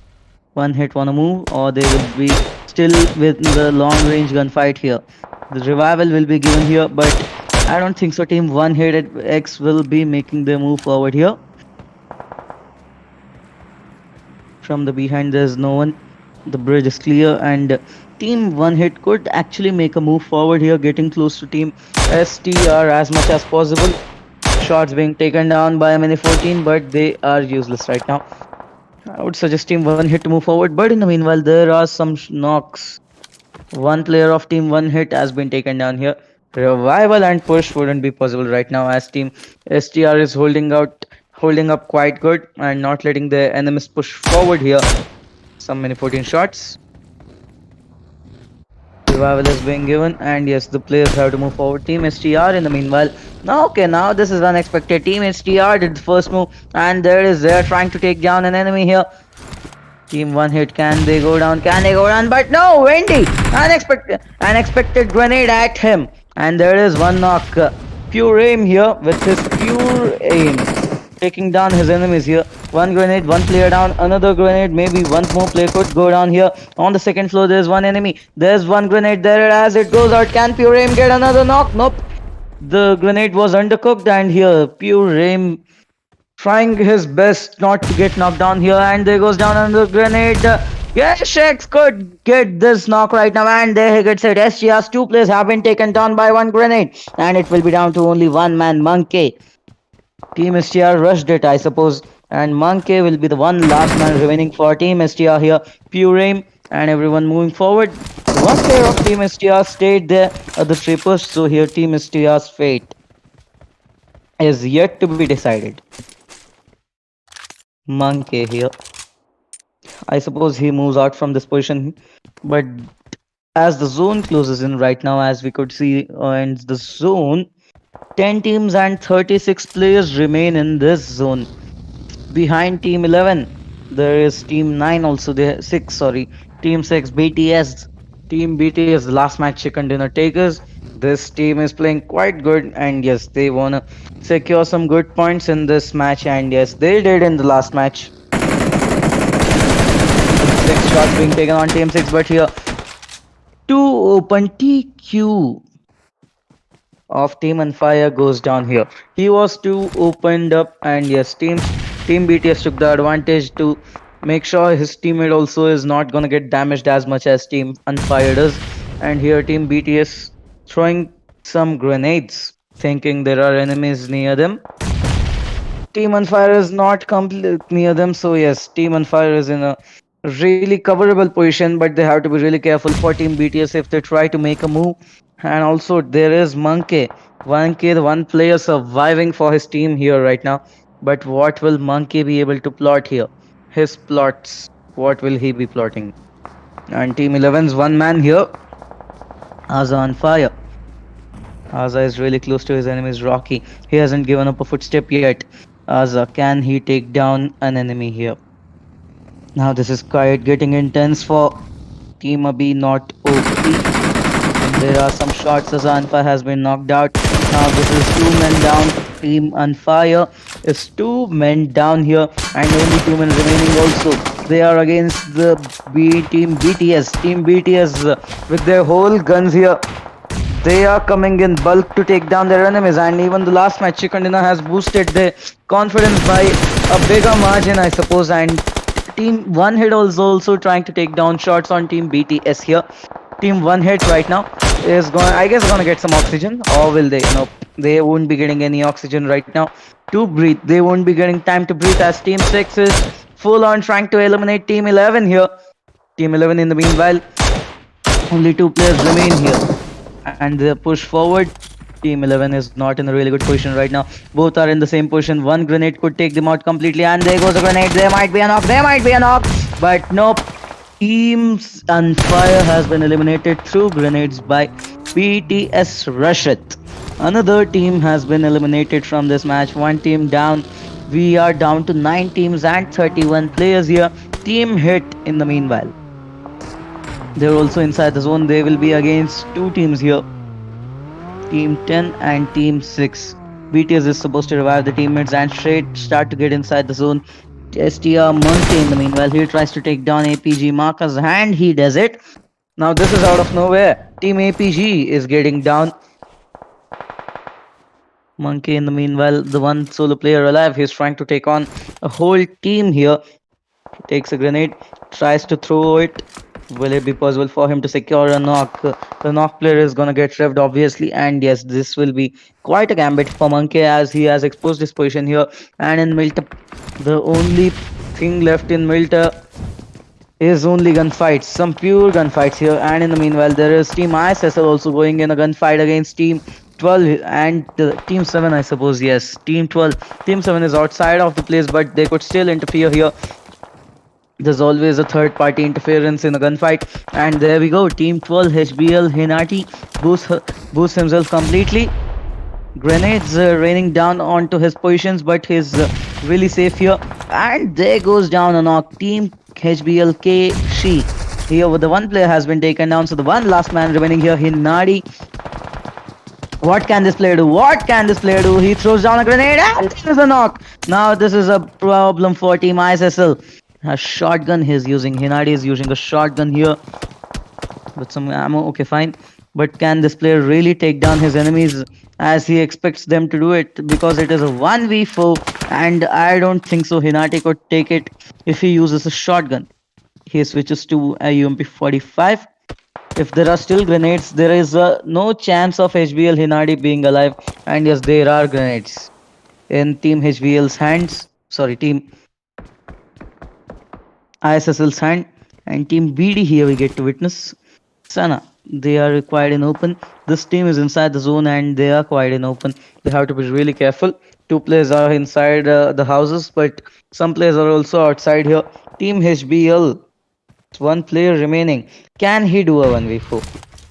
One Hit wanna move, or they will be still with the long range gunfight here. The revival will be given here, but I don't think so. Team One Hit X will be making their move forward here. From the behind, there's no one. The bridge is clear, and Team One Hit could actually make a move forward here, getting close to Team STR as much as possible. Shots being taken down by Mini 14, but they are useless right now. I would suggest Team One Hit to move forward, but in the meanwhile, there are some knocks. One player of Team One Hit has been taken down here. Revival and push wouldn't be possible right now, as Team STR is holding up quite good and not letting the enemies push forward here. Some Mini 14 shots. Revival is being given, and yes, the players have to move forward. Team STR in the meanwhile. Now, okay, now this is unexpected. Team STR did the first move, and there is they're trying to take down an enemy here. Team One Hit, can they go down? Can they go down? But no, Wendy! Unexpected grenade at him. And there is one knock. Pure aim here with his pure aim. Taking down his enemies here. One grenade, one player down, another grenade, maybe one more player could go down here. On the second floor, there's one enemy. There's one grenade there as it goes out. Can Pure Aim get another knock? Nope. The grenade was undercooked, and here Pure Aim trying his best not to get knocked down here, and there goes down another grenade. Yes, Trex could get this knock right now, and there he gets it. SGR's 2 players have been taken down by one grenade, and it will be down to only one man, Monkey. Team STR rushed it, I suppose, and Monkey will be the one last man remaining for Team STR here. Pure Aim and everyone moving forward. One player of Team STR stayed there at the strippers, so here Team STR's fate is yet to be decided. Monkey here. I suppose he moves out from this position, but as the zone closes in right now, as we could see in the zone, 10 teams and 36 players remain in this zone. Behind Team 11, there is Team 9 also there. 6, sorry. Team 6, BTS. Team BTS, last match chicken dinner takers. This team is playing quite good, and yes, they wanna secure some good points in this match, and yes, they did in the last match. 6 shots being taken on Team 6, but here 2 open TQ of Team on Fire goes down here. He was too opened up, and yes, Team BTS took the advantage to make sure his teammate also is not gonna get damaged as much as Team on Fire does. And here Team BTS throwing some grenades, thinking there are enemies near them. Team on Fire is not complete near them, so yes, Team on Fire is in a really coverable position, but they have to be really careful for Team BTS if they try to make a move. And also there is Monkey. Monkey, the one player surviving for his team here right now. But what will Monkey be able to plot here? His plots. What will he be plotting? And Team 11's one man here. Aza on fire. Aza is really close to his enemies. Rocky. He hasn't given up a footstep yet. Aza, can he take down an enemy here? Now this is quite getting intense for Team Abi, not OP. And there are some shots as Anfa has been knocked out. Now this is two men down. Team Unfire is two men down here and only two men remaining also. They are against the Team BTS. Team BTS with their whole guns here. They are coming in bulk to take down their enemies, and even the last match Chicken Dinner has boosted their confidence by a bigger margin, I suppose. And Team One Hit is also trying to take down shots on Team BTS here. Team One Hit right now is gonna get some oxygen, or will they? No, they won't be getting any oxygen right now to breathe. They won't be getting time to breathe as Team 6 is full on trying to eliminate Team 11 here. Team 11 in the meanwhile, only two players remain here. And they push forward. Team 11 is not in a really good position right now. Both are in the same position. One grenade could take them out completely, and there goes a grenade. There might be a knock. There might be a knock, but nope. Teams on fire has been eliminated through grenades by BTS Rashid. Another team has been eliminated from this match. One team down. We are down to 9 teams and 31 players here. Team Hit in the meanwhile. They're also inside the zone. They will be against two teams here. Team 10 and Team 6. BTS is supposed to revive the teammates and straight start to get inside the zone. STR Monkey in the meanwhile. He tries to take down APG Marcus and he does it. Now this is out of nowhere. Team APG is getting down. Monkey in the meanwhile, the one solo player alive. He's trying to take on a whole team here. He takes a grenade, tries to throw it. Will it be possible for him to secure a knock? The knock player is gonna get revved obviously, and yes, this will be quite a gambit for Monkey as he has exposed his position here. And in Milta, the only thing left in Milta is only gunfights, some pure gunfights here. And in the meanwhile, there is Team ISSL also going in a gunfight against Team 12 and Team 7, I suppose. Yes, Team 12. Team 7 is outside of the place, but they could still interfere here. There's always a third party interference in a gunfight. And there we go. Team 12 HBL Hinati boosts himself completely. Grenades raining down onto his positions, but he's really safe here. And there goes down a knock. Team HBL K Shi. Here the one player has been taken down. So the one last man remaining here, Hinati. What can this player do? What can this player do? He throws down a grenade and there's a knock. Now this is a problem for Team ISSL. A shotgun he's using. Hinadi is using a shotgun here with some ammo. Okay, fine. But can this player really take down his enemies as he expects them to do it? Because it is a 1v4 and I don't think so Hinati could take it if he uses a shotgun. He switches to a UMP45. If there are still grenades, there is no chance of HBL Hinadi being alive. And yes, there are grenades in Team HBL's hands. Sorry, Team ISSL's hand. And Team BD here we get to witness Sana. They are required in open. This team is inside the zone and they are quiet in open. They have to be really careful. Two players are inside the houses, but some players are also outside here. Team HBL, one player remaining. Can he do a 1v4?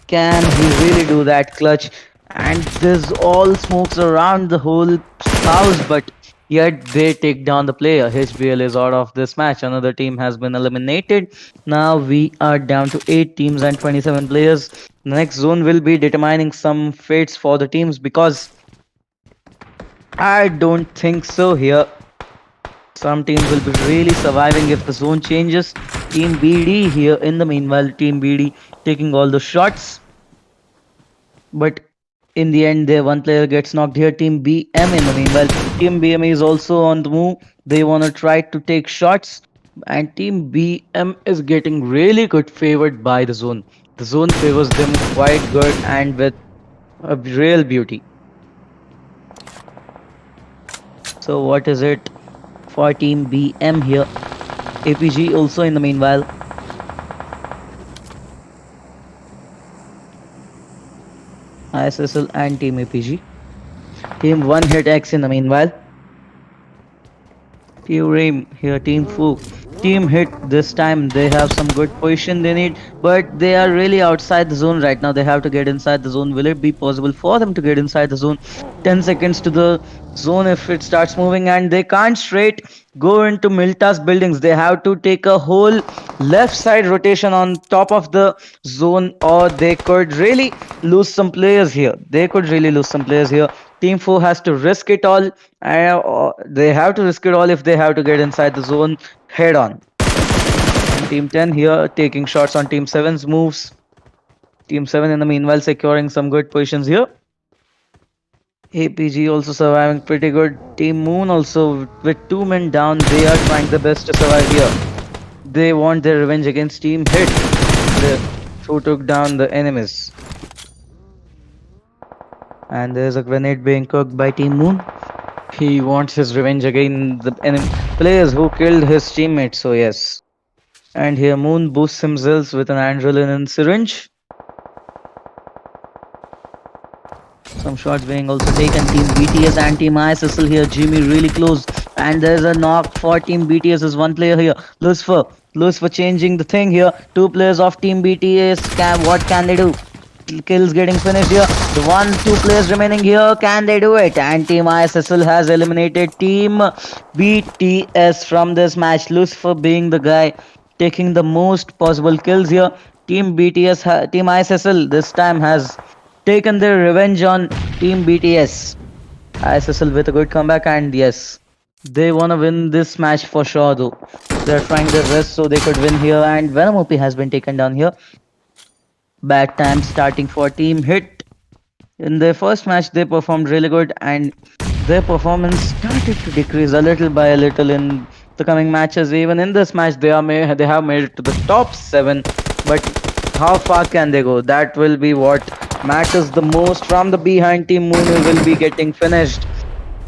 Can he really do that clutch? And there's all smokes around the whole house, but yet they take down the player. HBL is out of this match. Another team has been eliminated. Now we are down to 8 teams and 27 players. The next zone will be determining some fates for the teams, because I don't think so here. Some teams will be really surviving if the zone changes. Team BD here in the meanwhile. Team BD taking all the shots. But in the end, there one player gets knocked here. Team BM in the meanwhile. Team BM is also on the move. They want to try to take shots. And Team BM is getting really good favored by the zone. The zone favors them quite good and with a real beauty. So what is it for Team BM here? APG also in the meanwhile. ISSL and Team APG. Team 1 hit X in the meanwhile. Team here, Team Fu. Team hit this time. They have some good position they need, but they are really outside the zone right now. They have to get inside the zone. Will it be possible for them to get inside the zone? 10 seconds to the zone if it starts moving, and they can't straight go into Milta's buildings. They have to take a whole left side rotation on top of the zone, or they could really lose some players here. They could really lose some players here. Team 4 has to risk it all. They have to risk it all if they have to get inside the zone head on. And Team 10 here taking shots on Team 7's moves. Team 7 in the meanwhile securing some good positions here. APG also surviving pretty good. Team Moon also with 2 men down. They are trying their best to survive here. They want their revenge against Team Hit, who took down the enemies. And there's a grenade being cooked by Team Moon. He wants his revenge against the enemy players who killed his teammates, so yes. And here Moon boosts himself with an adrenaline syringe. Some shots being also taken. Team BTS and Team Issl here. Jimmy really close. And there's a knock for Team BTS. There's one player here. Lucifer changing the thing here. 2 players of Team BTS. What can they do? Kills getting finished here. The 2 players remaining here. Can they do it? And Team ISSL has eliminated Team BTS from this match. Lucifer being the guy taking the most possible kills here. Team Team ISSL this time has taken their revenge on Team BTS. ISSL with a good comeback, and yes, they wanna win this match for sure though. They're trying their best so they could win here, and Venom OP has been taken down here. Bad time starting for Team Hit. In their first match, they performed really good, and their performance started to decrease a little by a little in the coming matches. Even in this match, they have made it to the top 7. But how far can they go? That will be what matters the most. From the behind, Team Moon will be getting finished.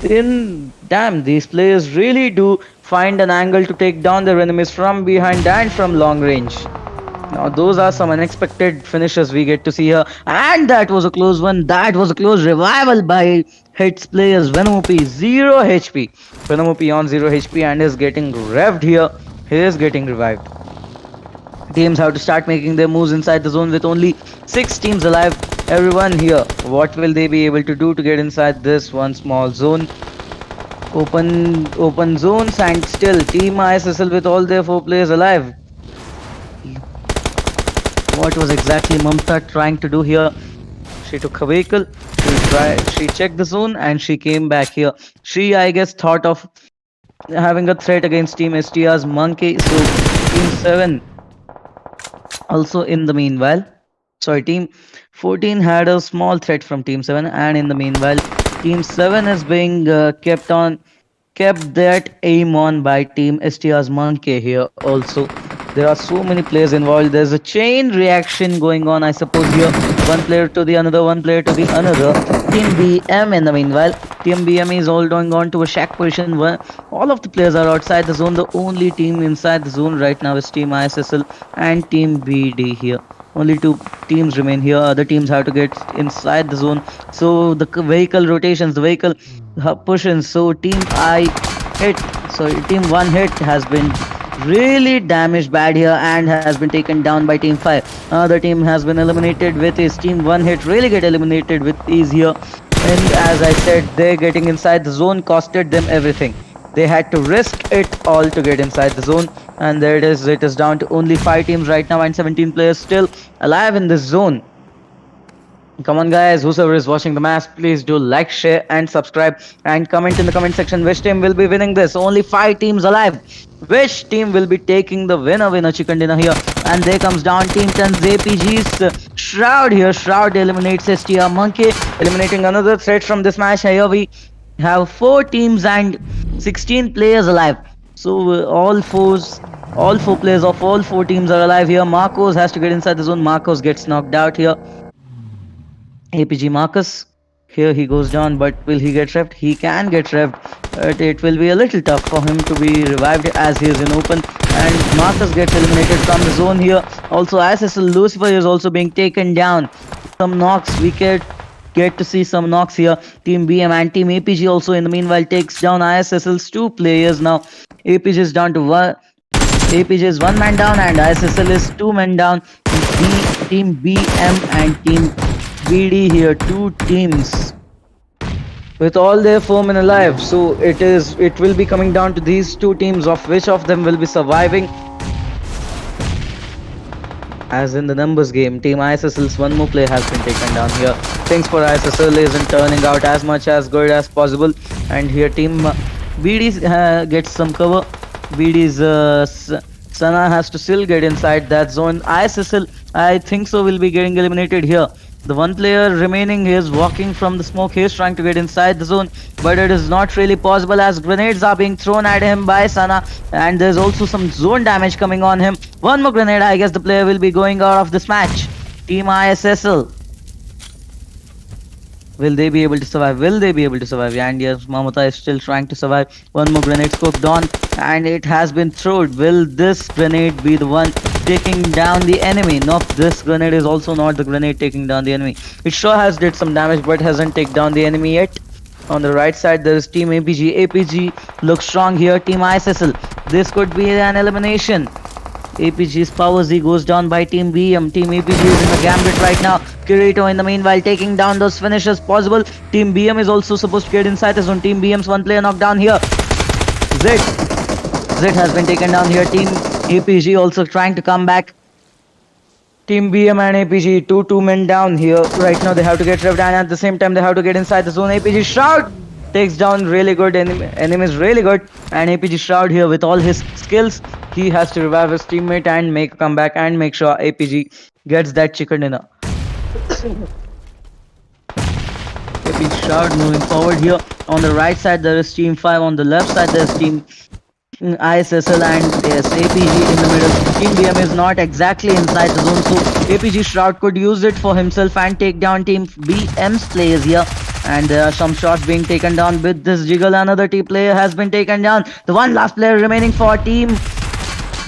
Damn, these players really do find an angle to take down their enemies from behind and from long range. Now those are some unexpected finishes we get to see here, and that was a close one. That was a close revival by Hits players. Venom OP 0 HP. Venom OP on 0 HP and is getting revved here. He is getting revived. Teams have to start making their moves inside the zone with only 6 teams alive. Everyone here, what will they be able to do to get inside this one small zone? Open zones, and still Team ISSL with all their 4 players alive. What was exactly Mamta trying to do here? She took a vehicle, she checked the zone, and she came back here. She, I guess, thought of having a threat against Team STR's Monkey, so Team 7 also in the meanwhile. Sorry, Team 14 had a small threat from Team 7, and in the meanwhile, Team 7 is being kept that aim on by Team STR's Monkey here also. There are so many players involved. There's a chain reaction going on, I suppose, here. One player to the another, one player to the another. Team BM in the meanwhile. Team BM is all going on to a shack position where all of the players are outside the zone. The only team inside the zone right now is Team ISSL and Team BD here. Only 2 teams remain here. Other teams have to get inside the zone. So the vehicle rotations, the vehicle pushes. So Team 1 hit has been really damaged bad here and has been taken down by Team 5. Another team has been eliminated with his Team 1 hit really get eliminated with ease here. And as I said, they getting inside the zone costed them everything. They had to risk it all to get inside the zone, and there it is. It is down to only 5 teams right now and 17 players still alive in this zone. Come on guys, whoever is watching the match, please do like, share and subscribe, and comment in the comment section which team will be winning this. Only 5 teams alive. Which team will be taking the winner chicken dinner here? And there comes down Team 10's APG's Shroud here. Shroud eliminates STR Monkey, eliminating another threat from this match. Here we have 4 teams and 16 players alive. So all 4 players of all 4 teams are alive here. Marcos has to get inside the zone. Marcos gets knocked out here. APG Marcus, Here he goes down, but will he get revved? He can get revved, but it will be a little tough for him to be revived as he is in open. And Marcus gets eliminated from the zone here. Also, ISSL Lucifer is also being taken down. Some knocks, we get to see some knocks here. Team BM and Team APG also in the meanwhile takes down ISSL's two players now. APG is down to one. APG is one man down and ISSL is two men down. Team BM and Team BD here, two teams with all their foemen alive. So it will be coming down to these two teams of which of them will be surviving. As in the numbers game, Team ISSL's one more play has been taken down here. Things for ISSL isn't turning out as much as good as possible. And here Team BD gets some cover. BD's Sana has to still get inside that zone. ISSL, I think so, will be getting eliminated here. The one player remaining is walking from the smoke. He is trying to get inside the zone, but it is not really possible as grenades are being thrown at him by Sana, and there's also some zone damage coming on him. One more grenade, I guess the player will be going out of this match. Team ISSL. Will they be able to survive? Will they be able to survive? And yes, Mamata is still trying to survive. One more grenade scoped on, and it has been thrown. Will this grenade be the one taking down the enemy? Nope, this grenade is also not the grenade taking down the enemy. It sure has did some damage, but hasn't taken down the enemy yet. On the right side, there is Team APG. APG looks strong here. Team ISSL. This could be an elimination. APG's power Z goes down by Team BM. Team APG is in the gambit right now. Kirito in the meanwhile taking down those finishers possible. Team BM is also supposed to get inside the zone. Team BM's one player knocked down here. Zit has been taken down here. Team APG also trying to come back. Team BM and APG, two men down here. Right now they have to get revved and at the same time they have to get inside the zone. APG Shroud takes down really good enemy is really good, and APG Shroud here with all his skills, he has to revive his teammate and make a comeback and make sure APG gets that chicken dinner. APG Shroud moving forward here. On the right side there is Team 5, on the left side there is Team ISSL and yes, APG in the middle. Team BM is not exactly inside the zone, so APG Shroud could use it for himself and take down Team BM's players here. And there are some shots being taken down with this jiggle. Another team player has been taken down. The one last player remaining for Team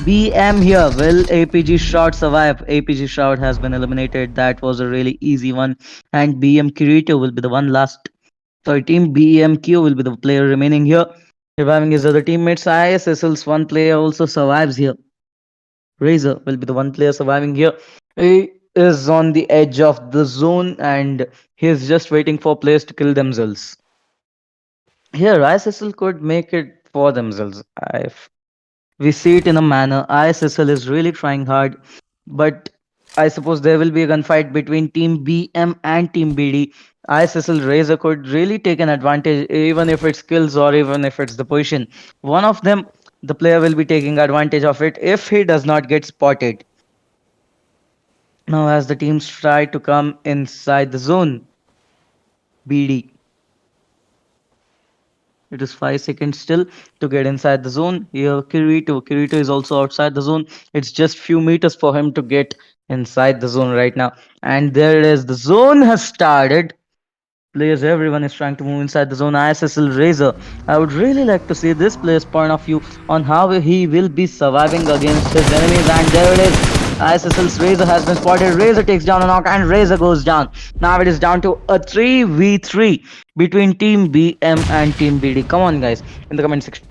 BM here. Will APG Shroud survive? APG Shroud has been eliminated. That was a really easy one. And BM Kirito will be the one last. Sorry, Team BMQ will be the player remaining here, reviving his other teammates. ISSL's one player also survives here. Razor will be the one player surviving here. He is on the edge of the zone and he is just waiting for players to kill themselves. Here, ISSL could make it for themselves. If we see it in a manner, ISSL is really trying hard, but I suppose there will be a gunfight between Team BM and Team BD. ISSL Razor could really take an advantage, even if it's kills or even if it's the position. One of them, the player will be taking advantage of it if he does not get spotted. Now as the teams try to come inside the zone, BD. It is 5 seconds still to get inside the zone. Here Kirito is also outside the zone. It's just few meters for him to get inside the zone right now. And there it is. The zone has started. Players, everyone is trying to move inside the zone. ISSL Razor. I would really like to see this player's point of view on how he will be surviving against his enemies. And there it is. ISSL's Razor has been spotted. Razor takes down a knock and Razor goes down. Now it is down to a 3v3 between Team BM and Team BD. Come on guys, in the comment section.